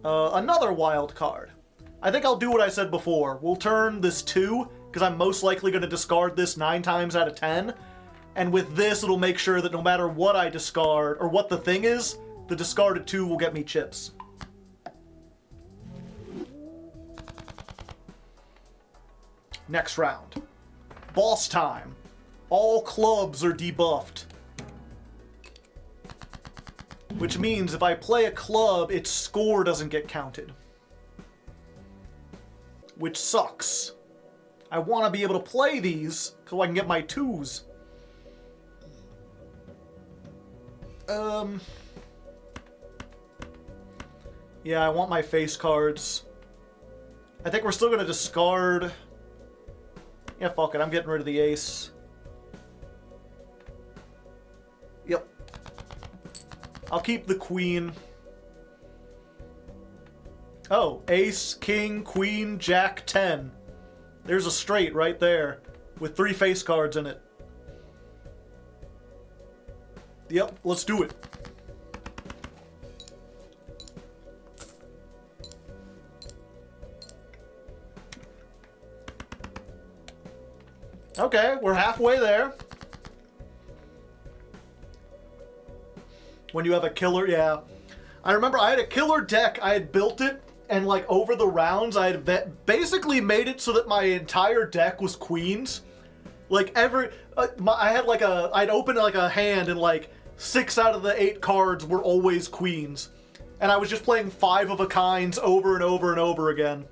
Another wild card. I think I'll do what I said before. We'll turn this 2, because I'm most likely going to discard this 9 times out of 10. And with this, it'll make sure that no matter what I discard, or what the thing is, the discarded 2 will get me chips. Next round. Boss time. All clubs are debuffed. Which means if I play a club, its score doesn't get counted. Which sucks. I want to be able to play these so I can get my 2s. Yeah, I want my face cards. I think we're still going to discard... Yeah, fuck it, I'm getting rid of the ace. Yep. I'll keep the queen. Oh, ace, king, queen, jack, 10. There's a straight right there, with 3 face cards in it. Yep, let's do it. Okay, we're halfway there. When you have a killer, yeah. I remember I had a killer deck, I had built it, and like over the rounds, I had basically made it so that my entire deck was queens. Like I had like I'd open like a hand and like 6 out of the 8 cards were always queens. And I was just playing 5 of a kinds over and over and over again.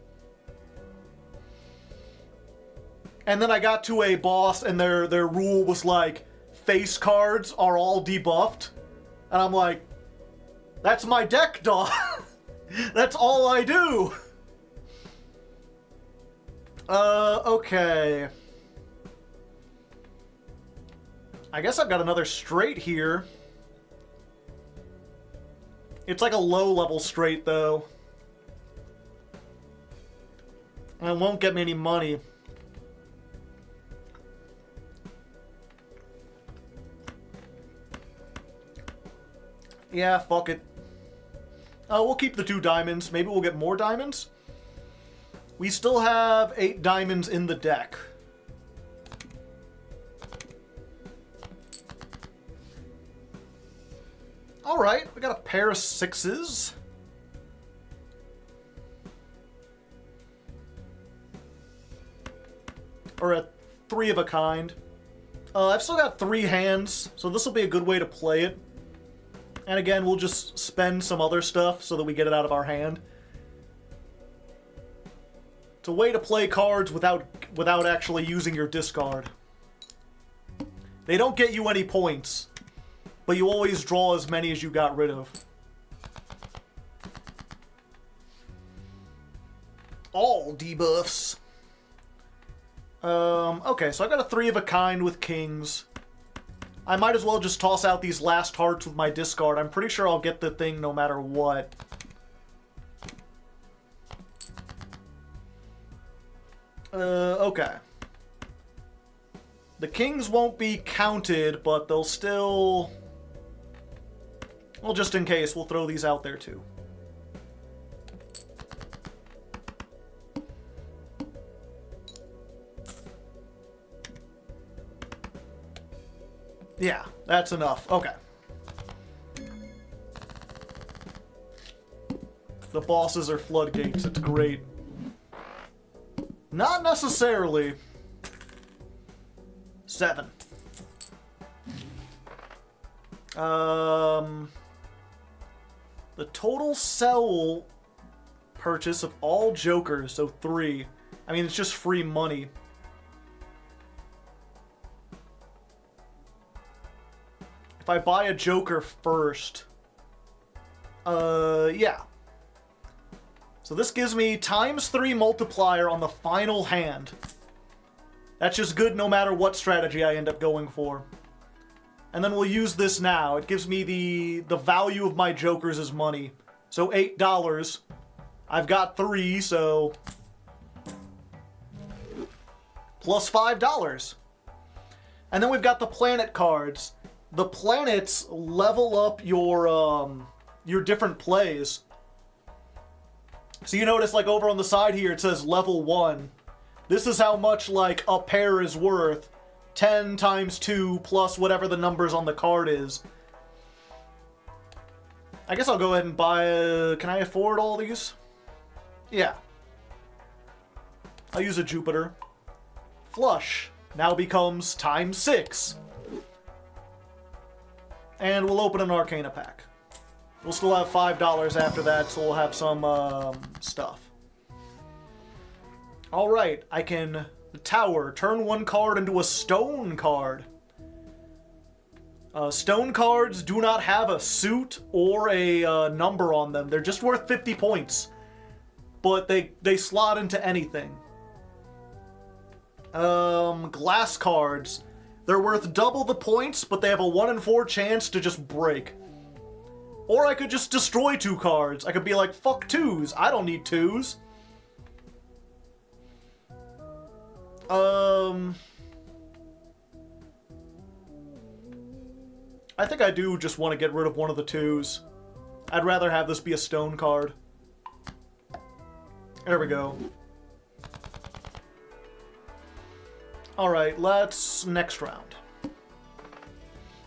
And then I got to a boss and their rule was like, face cards are all debuffed. And I'm like, that's my deck, dog. That's all I do. Okay. I guess I've got another straight here. It's like a low-level straight, though. And it won't get me any money. Yeah, fuck it. We'll keep the 2 diamonds. Maybe we'll get more diamonds? We still have 8 diamonds in the deck. Alright, we got a pair of 6s. Or a 3 of a kind. I've still got 3 hands, so this will be a good way to play it. And again, we'll just spend some other stuff so that we get it out of our hand. It's a way to play cards without actually using your discard. They don't get you any points, but you always draw as many as you got rid of. All debuffs. Okay, so I got a 3 of a kind with kings. I might as well just toss out these last hearts with my discard. I'm pretty sure I'll get the thing no matter what. Okay. The kings won't be counted, but they'll still... Well, just in case, we'll throw these out there too. Yeah, that's enough. Okay. The bosses are floodgates. It's great. Not necessarily. 7. The total sell purchase of all jokers, so 3. I mean, it's just free money. If I buy a joker first, yeah. So this gives me ×3 multiplier on the final hand. That's just good no matter what strategy I end up going for. And then we'll use this now. It gives me the value of my jokers as money. So $8. I've got 3, so... plus $5. And then we've got the planet cards. The planets level up your different plays. So you notice, like, over on the side here, it says level 1. This is how much, like, a pair is worth. 10 times 2 plus whatever the numbers on the card is. I guess I'll go ahead and buy a... Can I afford all these? Yeah. I'll use a Jupiter. Flush now becomes ×6. And we'll open an Arcana pack. We'll still have $5 after that, so we'll have some stuff. Alright, I can... The Tower. Turn 1 card into a stone card. Stone cards do not have a suit or a number on them. They're just worth 50 points. But they slot into anything. Glass cards. They're worth double the points, but they have a 1 in 4 chance to just break. Or I could just destroy 2 cards. I could be like, fuck 2s. I don't need 2s. I think I do just want to get rid of one of the 2s. I'd rather have this be a stone card. There we go. Alright, let's... next round.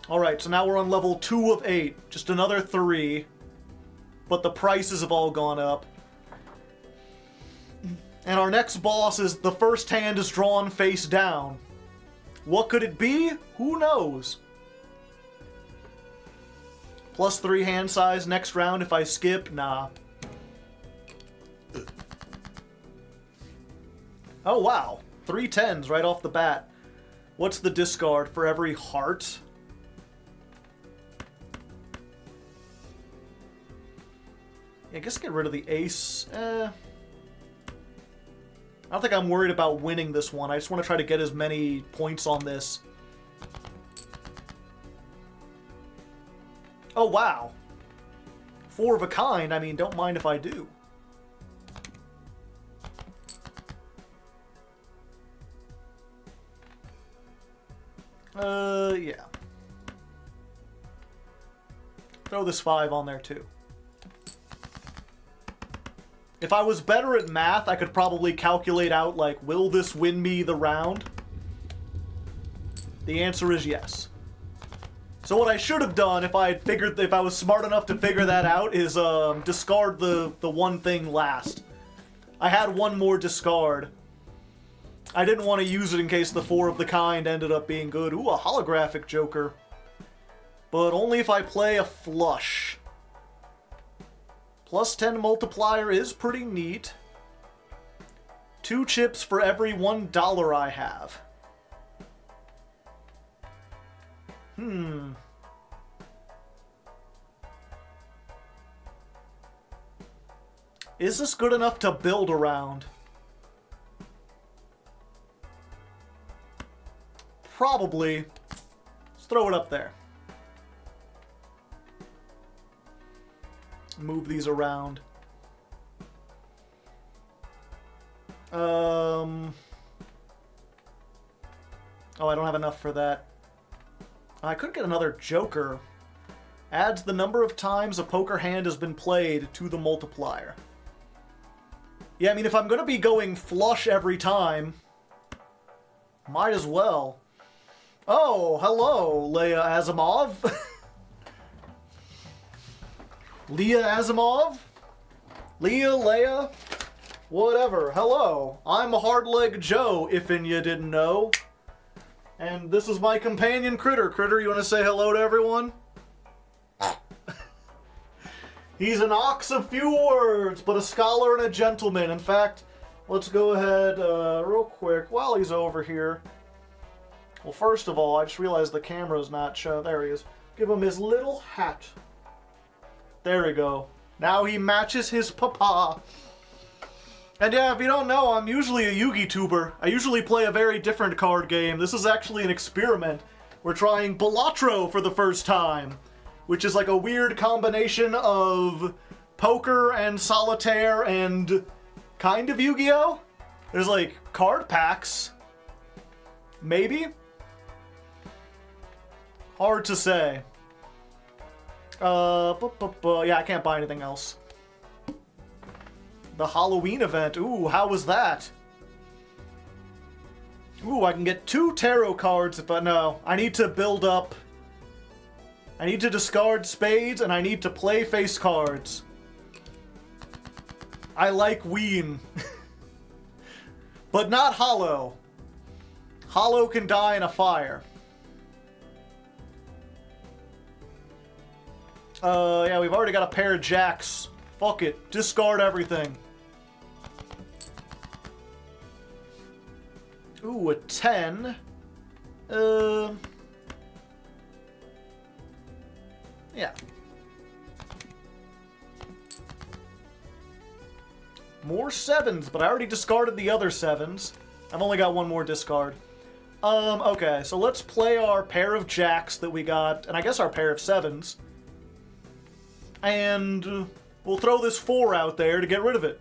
Alright, so now we're on level 2 of 8. Just another 3. But the prices have all gone up. And our next boss is the first hand is drawn face down. What could it be? Who knows? +3 hand size next round if I skip? Nah. Oh wow. 3 10s right off the bat. What's the discard for every heart? I guess get rid of the ace. I don't think I'm worried about winning this one. I just want to try to get as many points on this. Oh, wow. 4 of a kind, I mean, don't mind if I do. Yeah. Throw this 5 on there, too. If I was better at math, I could probably calculate out, like, will this win me the round? The answer is yes. So what I should have done, if I was smart enough to figure that out, is discard the one thing last. I had one more discard. I didn't want to use it in case the 4 of the kind ended up being good. Ooh, a holographic Joker. But only if I play a flush. Plus 10 multiplier is pretty neat. 2 chips for every $1 I have. Is this good enough to build around? Probably. Let's throw it up there. Move these around. Oh, I don't have enough for that. I could get another Joker. Adds the number of times a poker hand has been played to the multiplier. Yeah, I mean, if I'm going to be going flush every time, might as well. Oh, hello, Leah Asimov. Leah Asimov? Leah, whatever. Hello, I'm Hardleg Joe, if you didn't know. And this is my companion Critter. Critter, you want to say hello to everyone? He's an ox of few words, but a scholar and a gentleman. In fact, let's go ahead real quick while he's over here. Well, first of all, I just realized the camera's not showing. There he is. Give him his little hat. There we go. Now he matches his papa. And yeah, if you don't know, I'm usually a Yu-Gi tuber. I usually play a very different card game. This is actually an experiment. We're trying Balatro for the first time, which is like a weird combination of poker and solitaire and kind of Yu-Gi-Oh! There's like card packs. Maybe? Hard to say. Yeah, I can't buy anything else. The Halloween event. Ooh, how was that? Ooh, I can get 2 tarot cards, but no. I need to build up. I need to discard spades, and I need to play face cards. I like Ween. But not Hollow. Hollow can die in a fire. Yeah, we've already got a pair of jacks. Fuck it. Discard everything. Ooh, a 10. Yeah. More 7s, but I already discarded the other 7s. I've only got one more discard. Okay, so let's play our pair of jacks that we got, and I guess our pair of 7s. And we'll throw this 4 out there to get rid of it.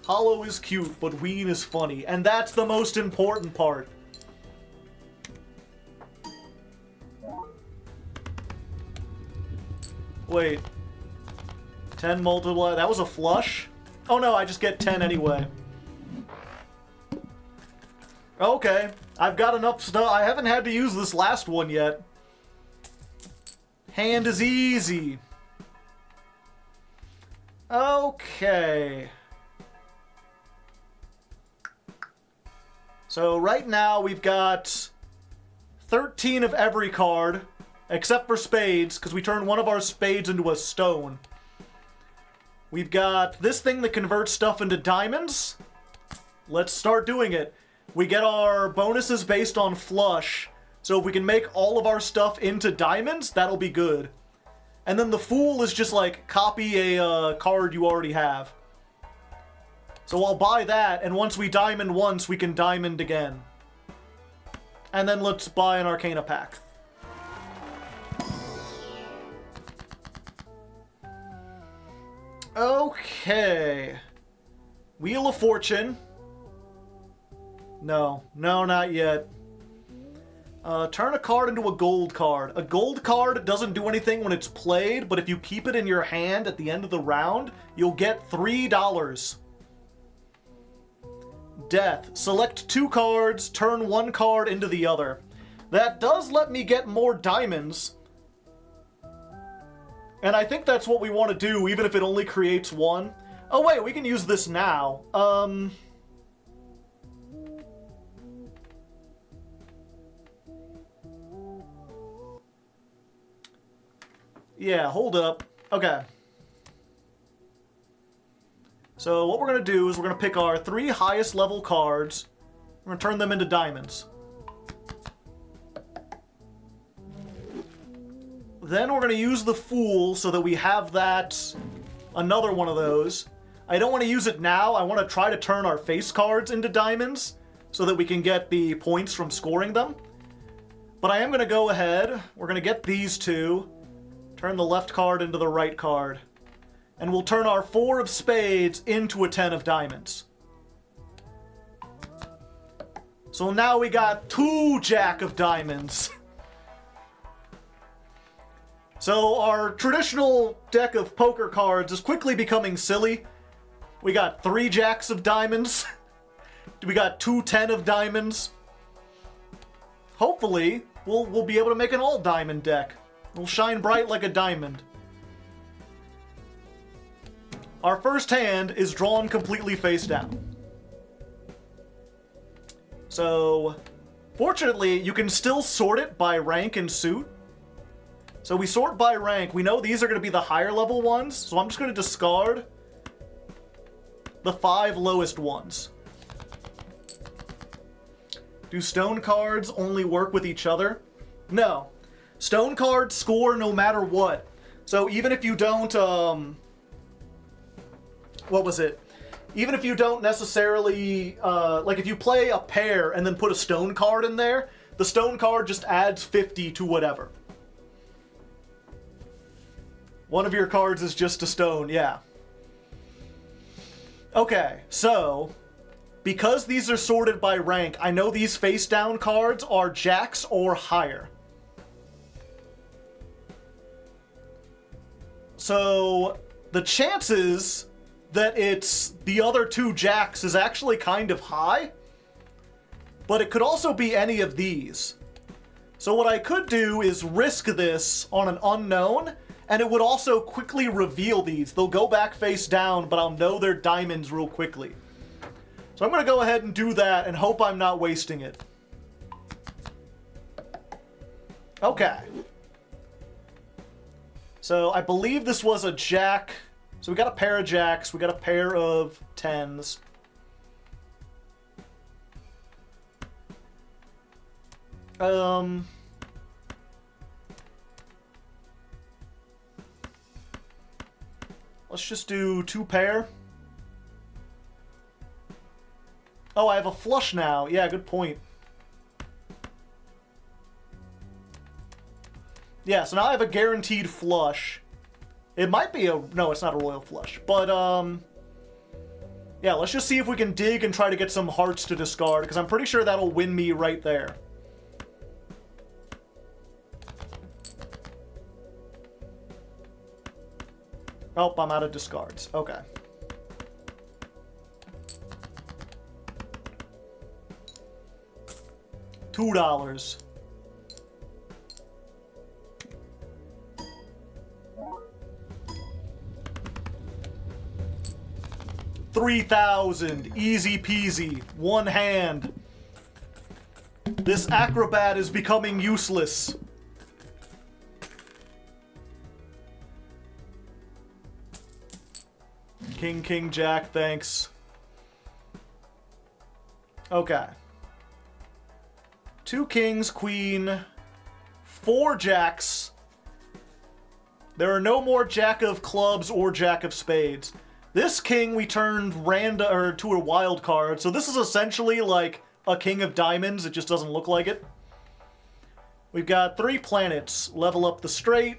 Hollow is cute, but Ween is funny, and that's the most important part. Wait. 10 multiply. That was a flush? Oh no, I just get 10 anyway. Okay. I've got enough stuff. I haven't had to use this last one yet. Hand is easy. Okay. So right now we've got 13 of every card, except for spades, because we turn one of our spades into a stone. We've got this thing that converts stuff into diamonds. Let's start doing it. We get our bonuses based on flush, so if we can make all of our stuff into diamonds, that'll be good. And then the Fool is just like, copy a card you already have. So I'll buy that, and once we diamond once, we can diamond again. And then let's buy an Arcana pack. Okay. Wheel of Fortune. No, not yet. Turn a card into a gold card. A gold card doesn't do anything when it's played, but if you keep it in your hand at the end of the round, you'll get $3. Death. Select 2 cards, turn 1 card into the other. That does let me get more diamonds. And I think that's what we want to do, even if it only creates 1. Oh wait, we can use this now. Yeah, hold up. Okay. So what we're going to do is we're going to pick our 3 highest level cards. We're going to turn them into diamonds. Then we're going to use the Fool so that we have another one of those. I don't want to use it now. I want to try to turn our face cards into diamonds so that we can get the points from scoring them. But I am going to go ahead. We're going to get these 2. Turn the left card into the right card. And we'll turn our 4 of spades into a 10 of diamonds. So now we got 2 jack of diamonds. So our traditional deck of poker cards is quickly becoming silly. We got 3 jacks of diamonds. We got 2 10 of diamonds. Hopefully, we'll be able to make an all diamond deck. It'll shine bright like a diamond. Our first hand is drawn completely face down. So, fortunately, you can still sort it by rank and suit. So we sort by rank. We know these are going to be the higher level ones, so I'm just going to discard the 5 lowest ones. Do stone cards only work with each other? No. Stone cards score no matter what. So even if you don't, what was it? Even if you don't necessarily, like if you play a pair and then put a stone card in there, the stone card just adds 50 to whatever. One of your cards is just a stone, yeah. Okay, so, because these are sorted by rank, I know these face down cards are jacks or higher. So, the chances that it's the other 2 jacks is actually kind of high, but it could also be any of these. So what I could do is risk this on an unknown, and it would also quickly reveal these. They'll go back face down, but I'll know they're diamonds real quickly. So I'm going to go ahead and do that and hope I'm not wasting it. Okay. So I believe this was a jack. So we got a pair of jacks. We got a pair of 10s. Let's just do 2 pair. Oh, I have a flush now. Yeah, good point. Yeah, so now I have a guaranteed flush. It might be a... No, it's not a royal flush. But, yeah, let's just see if we can dig and try to get some hearts to discard, because I'm pretty sure that'll win me right there. Oh, I'm out of discards. Okay. $2. $3,000. Easy peasy. 1 hand. This acrobat is becoming useless. King, king, jack, thanks. Okay. 2 kings, queen, 4 jacks. There are no more jack of clubs or jack of spades. This king we turned to a wild card, so this is essentially like a king of diamonds. It just doesn't look like it. We've got 3 planets. Level up the straight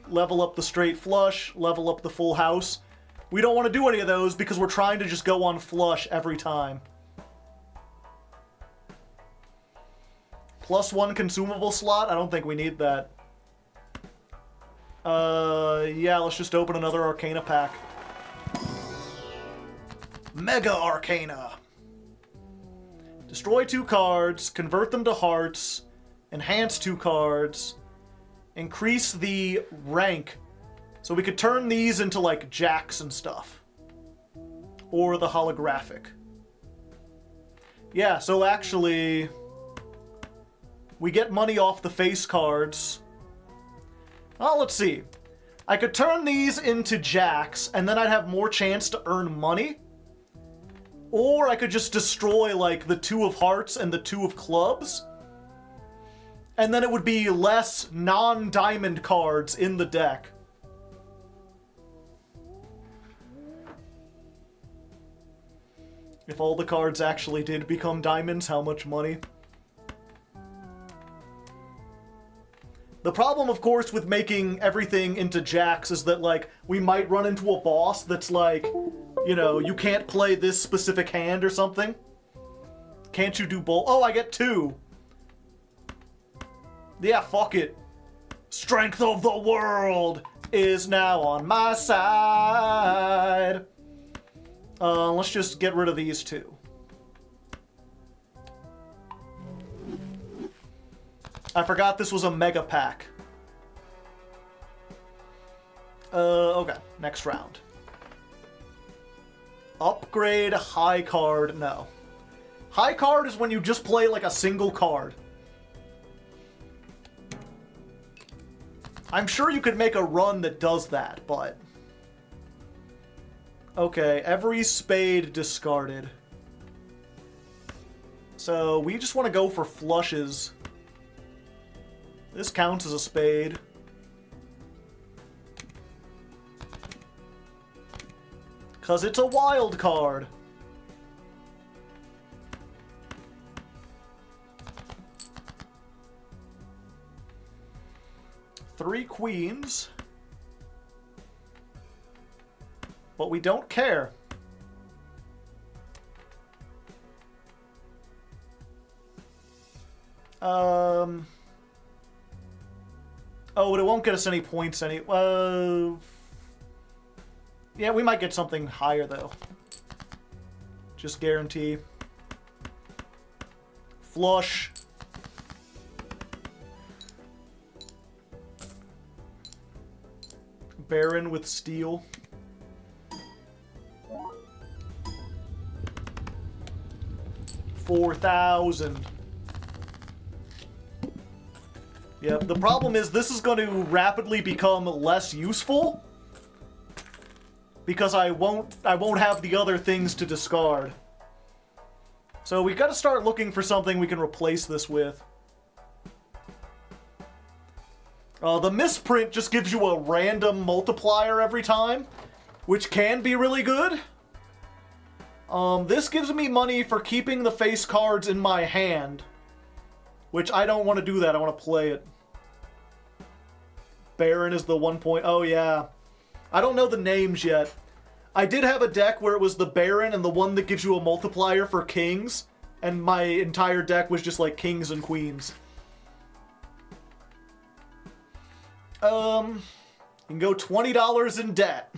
flush, level up the full house. We don't want to do any of those because we're trying to just go on flush every time. +1 consumable slot? I don't think we need that. Yeah, let's just open another Arcana pack. Mega Arcana. Destroy 2 cards, convert them to hearts, enhance 2 cards, increase the rank. So we could turn these into, like, jacks and stuff. Or the holographic. Yeah, so actually, we get money off the face cards. Well, let's see. I could turn these into jacks, and then I'd have more chance to earn money. Or I could just destroy, like, the 2 of hearts and the 2 of clubs. And then it would be less non-diamond cards in the deck. If all the cards actually did become diamonds, how much money? The problem, of course, with making everything into jacks is that, like, we might run into a boss that's like, you know, you can't play this specific hand or something. Can't you do both? Oh, I get 2. Yeah, fuck it. Strength of the world is now on my side. Let's just get rid of these 2. I forgot this was a mega pack. Okay, next round. Upgrade high card, no. High card is when you just play like a single card. I'm sure you could make a run that does that, but... Okay, every spade discarded. So, we just want to go for flushes. This counts as a spade. Because it's a wild card. Three queens. But we don't care. Oh, but it won't get us any points yeah, we might get something higher, though. Just guarantee. Flush. Baron with steel. $4,000. Yep, the problem is this is going to rapidly become less useful because I won't have the other things to discard. So we've got to start looking for something we can replace this with. The misprint just gives you a random multiplier every time, which can be really good. This gives me money for keeping the face cards in my hand, which I don't want to do that. I want to play it. Baron is the 1 point. Oh, yeah. I don't know the names yet. I did have a deck where it was the Baron and the one that gives you a multiplier for kings, and my entire deck was just like kings and queens. You can go $20 in debt.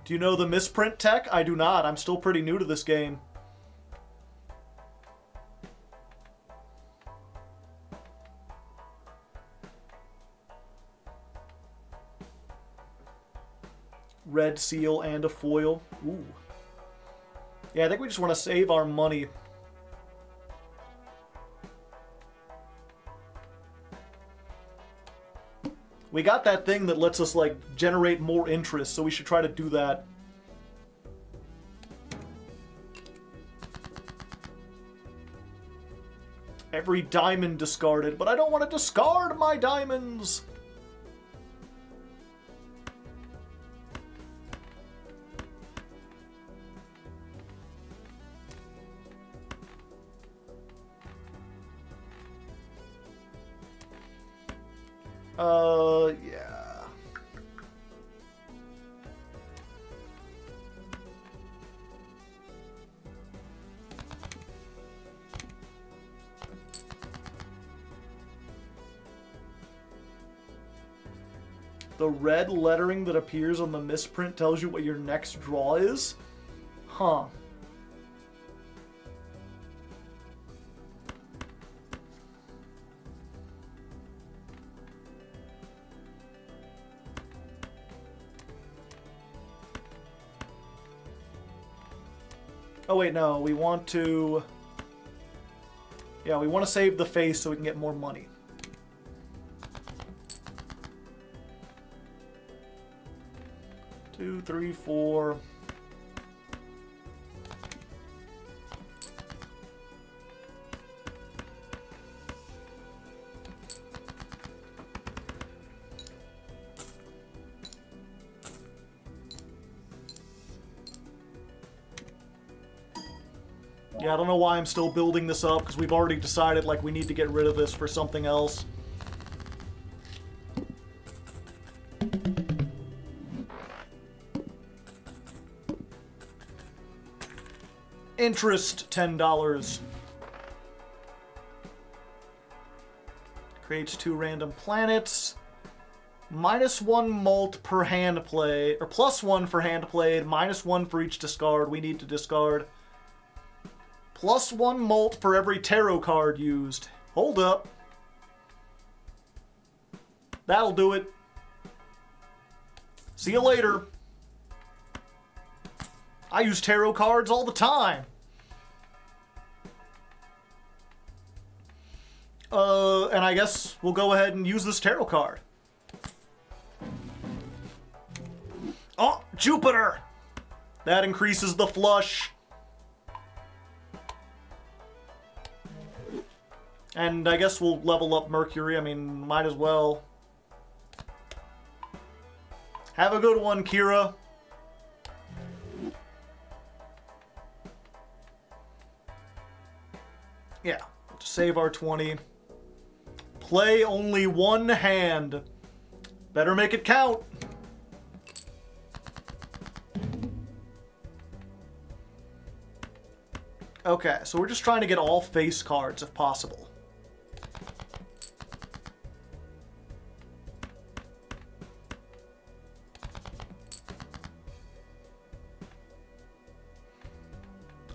Do you know the misprint tech? I do not. I'm still pretty new to this game. Red seal and a foil. Ooh. Yeah, I think we just want to save our money. We got that thing that lets us, like, generate more interest, so we should try to do that. Every diamond discarded, but I don't want to discard my diamonds! Yeah. The red lettering that appears on the misprint tells you what your next draw is? Huh. Oh wait, no, we want to... Yeah, we want to save the face so we can get more money. Two, three, four... Yeah, I don't know why I'm still building this up, because we've already decided, like, we need to get rid of this for something else. Interest, $10. Creates 2 random planets. -1 mult per hand play, or +1 for hand played, -1 for each discard. We need to discard. +1 mult for every tarot card used. Hold up. That'll do it. See you later. I use tarot cards all the time. And I guess we'll go ahead and use this tarot card. Oh, Jupiter! That increases the flush. And I guess we'll level up Mercury. I mean, might as well. Have a good one, Kira. Yeah, save our 20. Play only 1 hand. Better make it count. Okay, so we're just trying to get all face cards if possible.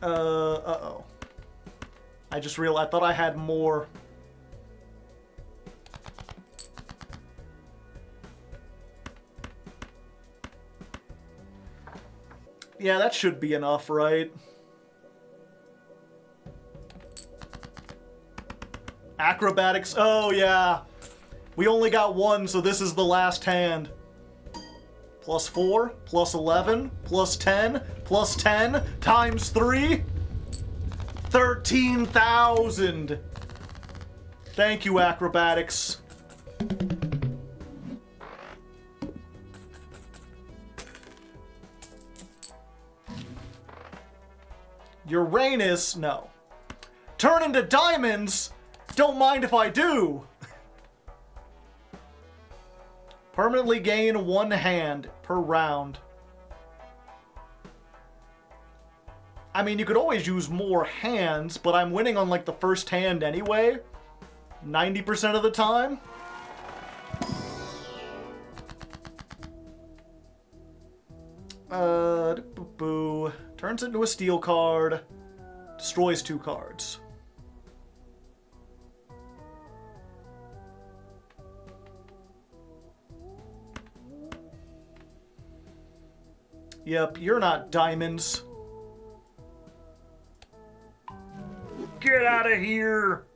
Uh-oh. I just realized, I thought I had more. Yeah, that should be enough, right? Acrobatics, oh yeah. We only got 1, so this is the last hand. +4, +11, +10, +10, times 3. 13,000. Thank you, acrobatics. Uranus, no. Turn into diamonds? Don't mind if I do. Permanently gain 1 hand per round. I mean, you could always use more hands, but I'm winning on, like, the first hand anyway. 90% of the time. Boo. Turns into a steel card. Destroys 2 cards. Yep, you're not diamonds. Get out of here!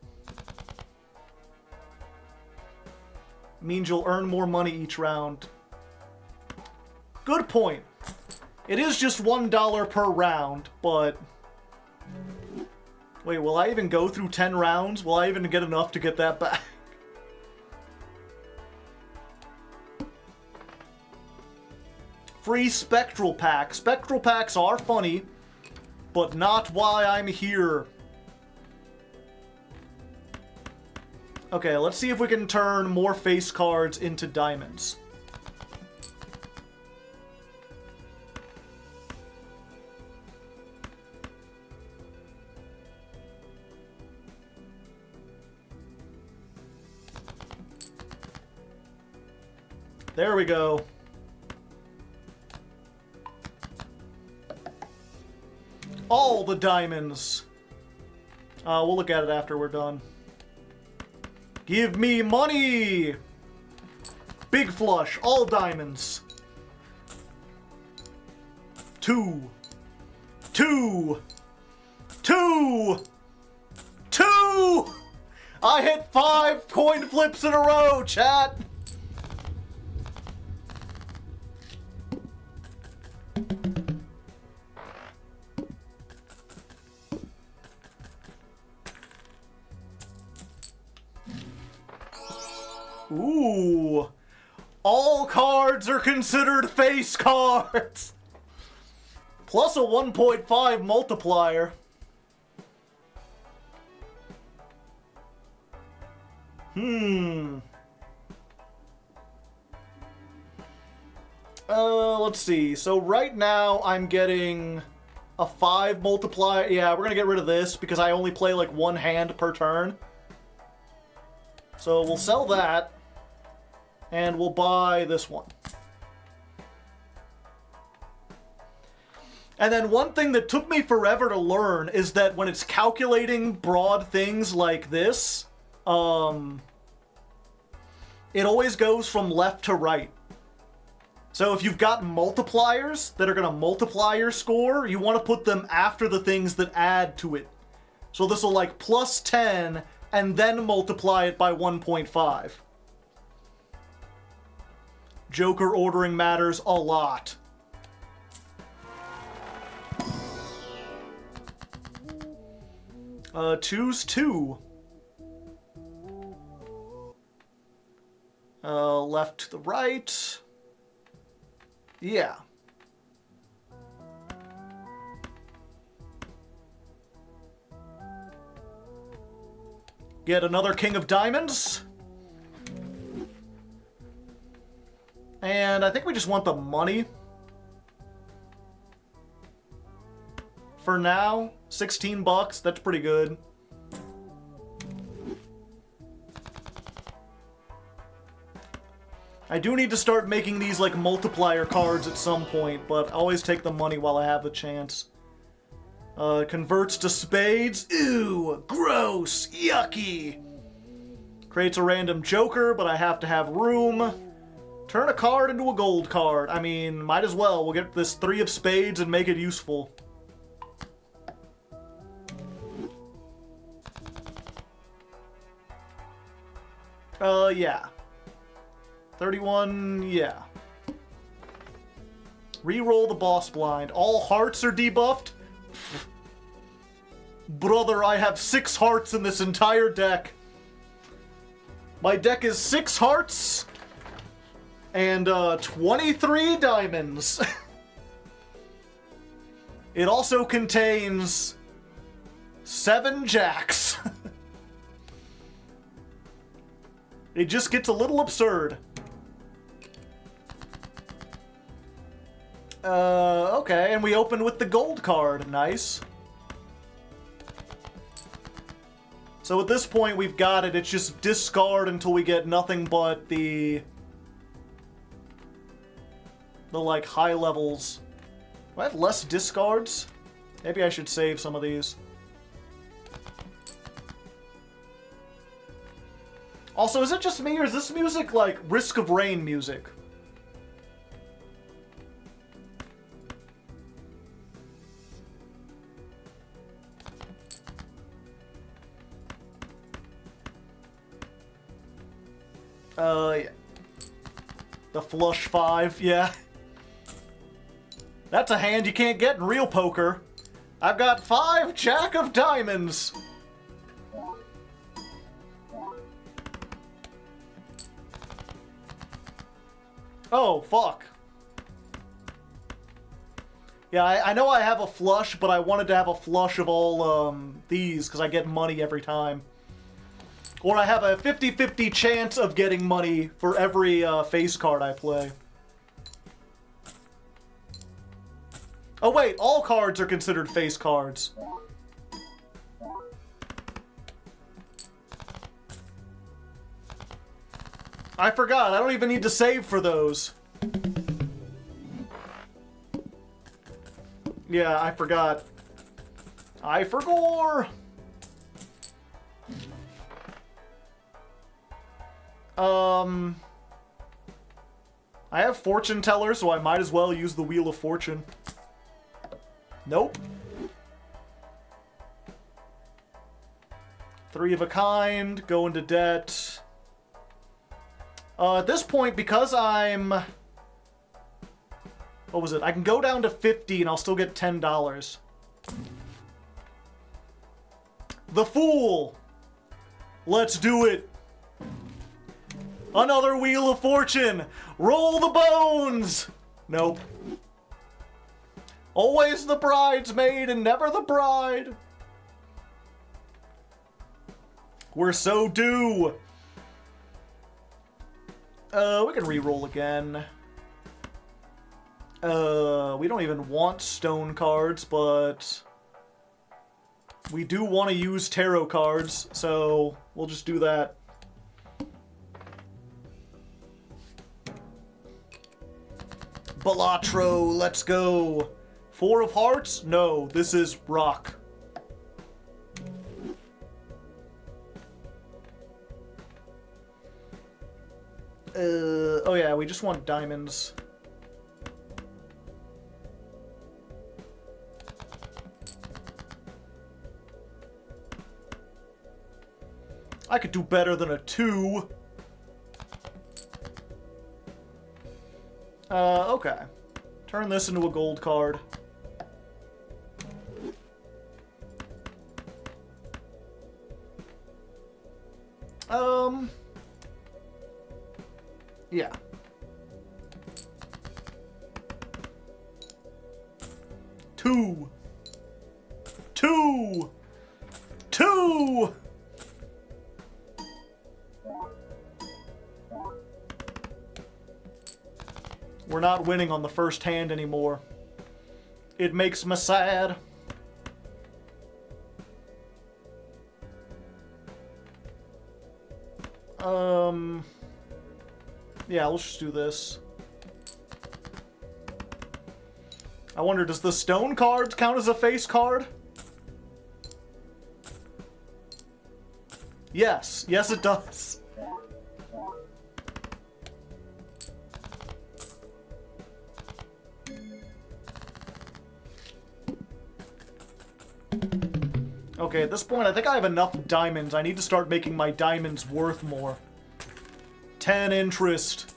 Means you'll earn more money each round. Good point. It is just $1 per round, but... Wait, will I even go through 10 rounds? Will I even get enough to get that back? Free Spectral Pack. Spectral Packs are funny, but not why I'm here. Okay, let's see if we can turn more face cards into diamonds. There we go. All the diamonds. We'll look at it after we're done. Give me money! Big flush, all diamonds. 2. 2. 2. 2! I hit 5 coin flips in a row, chat! Ooh. All cards are considered face cards. Plus a 1.5 multiplier. Let's see. So right now I'm getting a 5 multiplier. Yeah, we're gonna get rid of this because I only play like one hand per turn. So we'll sell that. And we'll buy this one. And then one thing that took me forever to learn is that when it's calculating broad things like this, it always goes from left to right. So if you've got multipliers that are going to multiply your score, you want to put them after the things that add to it. So this will like plus 10 and then multiply it by 1.5. Joker ordering matters a lot. Choose 2. Left to the right. Yeah. Get another King of Diamonds. And I think we just want the money. For now, 16 bucks, that's pretty good. I do need to start making these like multiplier cards at some point, but I always take the money while I have the chance. Converts to spades. Ew, gross, yucky. Creates a random joker, but I have to have room. Turn a card into a gold card. I mean, might as well. We'll get this 3 of spades and make it useful. Yeah. 31, yeah. Reroll the boss blind. All hearts are debuffed? Brother, I have 6 hearts in this entire deck. My deck is 6 hearts and 23 diamonds. It also contains 7 jacks. It just gets a little absurd. Okay, and we open with the gold card. Nice. So at this point, we've got it. It's just discard until we get nothing but the like, high levels. Do I have less discards? Maybe I should save some of these. Also, is it just me, or is this music like Risk of Rain music? Yeah. The flush 5, yeah. That's a hand you can't get in real poker. I've got 5 jack of diamonds. Oh, fuck. Yeah, I know I have a flush, but I wanted to have a flush of all, these, because I get money every time. Or I have a 50-50 chance of getting money for every face card I play. Oh wait, all cards are considered face cards. I forgot, I don't even need to save for those. Yeah, I forgot. I forgot. I have fortune teller, so I might as well use the Wheel of Fortune. Nope. 3 of a kind, go into debt. At this point, because I'm... What was it? I can go down to 50 and I'll still get $10. The Fool! Let's do it! Another Wheel of Fortune! Roll the bones! Nope. Always the bridesmaid and never the bride. We're so due. We can re-roll again. We don't even want stone cards, but we do want to use tarot cards, so we'll just do that. Balatro, let's go. 4 of hearts? No, this is rock. Oh yeah, we just want diamonds. I could do better than a 2. Okay. Turn this into a gold card. Yeah. Two. We're not winning on the first hand anymore. It makes me sad. Yeah, let's just do this. I wonder, does the stone card count as a face card? Yes. Yes, it does. Okay, at this point, I think I have enough diamonds. I need to start making my diamonds worth more. 10 interest.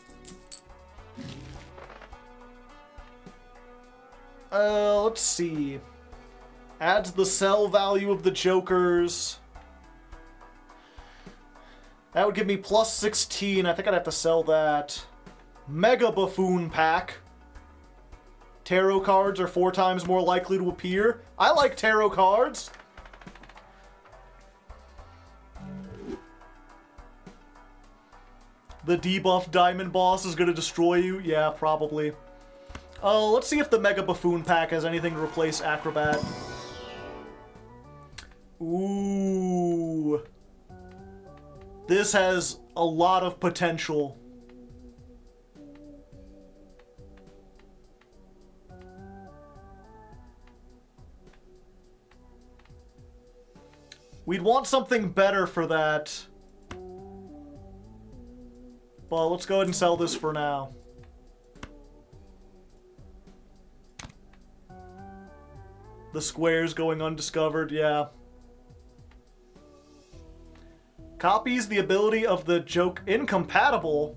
Let's see. Adds the sell value of the jokers. That would give me plus 16. I think I'd have to sell that. Mega Buffoon Pack. Tarot cards are 4 times more likely to appear. I like tarot cards. The debuff Diamond Boss is gonna destroy you? Yeah, probably. Let's see if the Mega Buffoon Pack has anything to replace Acrobat. Ooh. This has a lot of potential. We'd want something better for that. Well, let's go ahead and sell this for now. The squares going undiscovered, yeah. Copies the ability of the joke incompatible.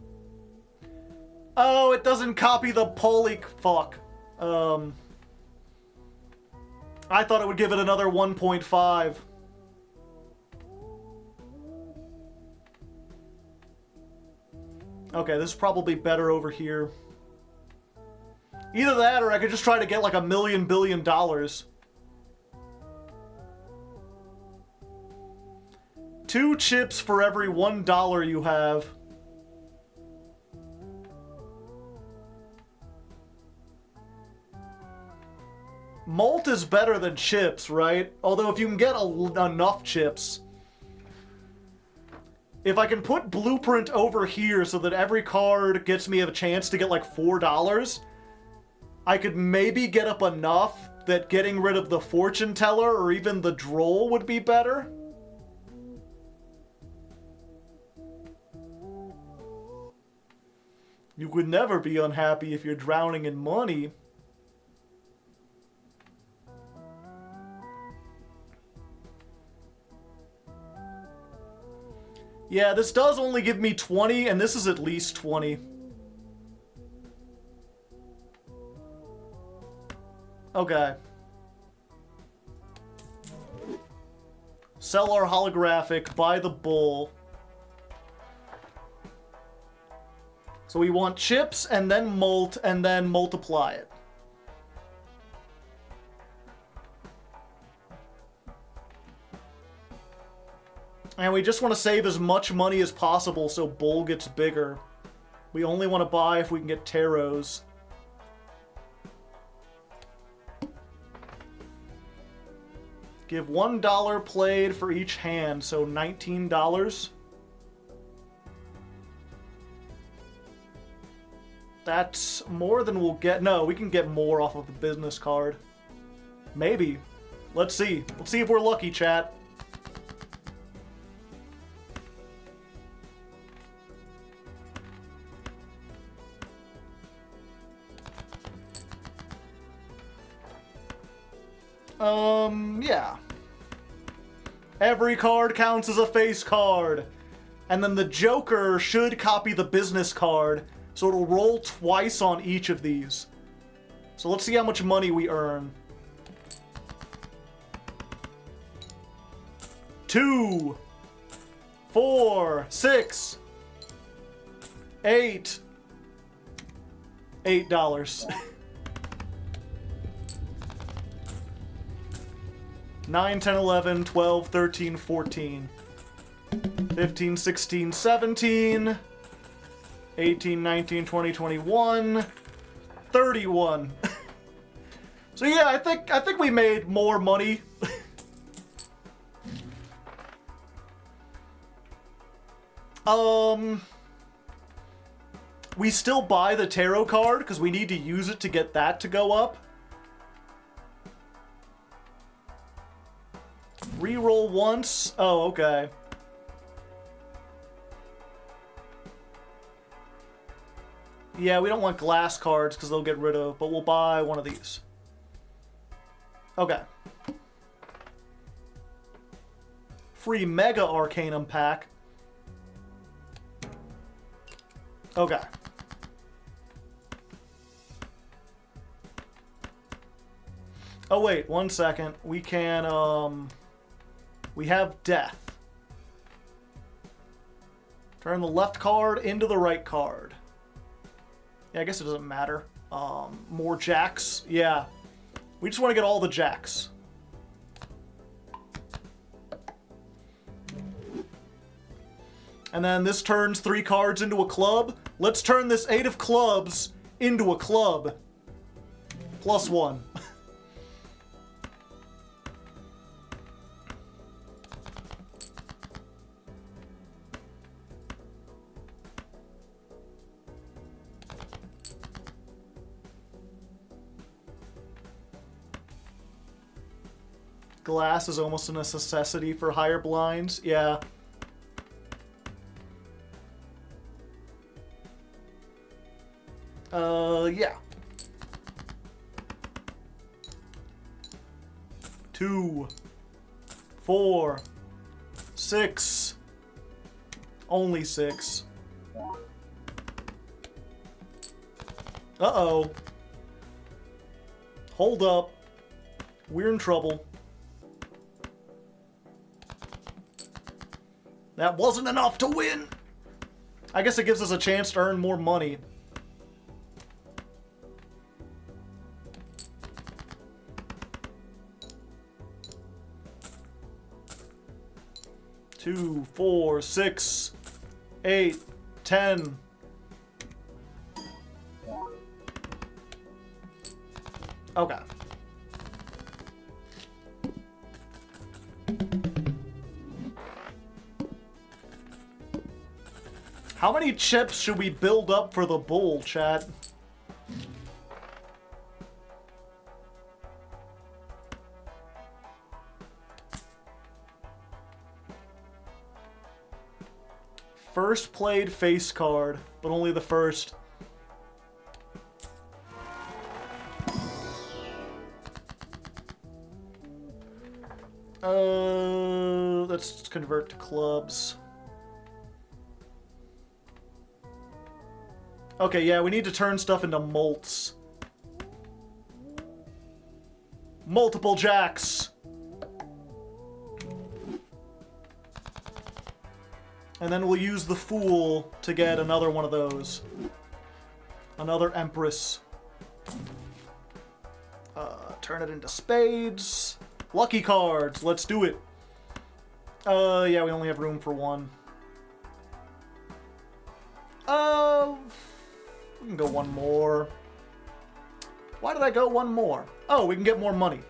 Oh, it doesn't copy the poly... Fuck. I thought it would give it another 1.5. Okay, this is probably better over here. Either that, or I could just try to get like $1 million billion. 2 chips for every $1 you have. Malt is better than chips, right? Although if you can get enough chips. If I can put Blueprint over here so that every card gets me a chance to get like $4, I could maybe get up enough that getting rid of the Fortune Teller or even the Droll would be better. You could never be unhappy if you're drowning in money. Yeah, this does only give me 20, and this is at least 20. Okay. Sell our holographic, buy the bull. So we want chips, and then malt, and then multiply it. And we just want to save as much money as possible so bull gets bigger. We only want to buy if we can get taros. Give $1 played for each hand, so $19. That's more than we'll get. No, we can get more off of the business card. Maybe. Let's see. Let's see if we're lucky, chat. Yeah. Every card counts as a face card. And then the Joker should copy the business card, so it'll roll twice on each of these. So let's see how much money we earn. 2, 4, 6, 8. $8. 9, 10, 11, 12, 13, 14, 15, 16, 17, 18, 19, 20, 21, 31. So yeah, I think we made more money. We still buy the tarot card because we need to use it to get that to go up. Reroll once. Oh, okay. Yeah, we don't want glass cards because they'll get rid of, but we'll buy one of these. Okay. Free Mega Arcanum pack. Okay. Oh, wait, 1 second. We can, we have Death. Turn the left card into the right card. Yeah, I guess it doesn't matter. More jacks. Yeah. We just want to get all the jacks. And then this turns 3 cards into a club. Let's turn this 8 of clubs into a club. +1. Glass is almost a necessity for higher blinds. Yeah. Yeah. 2, 4, 6. Only 6. Uh-oh. Hold up. We're in trouble. That wasn't enough to win! I guess it gives us a chance to earn more money. 2, 4, 6, 8, 10. Okay. How many chips should we build up for the bull, chat? First played face card, but only the first. Let's convert to clubs. Okay, yeah, we need to turn stuff into molts. Multiple jacks. And then we'll use the Fool to get another one of those. Another Empress. Turn it into spades. Lucky cards. Let's do it. Yeah, we only have room for one. We can go one more. Why did I go one more? Oh, we can get more money.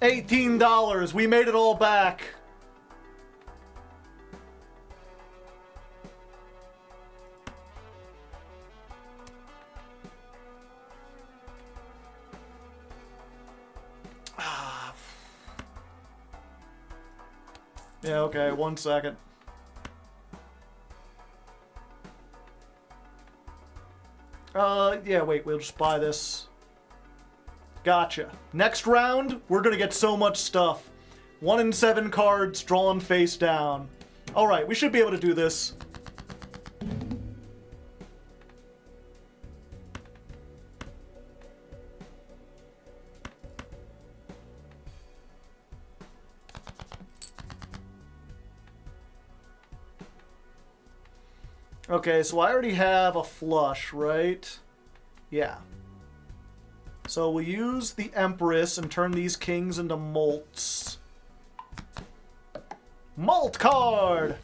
$18. We made it all back. Yeah, okay, 1 second. Yeah, wait, we'll just buy this. Gotcha. Next round, we're gonna get so much stuff. 1 in 7 cards drawn face down. Alright, we should be able to do this. Okay, so I already have a flush, right? Yeah. So we'll use the Empress and turn these kings into molts. Molt card!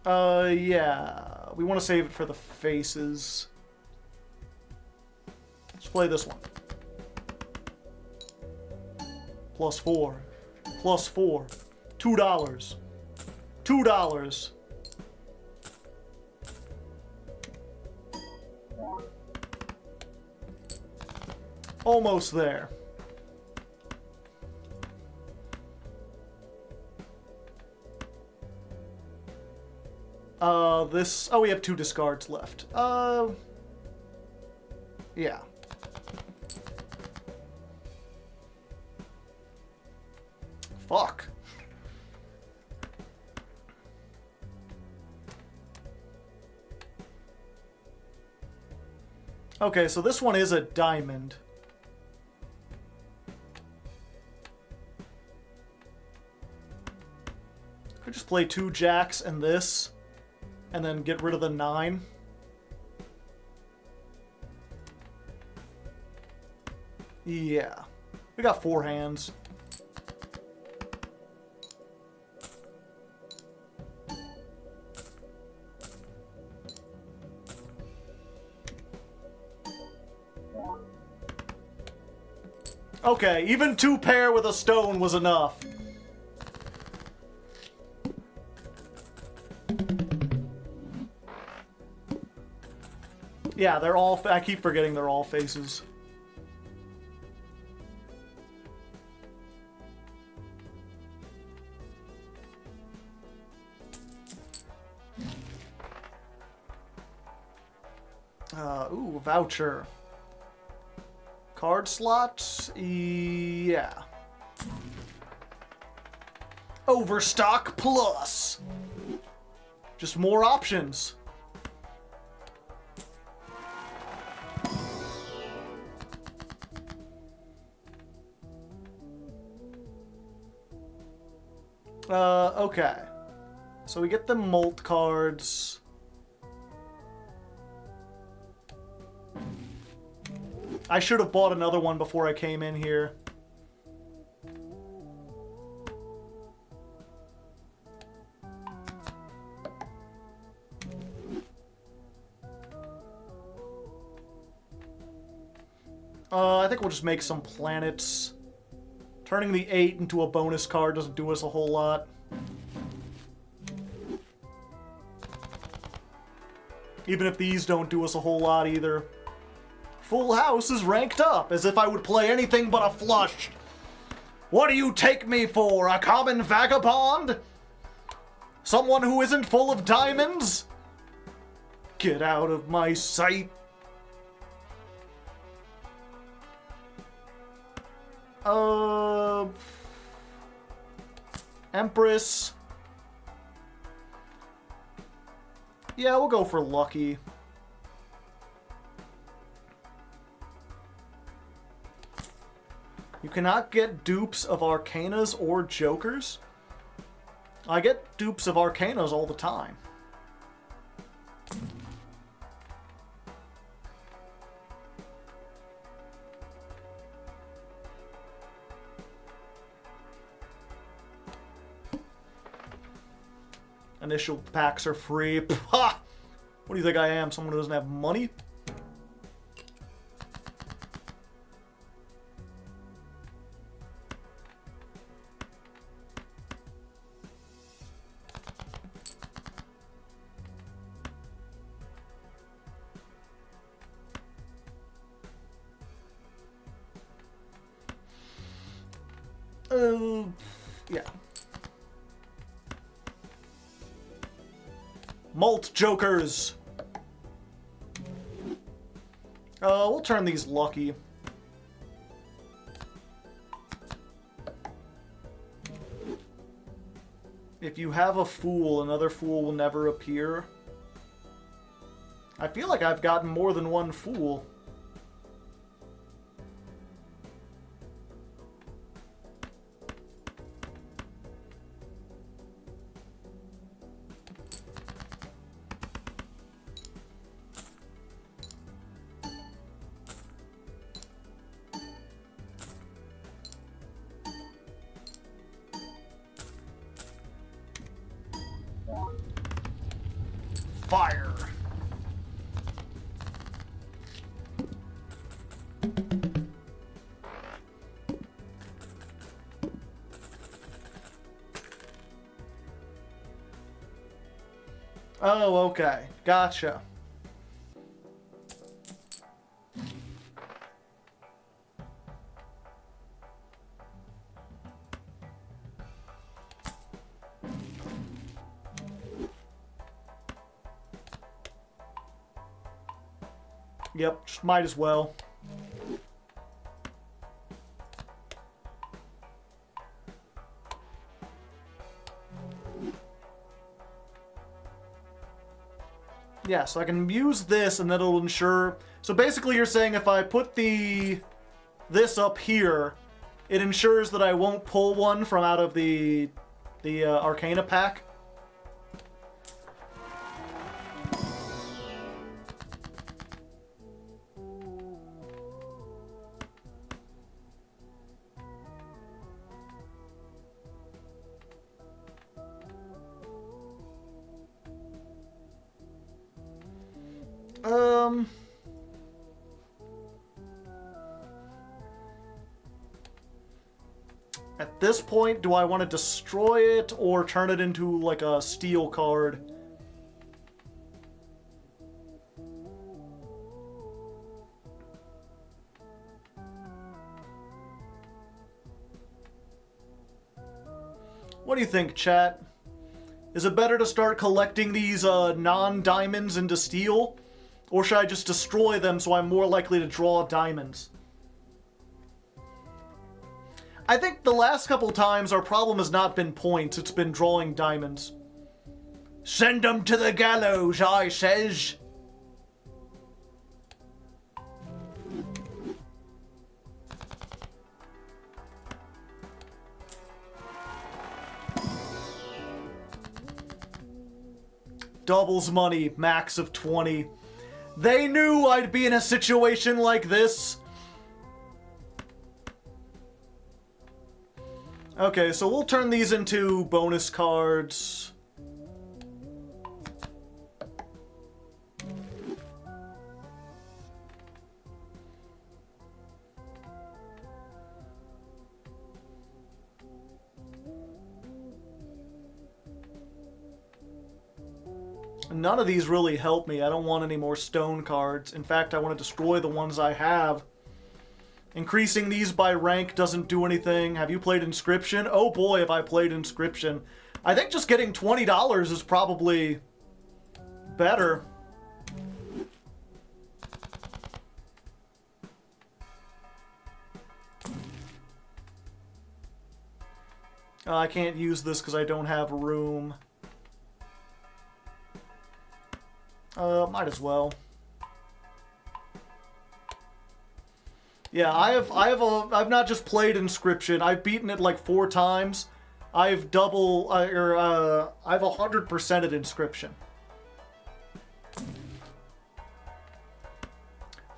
Yeah. We want to save it for the faces. Let's play this one. +4. +4. $2. $2. Almost there. This... Oh, we have 2 discards left. Yeah. Fuck. Okay, so this one is a diamond. Could just play 2 jacks and this, and then get rid of the 9. Yeah. We got 4 hands. Okay, even 2 pair with a stone was enough. Yeah, they're all... I keep forgetting they're all faces. Ooh, voucher. Card slots? Yeah. Overstock plus. Just more options. Okay. So we get the molt cards. I should have bought another one before I came in here. I think we'll just make some planets. Turning the 8 into a bonus card doesn't do us a whole lot. Even if these don't do us a whole lot either. Full House is ranked up, as if I would play anything but a flush. What do you take me for, a common vagabond? Someone who isn't full of diamonds? Get out of my sight. Empress. Yeah, we'll go for Lucky. You cannot get dupes of Arcanas or Jokers. I get dupes of Arcanas all the time. Initial packs are free. Ha! What do you think I am? Someone who doesn't have money? Yeah. Malt Jokers. We'll turn these lucky. If you have a fool, another fool will never appear. I feel like I've gotten more than one fool. Fire. Oh, okay. Gotcha. Yep, just might as well. Yeah, so I can use this and that'll ensure... So basically you're saying if I put this up here, it ensures that I won't pull one from out of the Arcana pack? At this point, do I want to destroy it or turn it into like a steel card? What do you think, chat? Is it better to start collecting these non-diamonds into steel? Or should I just destroy them so I'm more likely to draw diamonds? I think the last couple times our problem has not been points, it's been drawing diamonds. Send them to the gallows, I says. Doubles money, max of 20. They knew I'd be in a situation like this. Okay, so we'll turn these into bonus cards. None of these really help me. I don't want any more stone cards. In fact, I want to destroy the ones I have. Increasing these by rank doesn't do anything. Have you played Inscription? Oh boy, have I played Inscription. I think just getting $20 is probably better. I can't use this because I don't have room. Might as well. Yeah, I've not just played Inscription. I've beaten it like 4 times. I've 100%ed Inscription.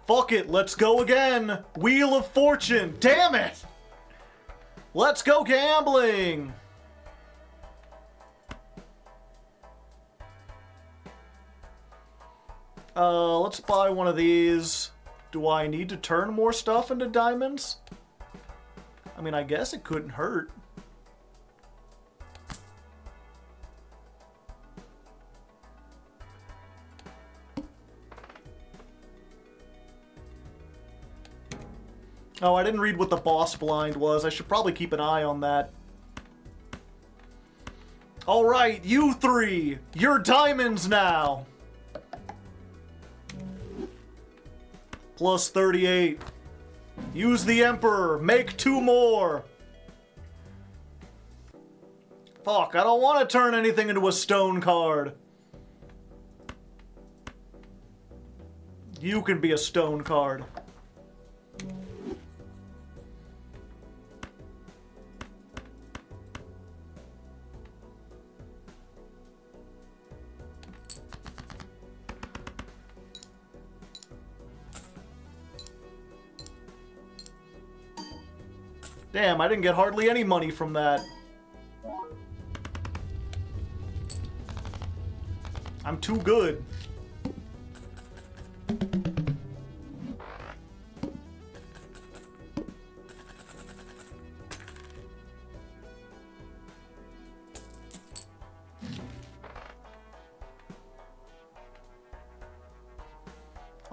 Fuck it, let's go again. Wheel of Fortune. Damn it. Let's go gambling. Let's buy one of these. Do I need to turn more stuff into diamonds? I mean, I guess it couldn't hurt. Oh, I didn't read what the boss blind was. I should probably keep an eye on that. Alright, you 3! You're diamonds now! Plus 38. Use the Emperor. Make 2 more. Fuck, I don't want to turn anything into a stone card. You can be a stone card. Damn, I didn't get hardly any money from that. I'm too good.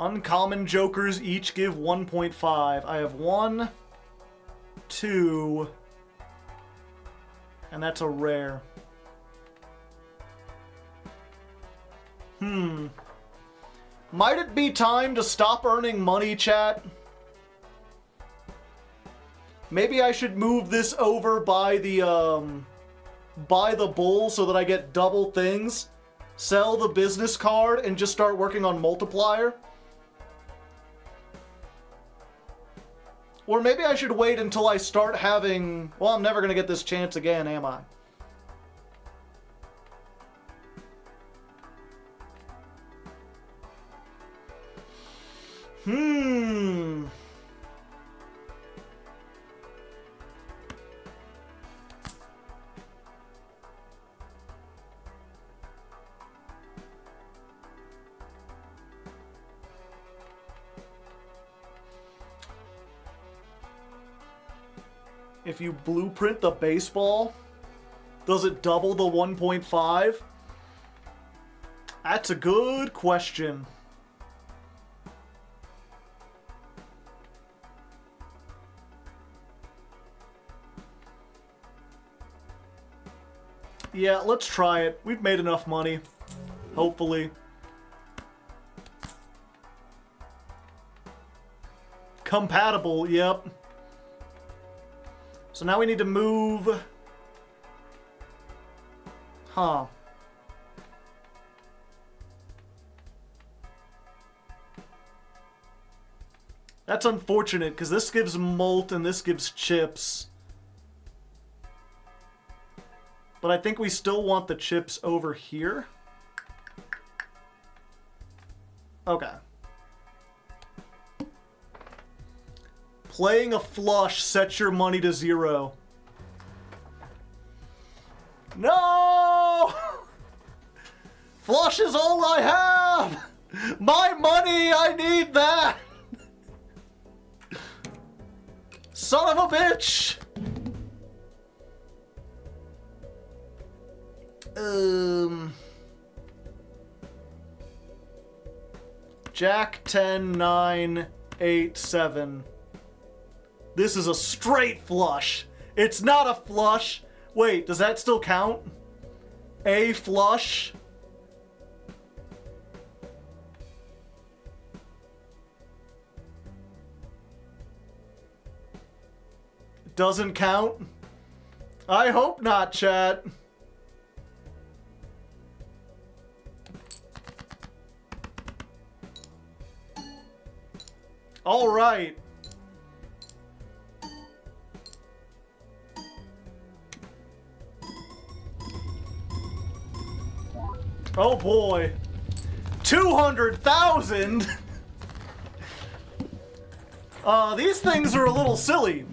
Uncommon jokers each give 1.5. I have 1, 2, and that's a rare. Might it be time to stop earning money, chat? Maybe I should move this over by the bull so that I get double things. Sell the business card and just start working on multiplier. Or maybe I should wait until I start having... Well, I'm never going to get this chance again, am I? If you blueprint the baseball, does it double the 1.5? That's a good question. Yeah, let's try it. We've made enough money. Hopefully. Compatible, yep. So now we need to move... Huh. That's unfortunate, because this gives malt and this gives chips. But I think we still want the chips over here. Okay. Playing a flush sets your money to 0. No! Flush is all I have! My money, I need that! Son of a bitch! Jack 10, 9, 8, 7. This is a straight flush. It's not a flush. Wait, does that still count? A flush? Doesn't count? I hope not, chat. All right. Oh boy. 200,000? These things are a little silly.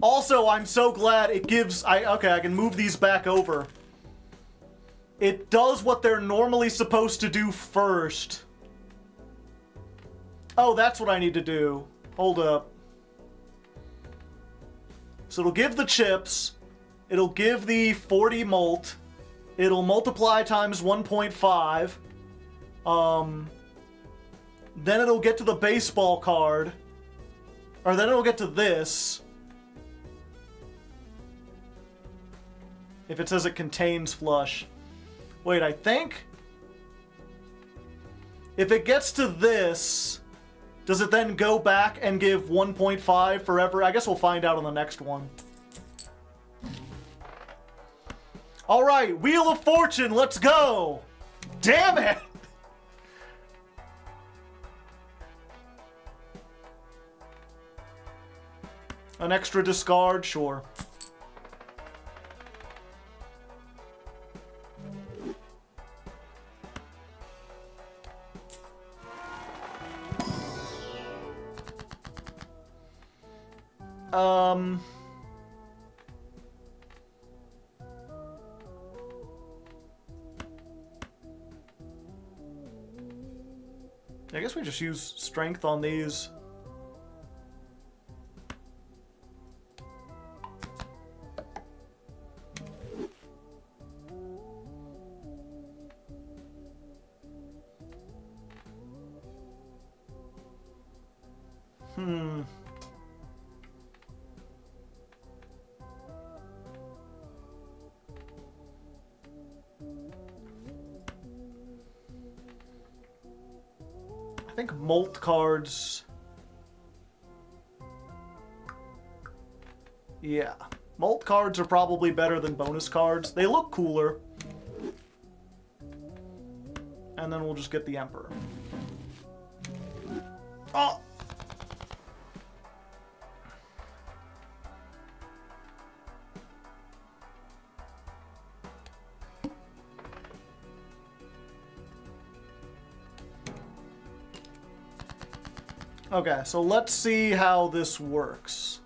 Also, I'm so glad it gives... Okay, I can move these back over. It does what they're normally supposed to do first. Oh, that's what I need to do. Hold up. So it'll give the chips. It'll give the 40 mult. It'll multiply times 1.5. Then it'll get to the baseball card. Or then it'll get to this. If it says it contains flush. Wait, I think... If it gets to this... Does it then go back and give 1.5 forever? I guess we'll find out on the next one. Alright, Wheel of Fortune, let's go! Damn it! An extra discard? Sure. I guess we just use strength on these. I think Molt cards... Yeah. Molt cards are probably better than bonus cards. They look cooler. And then we'll just get the Emperor. Oh! Okay, so let's see how this works.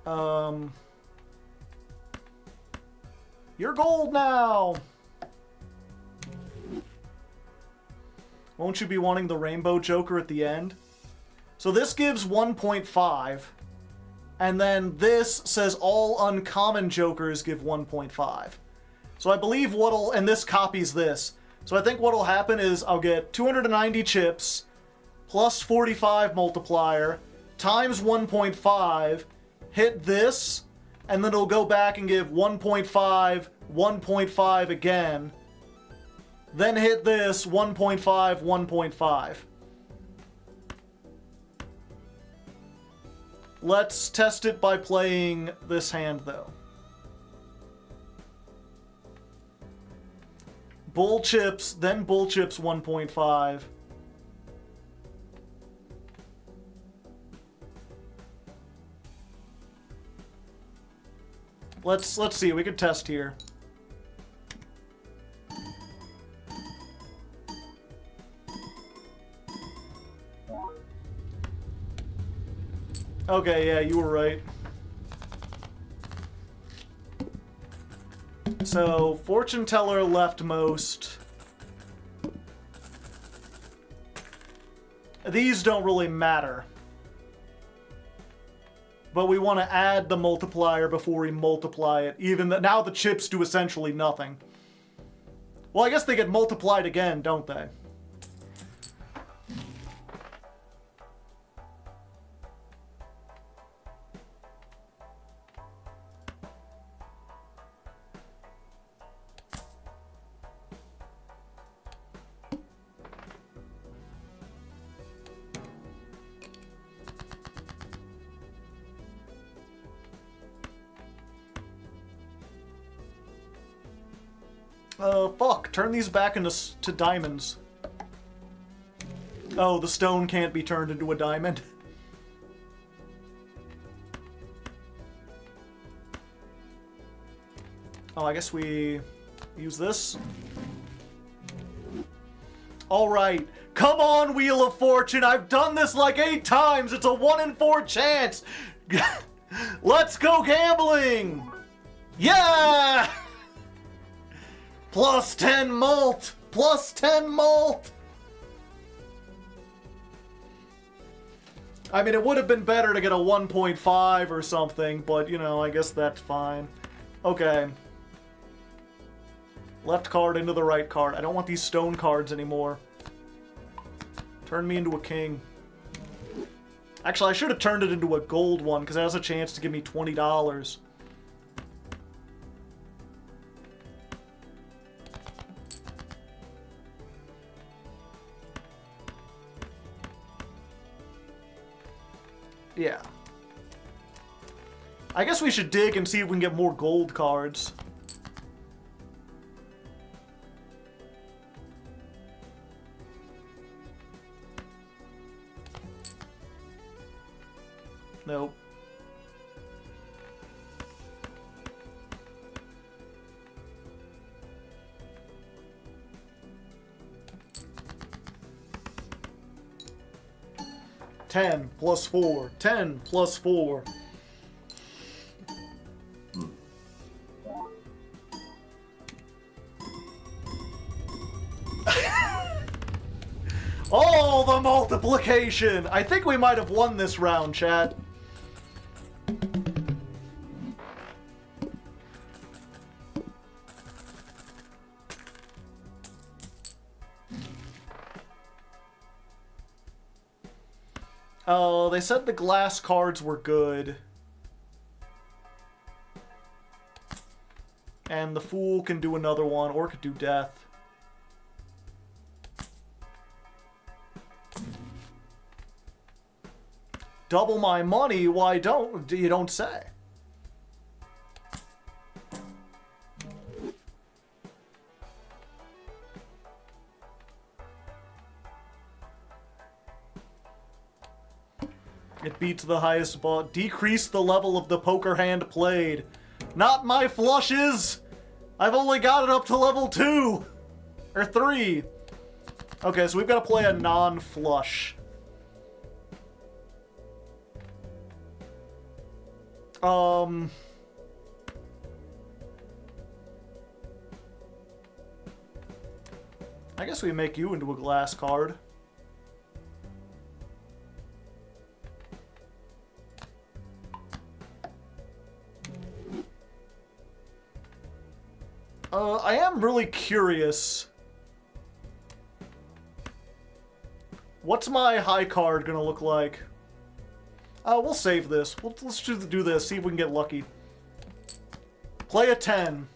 You're gold now! Won't you be wanting the Rainbow Joker at the end? So this gives 1.5, and then this says all uncommon Jokers give 1.5. So I believe what'll... and this copies this. So I think what'll happen is I'll get 290 chips, plus 45 multiplier, times 1.5, hit this, and then it'll go back and give 1.5, 1.5 again, then hit this, 1.5, 1.5. Let's test it by playing this hand, though. Bull chips, then bull chips 1.5. Let's see, we could test here. Okay, yeah, you were right. So, fortune teller leftmost. These don't really matter. But we want to add the multiplier before we multiply it. Now the chips do essentially nothing. Well, I guess they get multiplied again, don't they? Fuck. Turn these back into diamonds. Oh, the stone can't be turned into a diamond. Oh, I guess we use this. Alright. Come on, Wheel of Fortune. I've done this like 8 times. It's a 1 in 4 chance. Let's go gambling. Yeah! Plus 10 mult! Plus 10 mult! I mean, it would have been better to get a 1.5 or something, but, you know, I guess that's fine. Okay. Left card into the right card. I don't want these stone cards anymore. Turn me into a king. Actually, I should have turned it into a gold one, because it has a chance to give me $20. Yeah. I guess we should dig and see if we can get more gold cards. Nope. Ten plus 4. 10 plus 4. Oh, the multiplication! I think we might have won this round, chat. Oh, they said the glass cards were good. And the Fool can do another one, or could do Death. Double my money? Why you don't say? It beats the highest bot. Decrease the level of the poker hand played. Not my flushes! I've only got it up to level 2! Or 3. Okay, so we've got to play a non-flush. I guess we make you into a glass card. I am really curious. What's my high card gonna look like? We'll save this. Let's just do this, see if we can get lucky. Play a 10.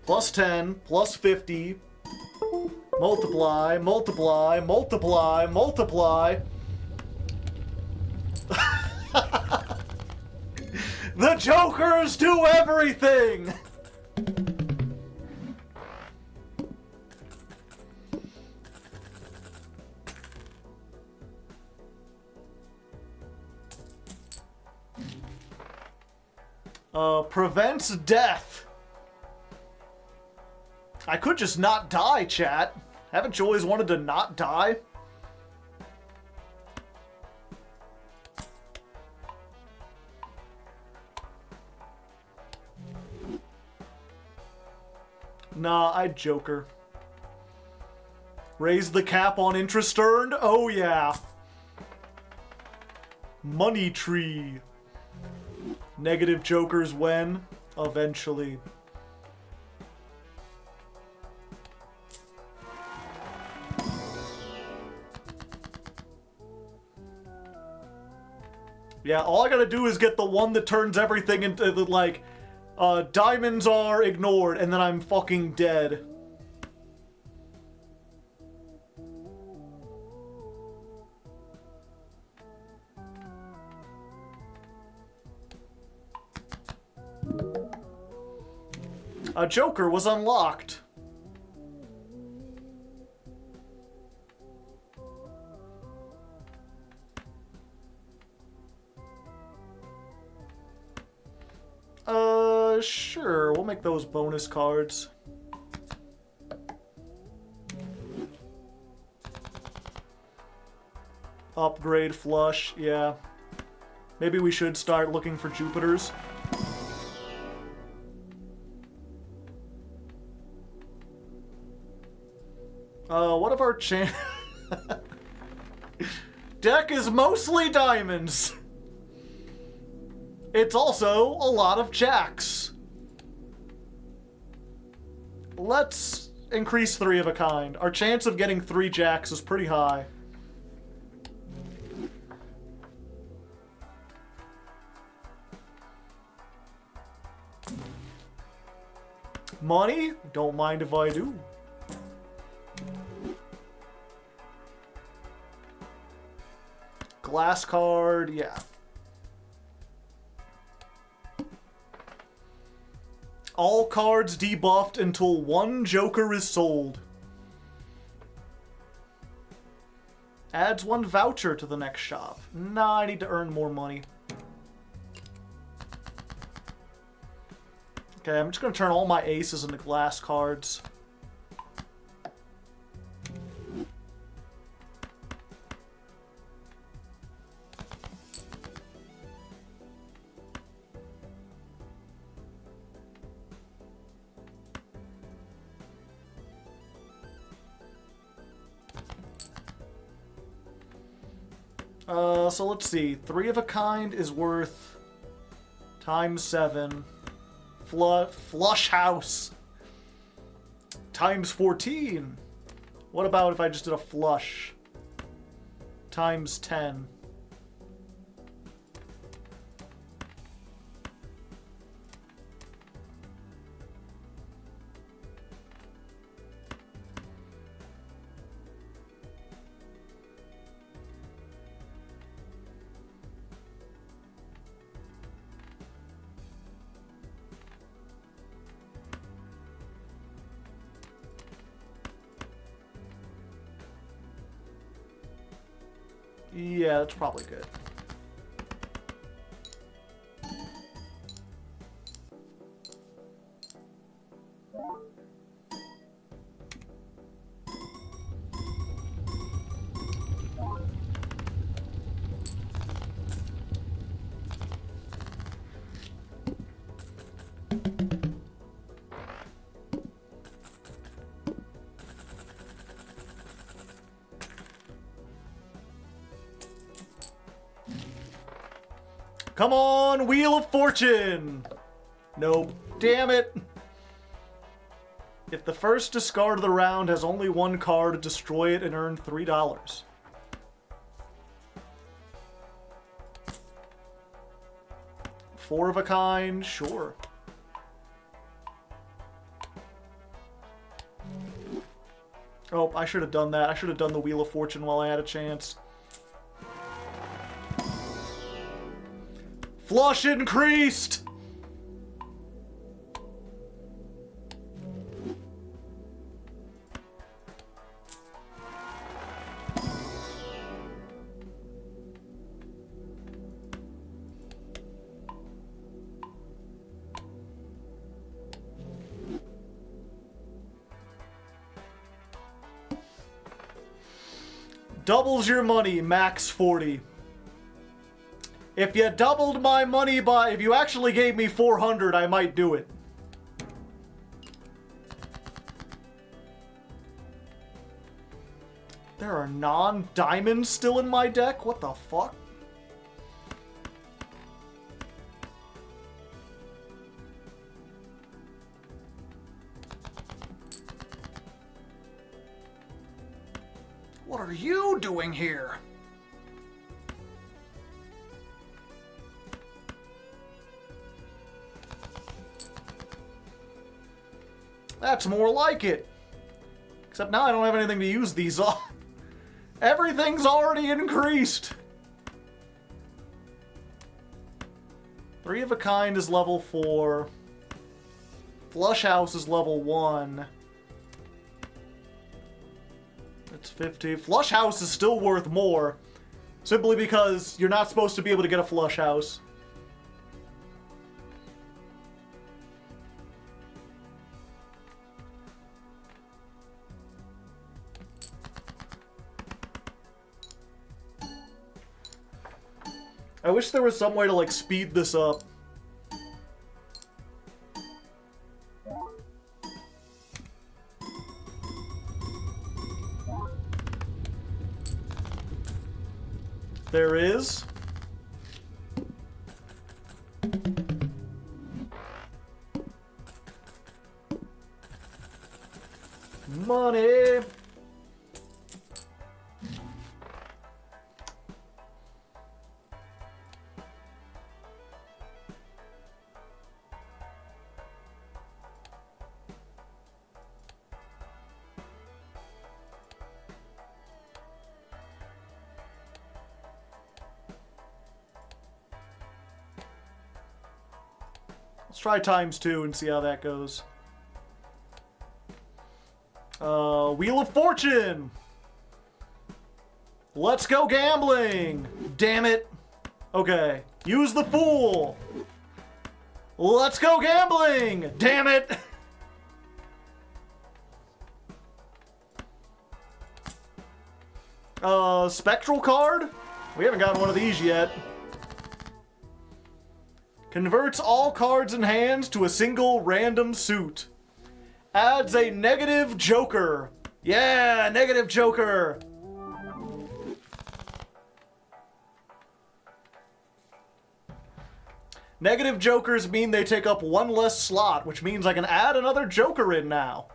Plus 10, plus 50. Multiply, multiply, multiply, multiply. The Jokers do everything! Prevents death. I could just not die, chat. Haven't you always wanted to not die? Nah, I'd Joker. Raise the cap on interest earned? Oh yeah. Money tree. Negative Jokers when? Eventually. Yeah, all I gotta do is get the one that turns everything into, like, diamonds are ignored, and then I'm fucking dead. A Joker was unlocked. Sure, we'll make those bonus cards. Upgrade flush, yeah. Maybe we should start looking for Jupiters. What of our deck is mostly diamonds. It's also a lot of jacks. Let's increase 3 of a kind. Our chance of getting 3 jacks is pretty high. Money? Don't mind if I do. Glass card, yeah. All cards debuffed until 1 Joker is sold. Adds 1 voucher to the next shop. Nah, I need to earn more money. Okay, I'm just gonna turn all my aces into glass cards. So let's see. 3 of a kind is worth times 7. Flush house times 14. What about if I just did a flush times 10? Yeah, that's probably good. Come on, Wheel of Fortune! Nope. Damn it! If the first discard of the round has only 1 card, destroy it and earn $3. Four of a kind, sure. Oh, I should have done that. I should have done the Wheel of Fortune while I had a chance. Flush increased! Doubles your money, max 40. If you doubled my money by... If you actually gave me 400, I might do it. There are non-diamonds still in my deck? What the fuck? What are you doing here? That's more like it. Except now I don't have anything to use these on. Everything's already increased. 3 of a Kind is level 4. Flush House is level 1. It's 50. Flush House is still worth more. Simply because you're not supposed to be able to get a Flush House. I wish there was some way to, like, speed this up. There is. Money. Let's try ×2 and see how that goes. Wheel of Fortune! Let's go gambling! Damn it! Okay. Use the Fool! Let's go gambling! Damn it! Spectral card? We haven't gotten one of these yet. Converts all cards in hand to a single random suit. Adds a negative joker. Yeah, negative joker. Negative jokers mean they take up 1 less slot, which means I can add another joker in now.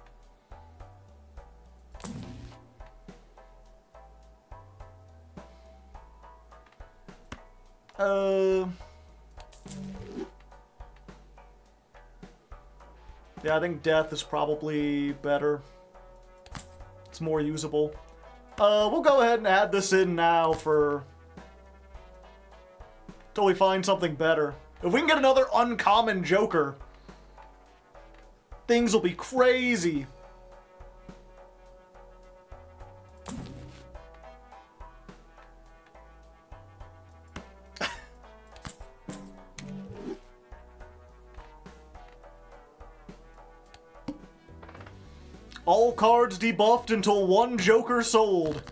Yeah, I think death is probably better. It's more usable. We'll go ahead and add this in now for... till we find something better. If we can get another uncommon joker, things will be crazy. All cards debuffed until 1 joker sold.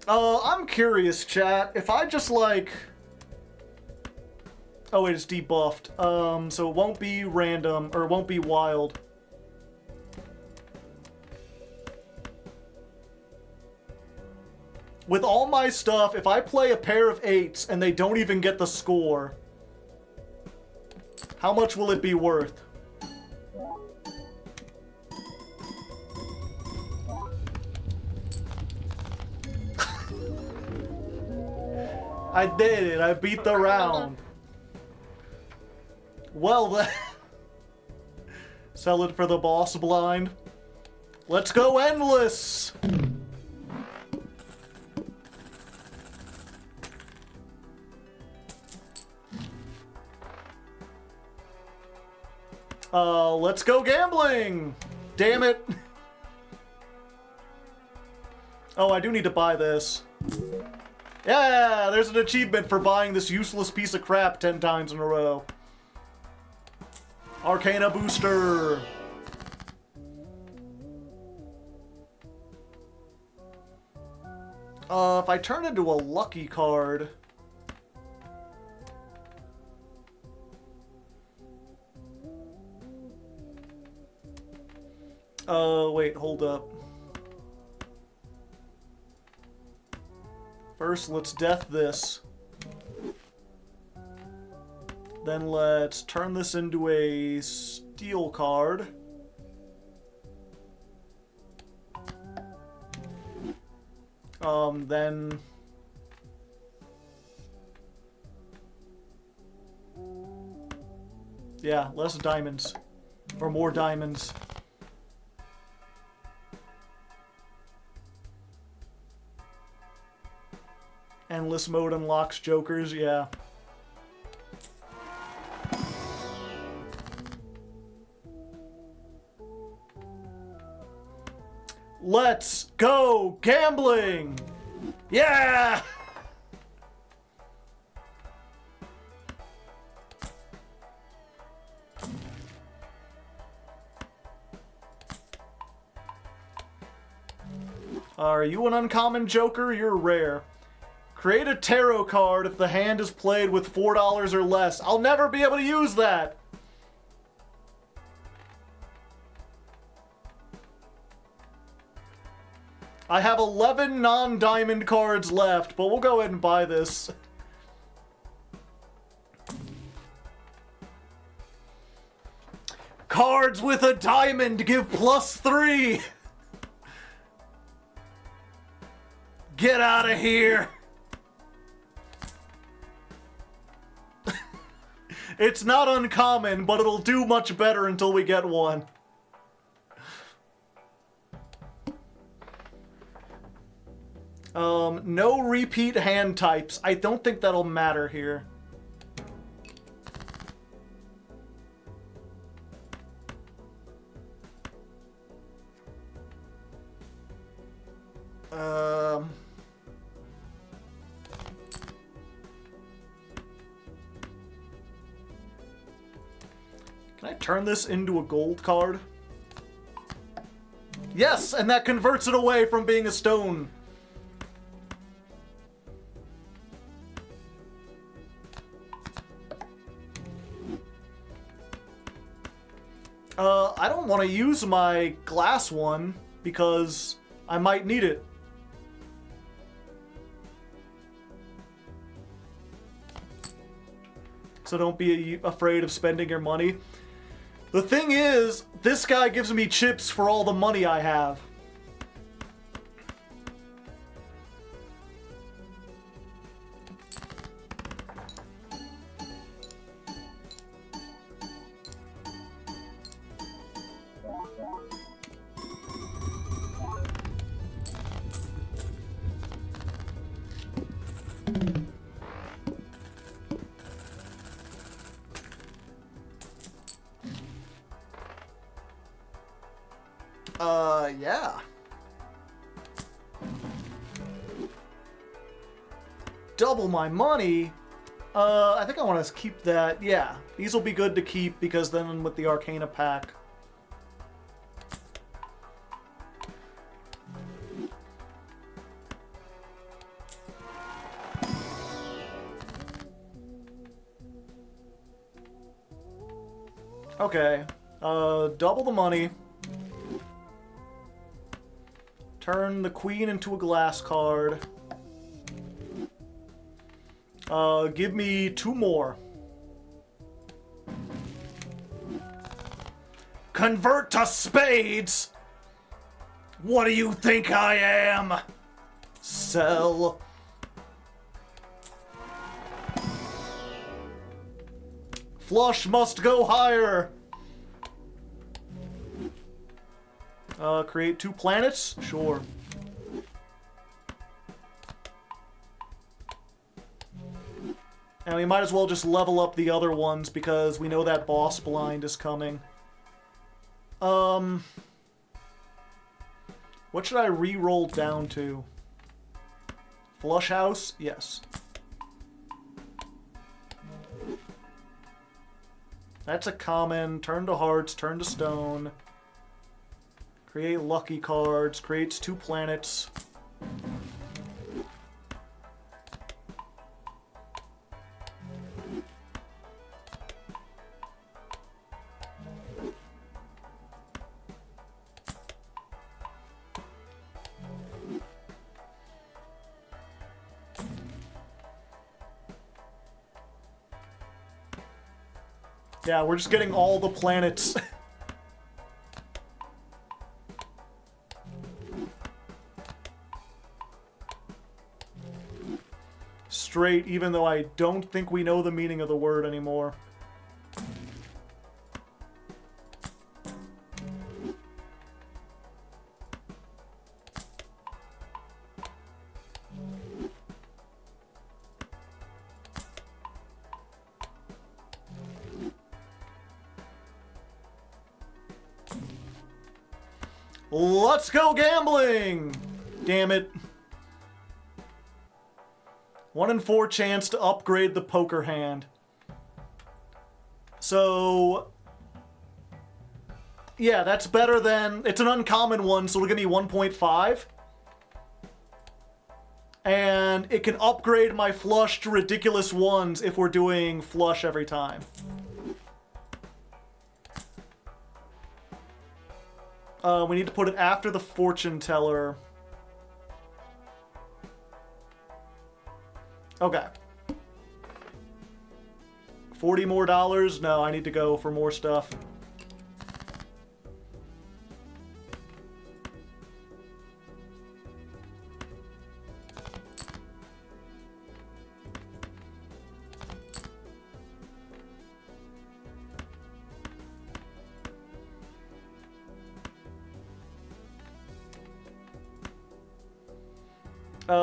I'm curious, chat. If I just, like... Oh, wait, it's debuffed. So it won't be random, or it won't be wild. With all my stuff, if I play a pair of 8s and they don't even get the score, how much will it be worth? I did it. I beat the round. Well then. Sell it for the boss blind. Let's go endless. Let's go gambling. Damn it. Oh, I do need to buy this. Yeah, there's an achievement for buying this useless piece of crap 10 times in a row. Arcana booster. If I turn into a lucky card... wait, hold up. First, let's death this. Then let's turn this into a steel card. Then... yeah, less diamonds. Or more diamonds. Endless mode unlocks jokers, yeah. Let's go gambling! Yeah! Are you an uncommon joker? You're rare. Create a tarot card if the hand is played with $4 or less. I'll never be able to use that! I have 11 non-diamond cards left, but we'll go ahead and buy this. Cards with a diamond give +3! Get out of here! It's not uncommon, but it'll do much better until we get one. No repeat hand types. I don't think that'll matter here. Can I turn this into a gold card? Yes, and that converts it away from being a stone. I don't want to use my glass one because I might need it. So don't be afraid of spending your money. The thing is, this guy gives me chips for all the money I have. Yeah. Double my money? I think I want to keep that. Yeah, these will be good to keep because then with the Arcana pack. Okay, double the money. Turn the queen into a glass card. Give me 2 more. Convert to spades! What do you think I am? Sell. Flush must go higher. Create 2 planets? Sure. And we might as well just level up the other ones because we know that boss blind is coming. What should I re-roll down to? Flush house? Yes. That's a common. Turn to hearts, turn to stone. Create lucky cards, creates 2 planets. Yeah, we're just getting all the planets. Straight, even though I don't think we know the meaning of the word anymore. Let's go gambling! Damn it. 1 in 4 chance to upgrade the poker hand. So... yeah, that's better than... it's an uncommon one, so it'll give me 1.5. And it can upgrade my flush to ridiculous ones if we're doing flush every time. We need to put it after the fortune teller. Okay. $40 more? No, I need to go for more stuff.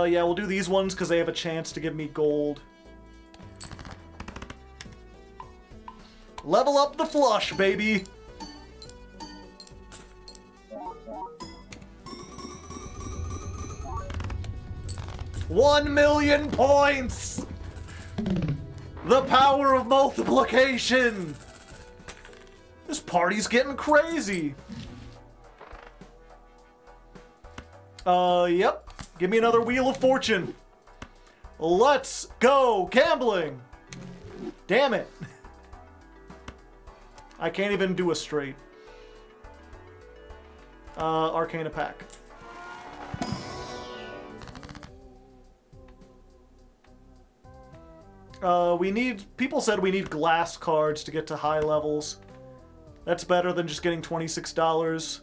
Yeah, we'll do these ones because they have a chance to give me gold. Level up the flush, baby! $1,000,000 points! The power of multiplication! This party's getting crazy! Yep. Give me another Wheel of Fortune. Let's go gambling! Damn it. I can't even do a straight. Arcana pack. We need... people said we need glass cards to get to high levels. That's better than just getting $26.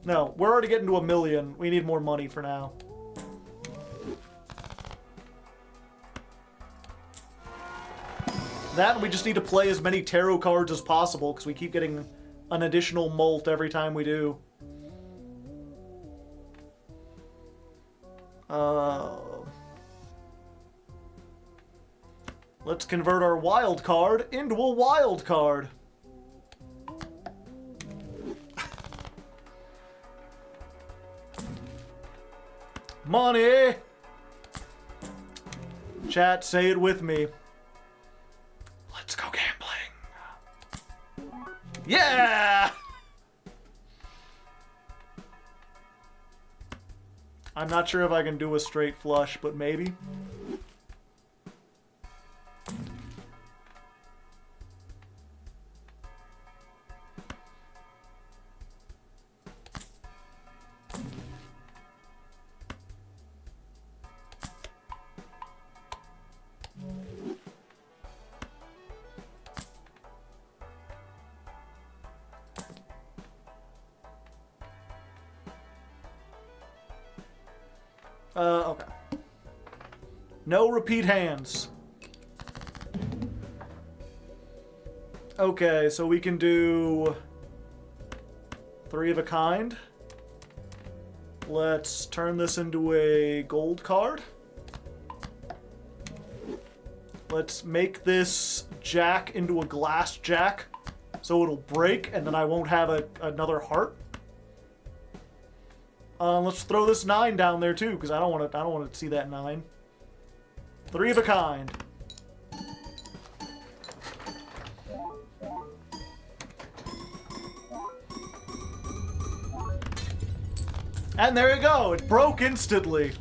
No, we're already getting to 1,000,000. We need more money for now. That, and we just need to play as many tarot cards as possible, because we keep getting an additional molt every time we do. Let's convert our wild card into a wild card. Money! Chat, say it with me. Let's go gambling. Yeah! I'm not sure if I can do a straight flush, but maybe. Okay. No repeat hands. Okay, so we can do 3 of a kind. Let's turn this into a gold card. Let's make this jack into a glass jack, so it'll break, and then I won't have another heart. Let's throw this 9 down there too, because I don't want to see that 9. 3 of a kind. And there you go. It broke instantly.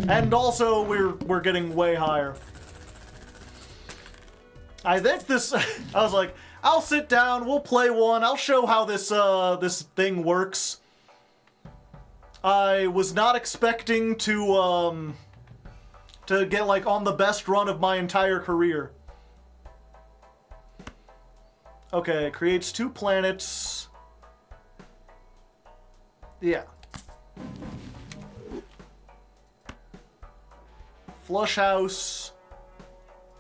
And also we're getting way higher. I think this I was like, I'll sit down, we'll play one. I'll show how this this thing works. I was not expecting to get like on the best run of my entire career. Okay, creates 2 planets. Yeah. Flush house.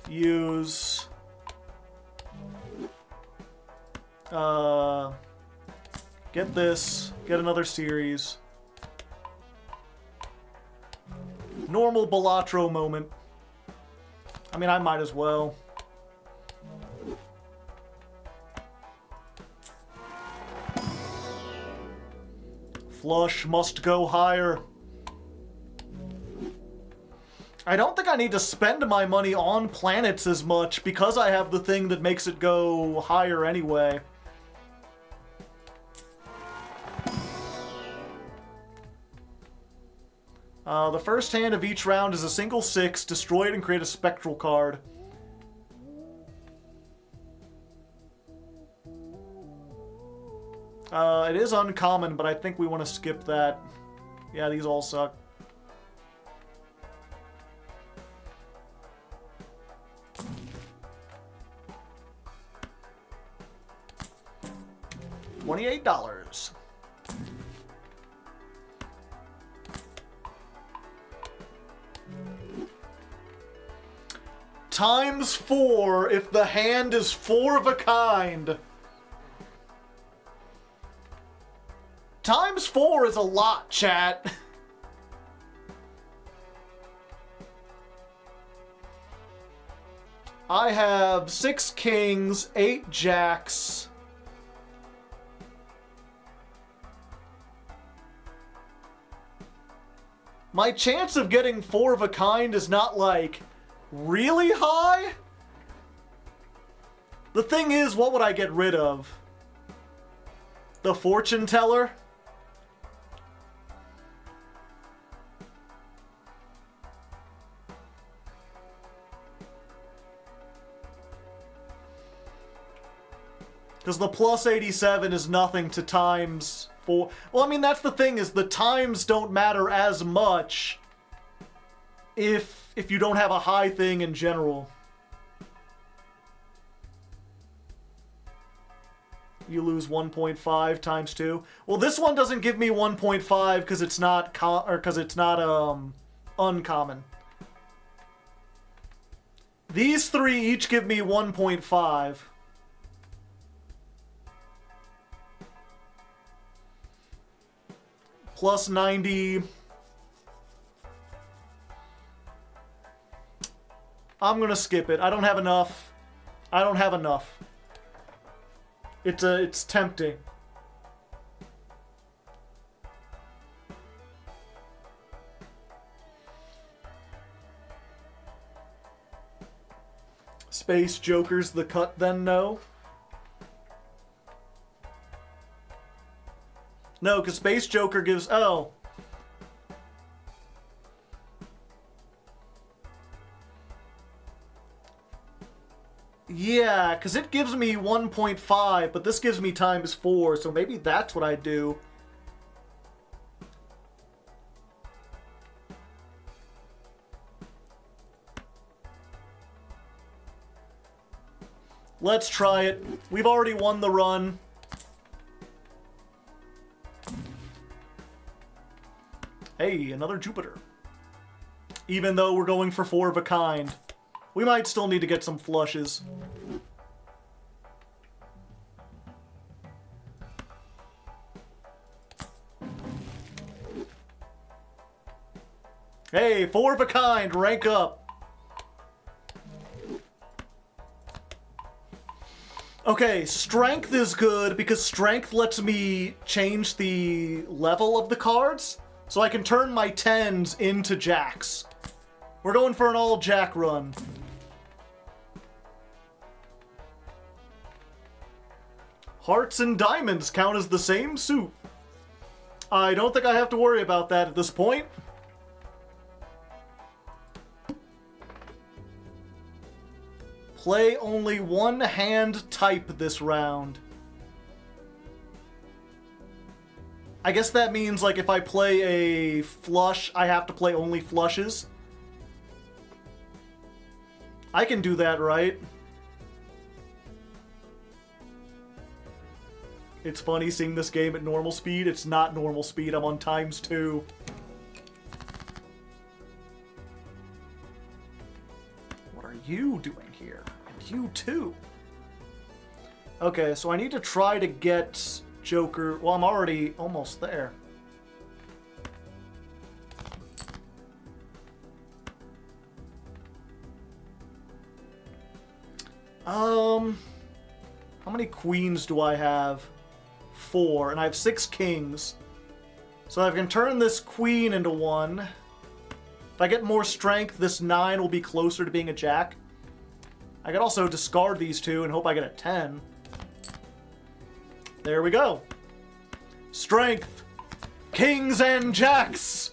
Use. Get this. Get another series. Normal Balatro moment. I mean, I might as well. Flush must go higher. I don't think I need to spend my money on planets as much because I have the thing that makes it go higher anyway. The first hand of each round is a single 6. Destroy it and create a spectral card. It is uncommon, but I think we want to skip that. Yeah, these all suck. $28. Times 4 if the hand is 4 of a kind. Times 4 is a lot, chat. I have 6 kings, 8 jacks. My chance of getting 4 of a kind is not, like, really high? The thing is, what would I get rid of? The fortune teller? Because the plus 87 is nothing to times 4. Well, I mean, that's the thing, is the times don't matter as much if you don't have a high thing in general. You lose 1.5 times 2. Well, this one doesn't give me 1.5 because it's not uncommon. These 3 each give me 1.5. Plus 90. I'm gonna skip it. I don't have enough. I don't have enough. It's tempting. Space Joker's the cut then, no? No, because Space Joker gives... Oh. Yeah, because it gives me 1.5, but this gives me times 4, so maybe that's what I do. Let's try it. We've already won the run. Hey, another Jupiter. Even though we're going for 4 of a kind. We might still need to get some flushes. Hey, 4 of a kind, rank up. Okay, strength is good because strength lets me change the level of the cards. So I can turn my 10s into jacks. We're going for an all jack run. Hearts and diamonds count as the same suit. I don't think I have to worry about that at this point. Play only 1 hand type this round. I guess that means, like, if I play a flush, I have to play only flushes. I can do that, right? It's funny seeing this game at normal speed. It's not normal speed. I'm on ×2. What are you doing here? And you too. Okay, so I need to try to get Joker. Well, I'm already almost there. How many queens do I have? 4, and I have 6 kings. So I can turn this queen into 1. If I get more strength, this 9 will be closer to being a jack. I could also discard these 2 and hope I get a 10. There we go. Strength. Kings and jacks.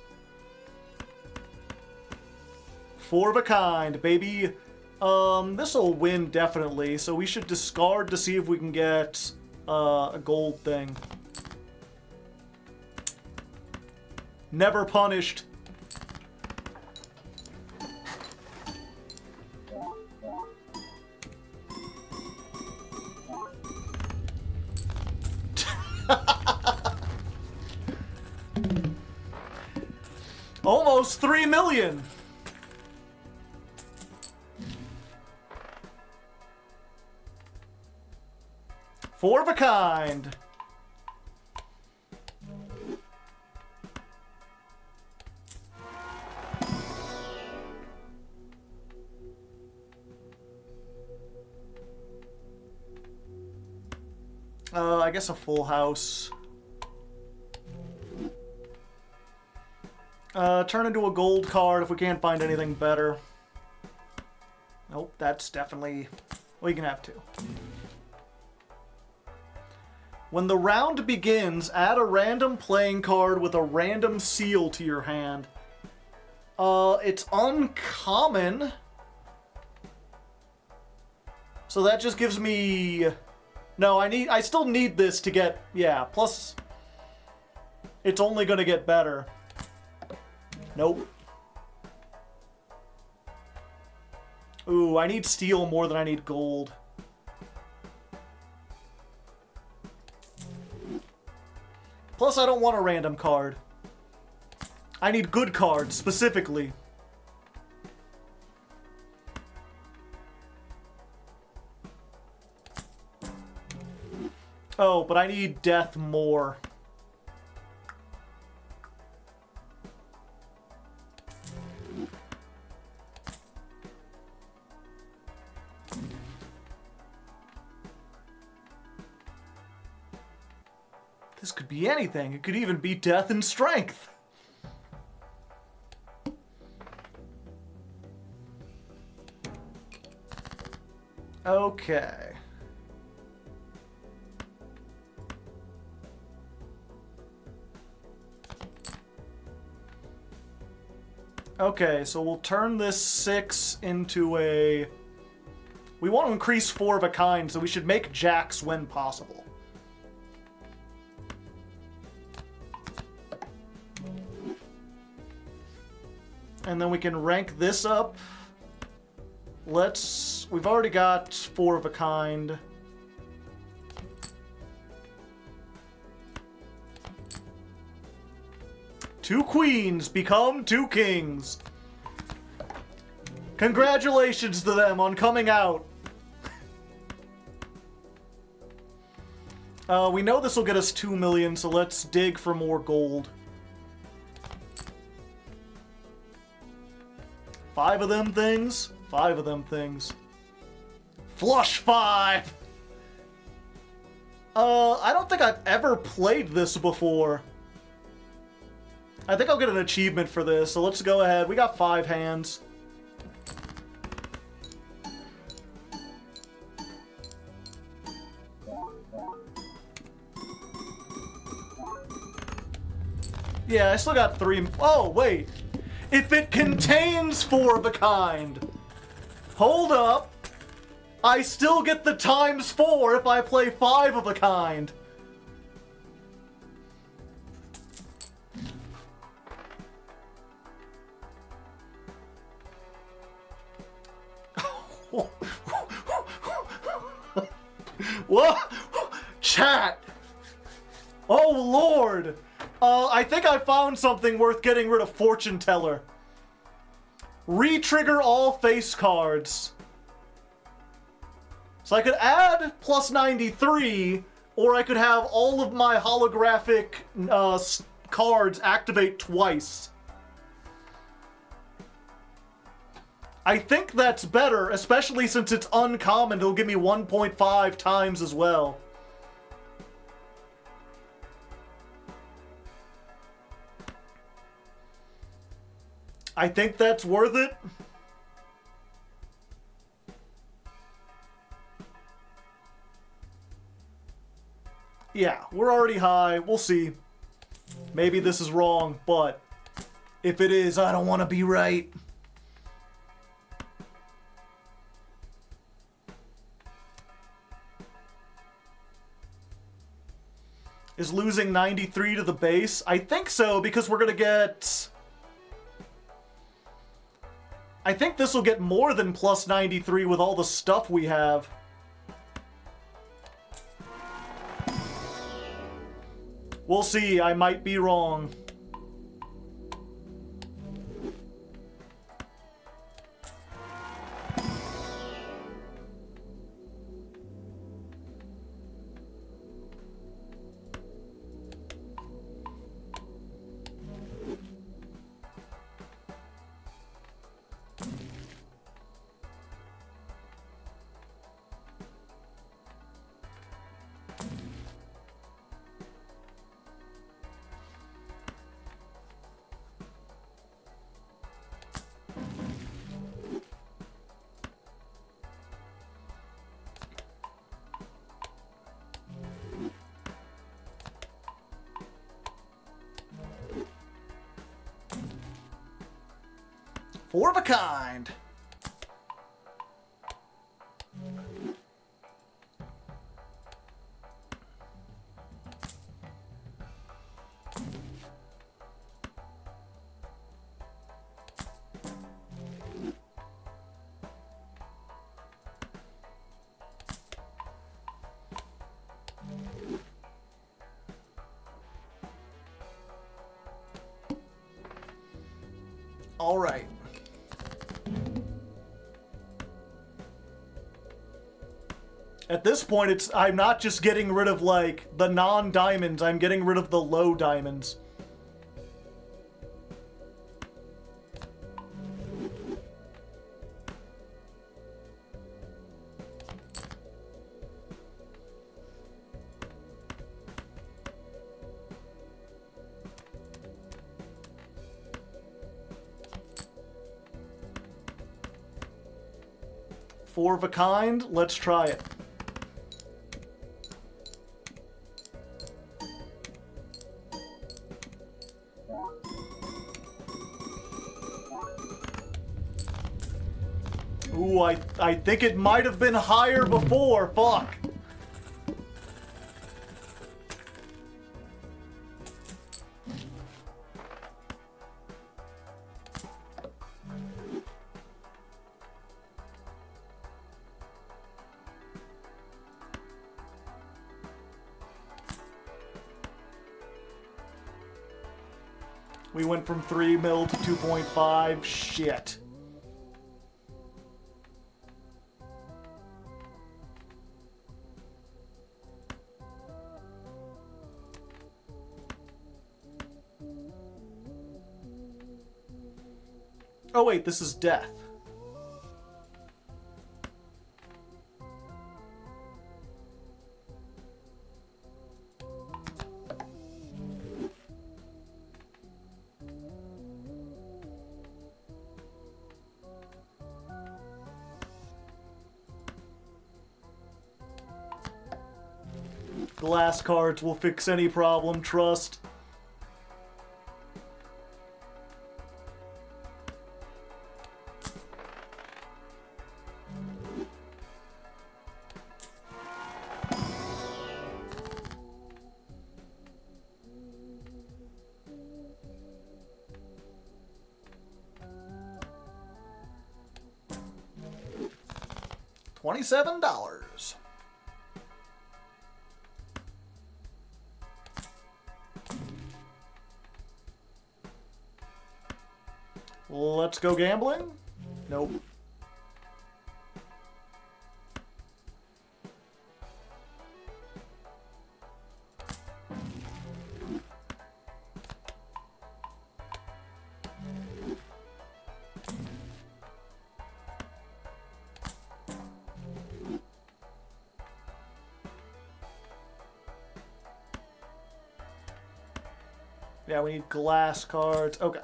4 of a kind, baby. This'll win definitely, so we should discard to see if we can get a gold thing. Never punished. Almost 3 million. Four of a kind. I guess a full house. Turn into a gold card if we can't find anything better. Nope, that's definitely... Well, you can have 2. When the round begins, add a random playing card with a random seal to your hand. It's uncommon. So that just gives me... No, I still need this to get... Yeah, plus... It's only gonna get better. Nope. Ooh, I need steel more than I need gold. Plus, I don't want a random card. I need good cards, specifically. Oh, but I need death more. This could be anything. It could even be death and strength. Okay. Okay, so we'll turn this 6 into a... We want to increase 4 of a kind, so we should make jacks when possible. And then we can rank this up. We've already got 4 of a kind. Two queens become 2 kings. Congratulations to them on coming out. We know this will get us 2 million, so let's dig for more gold. 5 of them things? 5 of them things. Flush 5! I don't think I've ever played this before. I think I'll get an achievement for this, so let's go ahead. We got 5 hands. Yeah, I still got 3. Oh, wait. If it contains 4 of a kind. Hold up. I still get the ×4 if I play 5 of a kind. What? Chat. Oh, Lord! I think I found something worth getting rid of Fortune Teller. Re-trigger all face cards. So I could add plus 93, or I could have all of my holographic cards activate twice. I think that's better, especially since it's uncommon. It'll give me 1.5 times as well. I think that's worth it. Yeah, we're already high. We'll see. Maybe this is wrong, but if it is, I don't want to be right. Is losing 93 to the base? I think so, because we're going to get... I think this will get more than plus 93 with all the stuff we have. We'll see, I might be wrong. Four of a kind. All right. At this point, I'm not just getting rid of, like, the non-diamonds, I'm getting rid of the low diamonds. Four of a kind, let's try it. Ooh, I think it might have been higher before. Fuck. We went from 3 mil to 2.5. Shit. Oh wait, this is death. Glass cards will fix any problem, trust. $27. Let's go gambling? Nope. Yeah, we need glass cards. Okay.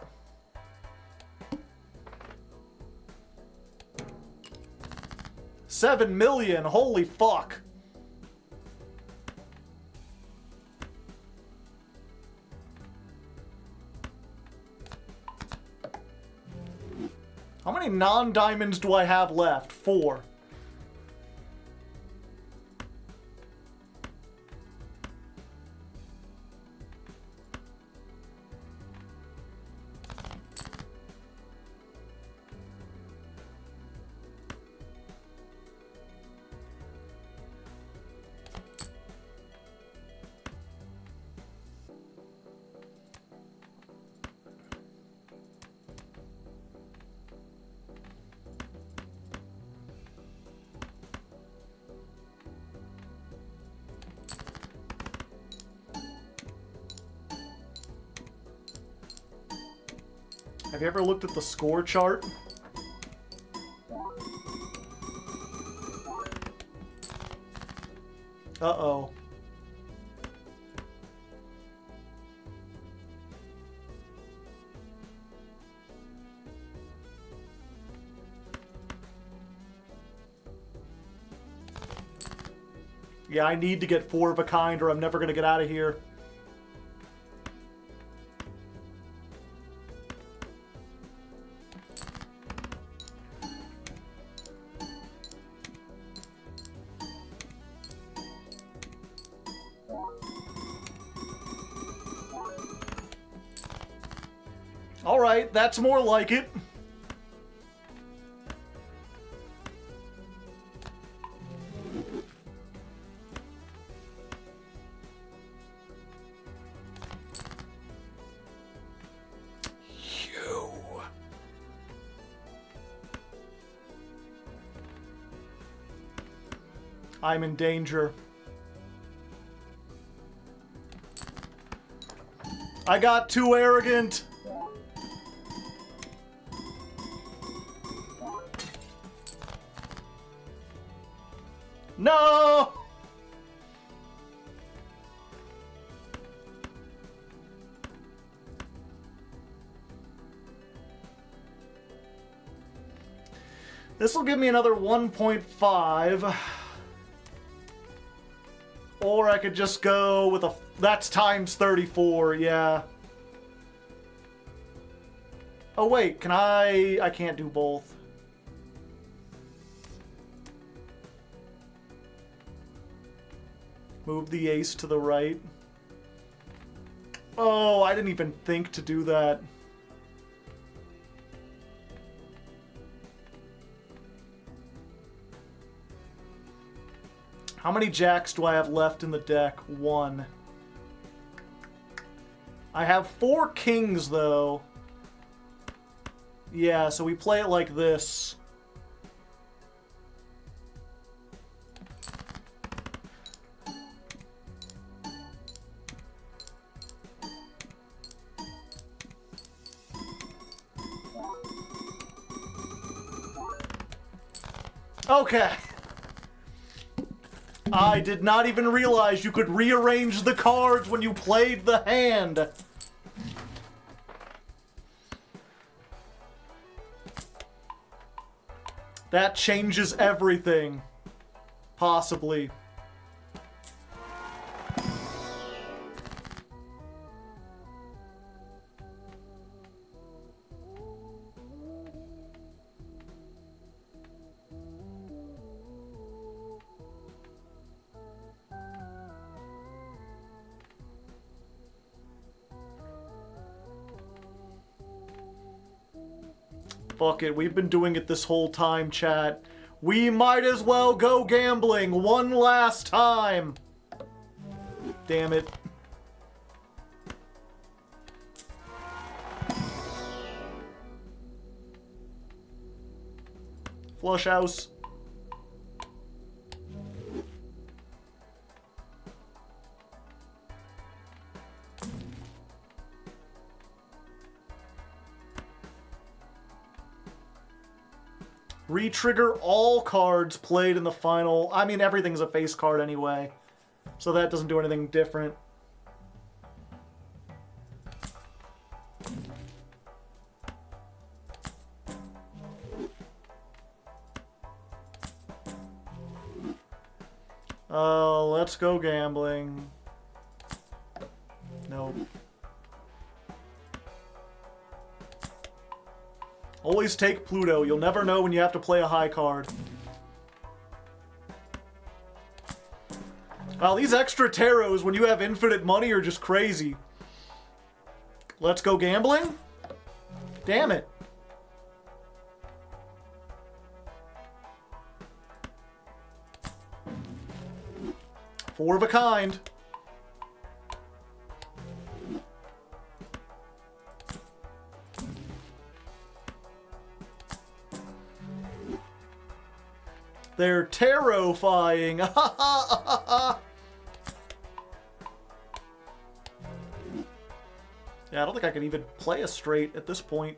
$7 million. Holy fuck. How many non-diamonds do I have left? 4. Have you ever looked at the score chart? Uh-oh. Yeah, I need to get 4 of a kind or I'm never gonna get out of here. Alright, that's more like it. I'm in danger. I got too arrogant. No! This will give me another 1.5. Or I could just go with a... That's times 34, yeah. Oh, wait, can I can't do both. Move the ace to the right. Oh, I didn't even think to do that. How many jacks do I have left in the deck? 1. I have 4 kings, though. Yeah, so we play it like this. Okay. I did not even realize you could rearrange the cards when you played the hand. That changes everything. Possibly. Fuck it, we've been doing it this whole time, chat. We might as well go gambling one last time. Damn it. Flush house. Re-trigger all cards played in the final. I mean, everything's a face card anyway, so that doesn't do anything different. Let's go gambling. Nope. Always take Pluto. You'll never know when you have to play a high card. Wow, these extra tarots when you have infinite money are just crazy. Let's go gambling? Damn it. Four of a kind. They're tarot-fying. Yeah, I don't think I can even play a straight at this point.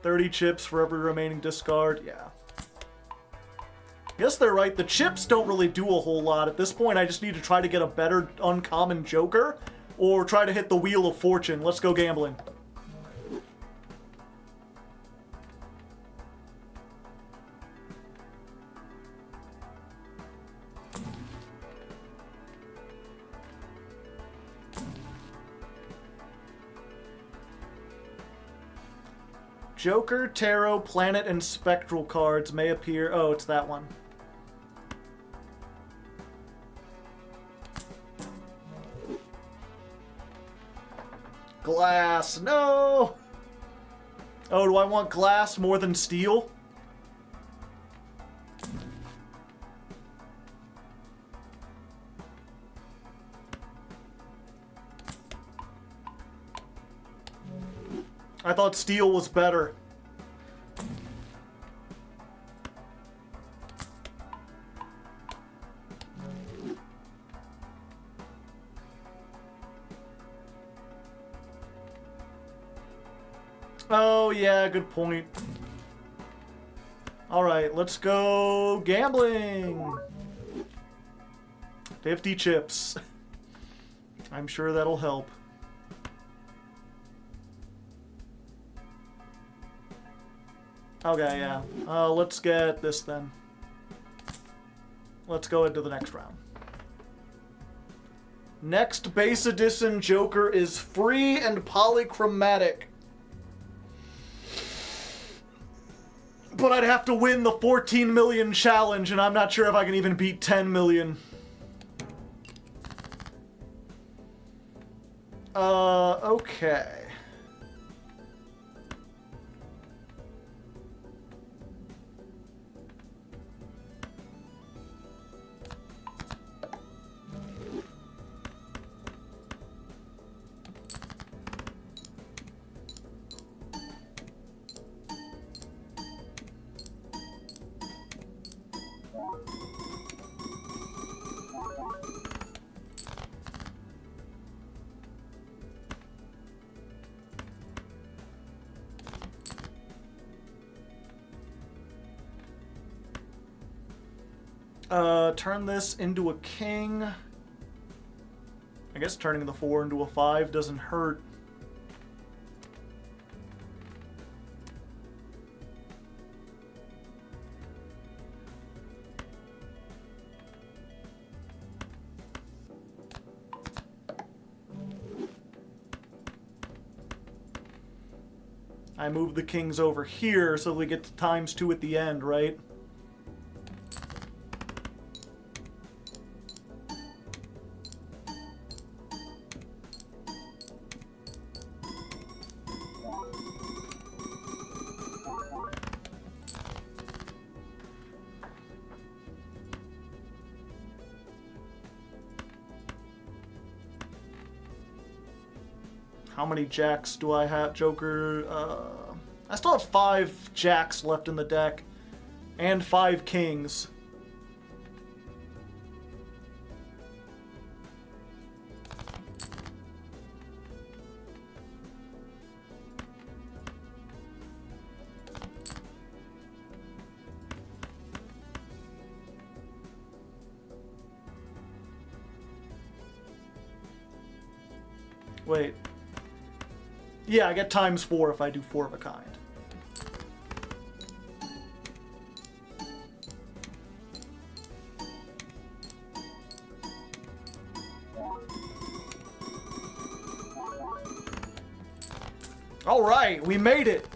30 chips for every remaining discard. Yeah. Guess they're right. The chips don't really do a whole lot. At this point, I just need to try to get a better uncommon joker or try to hit the Wheel of Fortune. Let's go gambling. Joker, Tarot, Planet, and Spectral cards may appear... Oh, it's that one. Glass, no! Oh, do I want glass more than steel? I thought steel was better. Oh, yeah, good point. Alright, let's go gambling. 50 chips. I'm sure that'll help. Okay, yeah. Let's get this then. Let's go into the next round. Next base edition Joker is free and polychromatic. But I'd have to win the 14 million challenge, and I'm not sure if I can even beat 10 million. Okay. Turn this into a king. I guess turning the 4 into a 5 doesn't hurt. I move the kings over here so we get to ×2 at the end, right? How many jacks do I have? Joker, I still have 5 jacks left in the deck. And 5 kings. Wait. Yeah, I get ×4 if I do 4 of a kind. Alright, we made it!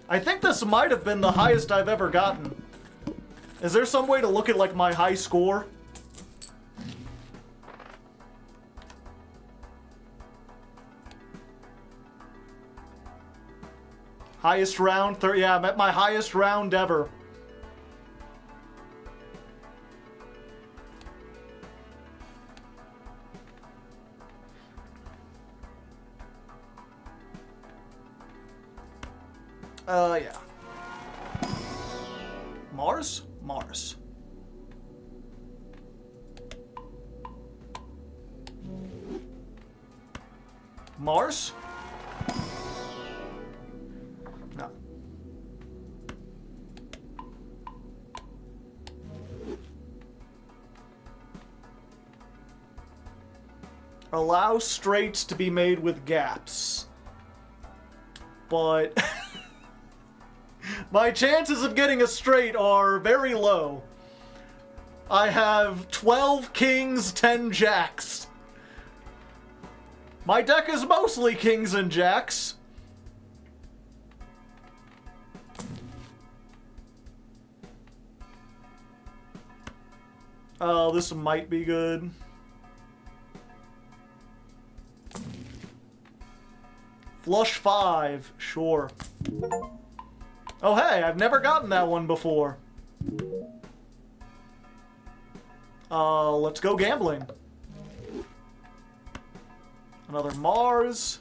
I think this might have been the highest I've ever gotten. Is there some way to look at, like, my high score? Highest round? Yeah, I'm at my highest round ever. Yeah. Mars? Mars. Mars? No. Allow straights to be made with gaps. But my chances of getting a straight are very low. I have 12 kings, 10 jacks. My deck is mostly kings and jacks. Oh, this might be good. Flush 5, sure. Oh hey, I've never gotten that one before. Let's go gambling. Another Mars.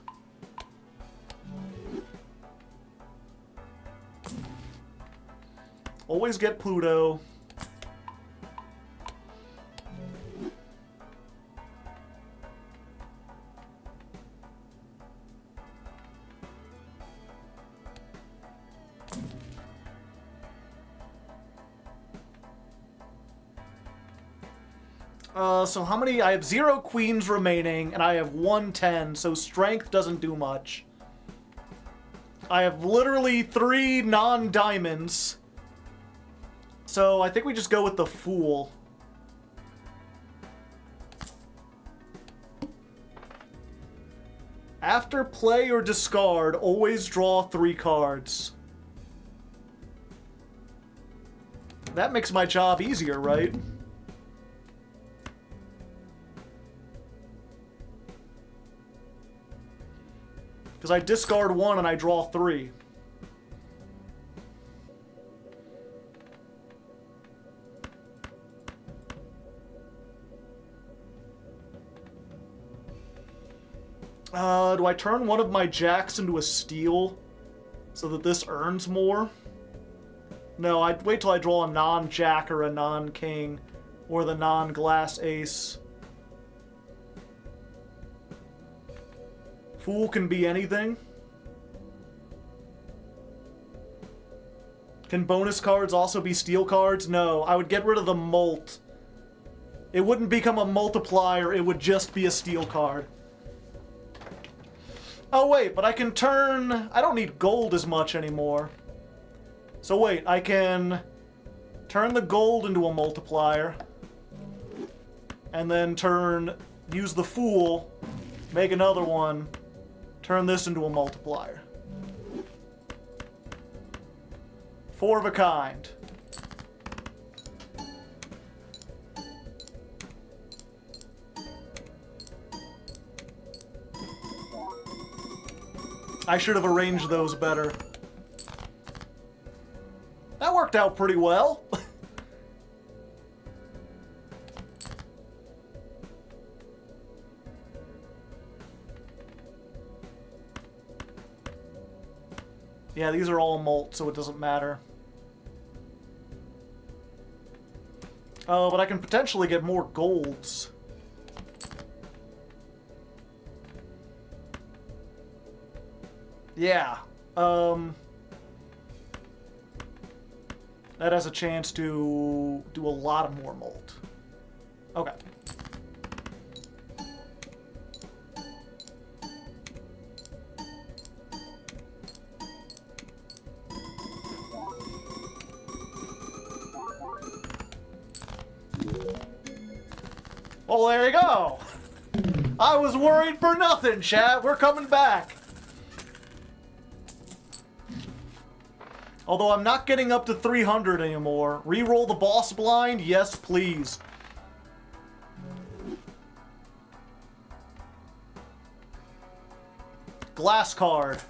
Always get Pluto. So how many? I have 0 queens remaining, and I have 1 10, so strength doesn't do much. I have literally 3 non-diamonds. So I think we just go with the Fool. After play or discard, always draw 3 cards. That makes my job easier, right? Because I discard 1 and I draw 3. Do I turn one of my jacks into a steal so that this earns more? No, I'd wait till I draw a non-jack or a non-king or the non-glass ace. Fool can be anything. Can bonus cards also be steal cards? No, I would get rid of the molt. It wouldn't become a multiplier, it would just be a steal card. Oh wait, but I can turn... I don't need gold as much anymore. So wait, I can turn the gold into a multiplier. And then use the Fool, make another one, turn this into a multiplier. 4 of a kind. I should have arranged those better. That worked out pretty well. Yeah, these are all malt, so it doesn't matter. Oh, but I can potentially get more golds. Yeah. That has a chance to do a lot of more malt. Okay. Well, there you go. I was worried for nothing, chat. We're coming back. Although I'm not getting up to 300 anymore. Reroll the boss blind? Yes, please. Glass card.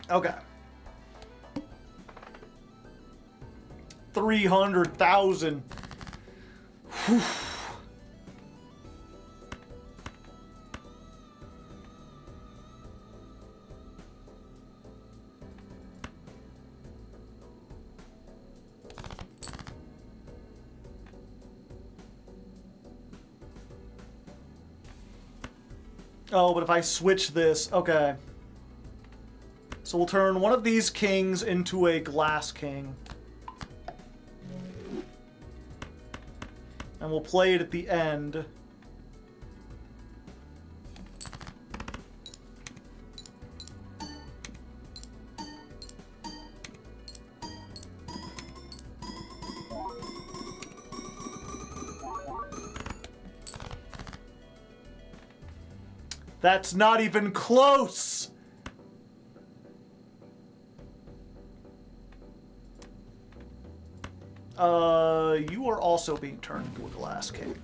Okay. 300,000. Oh, but if I switch this, okay. So we'll turn one of these kings into a glass king. And we'll play it at the end. That's not even close! You are also being turned into a glass king.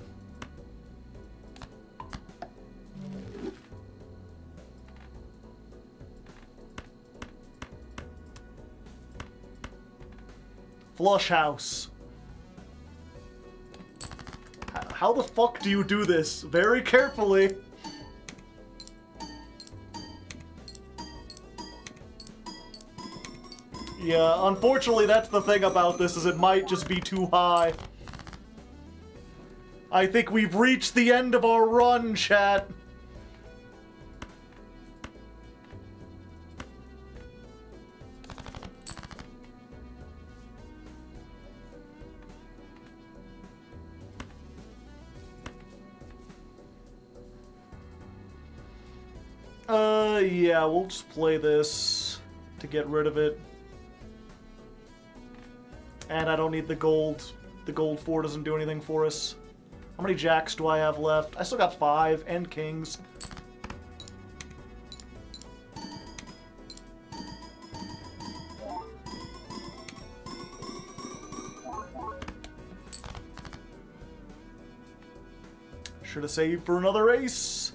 Flush house. How the fuck do you do this? Very carefully. Yeah, unfortunately that's the thing about this, is it might just be too high. I think we've reached the end of our run, chat. Yeah, we'll just play this to get rid of it. And I don't need the gold. The gold 4 doesn't do anything for us. How many jacks do I have left? I still got 5 and kings. Should have saved for another ace.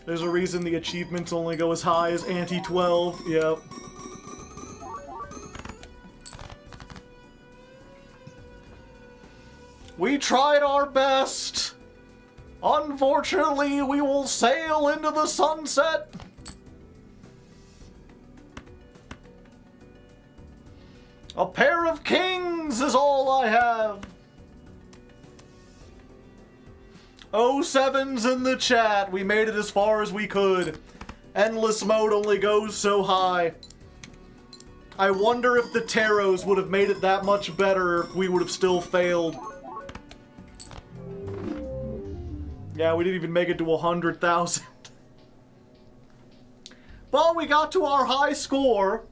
There's a reason the achievements only go as high as Ante 12. Yep. We tried our best. Unfortunately, we will sail into the sunset. A pair of kings is all I have. 07's in the chat. We made it as far as we could. Endless mode only goes so high. I wonder if the tarots would have made it that much better if we would have still failed. Yeah, we didn't even make it to 100,000. But we got to our high score.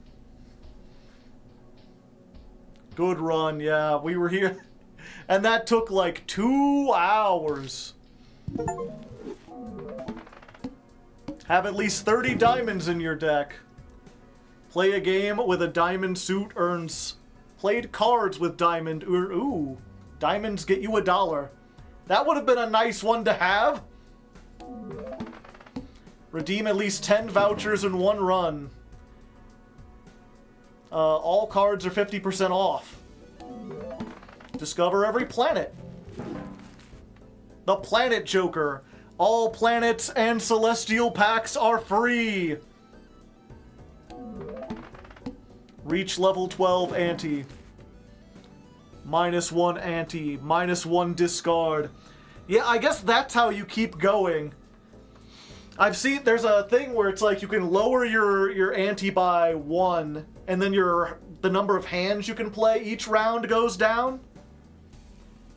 Good run, yeah. We were here. And that took like 2 hours. Have at least 30 diamonds in your deck. Play a game with a diamond suit earns... Played cards with diamond... Ooh. Diamonds get you $1. That would have been a nice one to have. Redeem at least 10 vouchers in one run. All cards are 50% off. Discover every planet. The Planet Joker. All planets and celestial packs are free. Reach level 12 ante. -1 ante. -1 discard. Yeah, I guess that's how you keep going. I've seen there's a thing where it's like you can lower your ante by 1, and then the number of hands you can play each round goes down.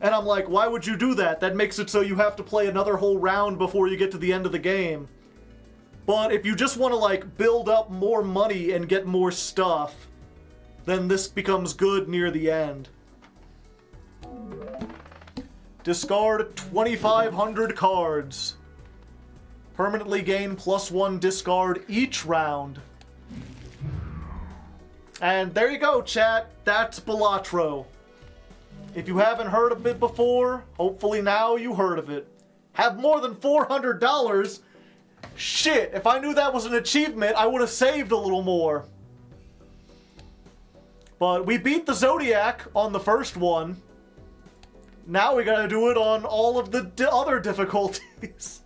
And I'm like, why would you do that? That makes it so you have to play another whole round before you get to the end of the game. But if you just want to like build up more money and get more stuff, then this becomes good near the end. Discard 2,500 cards. Permanently gain +1 discard each round. And there you go, chat. That's Balatro. If you haven't heard of it before, hopefully now you heard of it. Have more than $400? Shit, if I knew that was an achievement, I would have saved a little more. But we beat the Zodiac on the first one. Now we gotta do it on all of the other difficulties.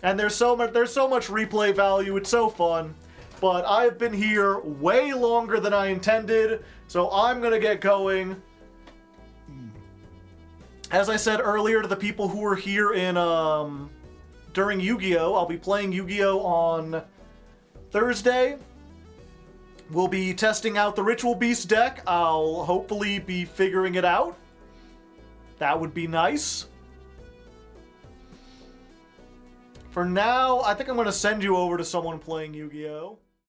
And there's so much replay value, it's so fun. But I've been here way longer than I intended, so I'm gonna get going. As I said earlier to the people who were here in during Yu-Gi-Oh! I'll be playing Yu-Gi-Oh! On Thursday. We'll be testing out the Ritual Beast deck. I'll hopefully be figuring it out. That would be nice. For now, I think I'm going to send you over to someone playing Yu-Gi-Oh!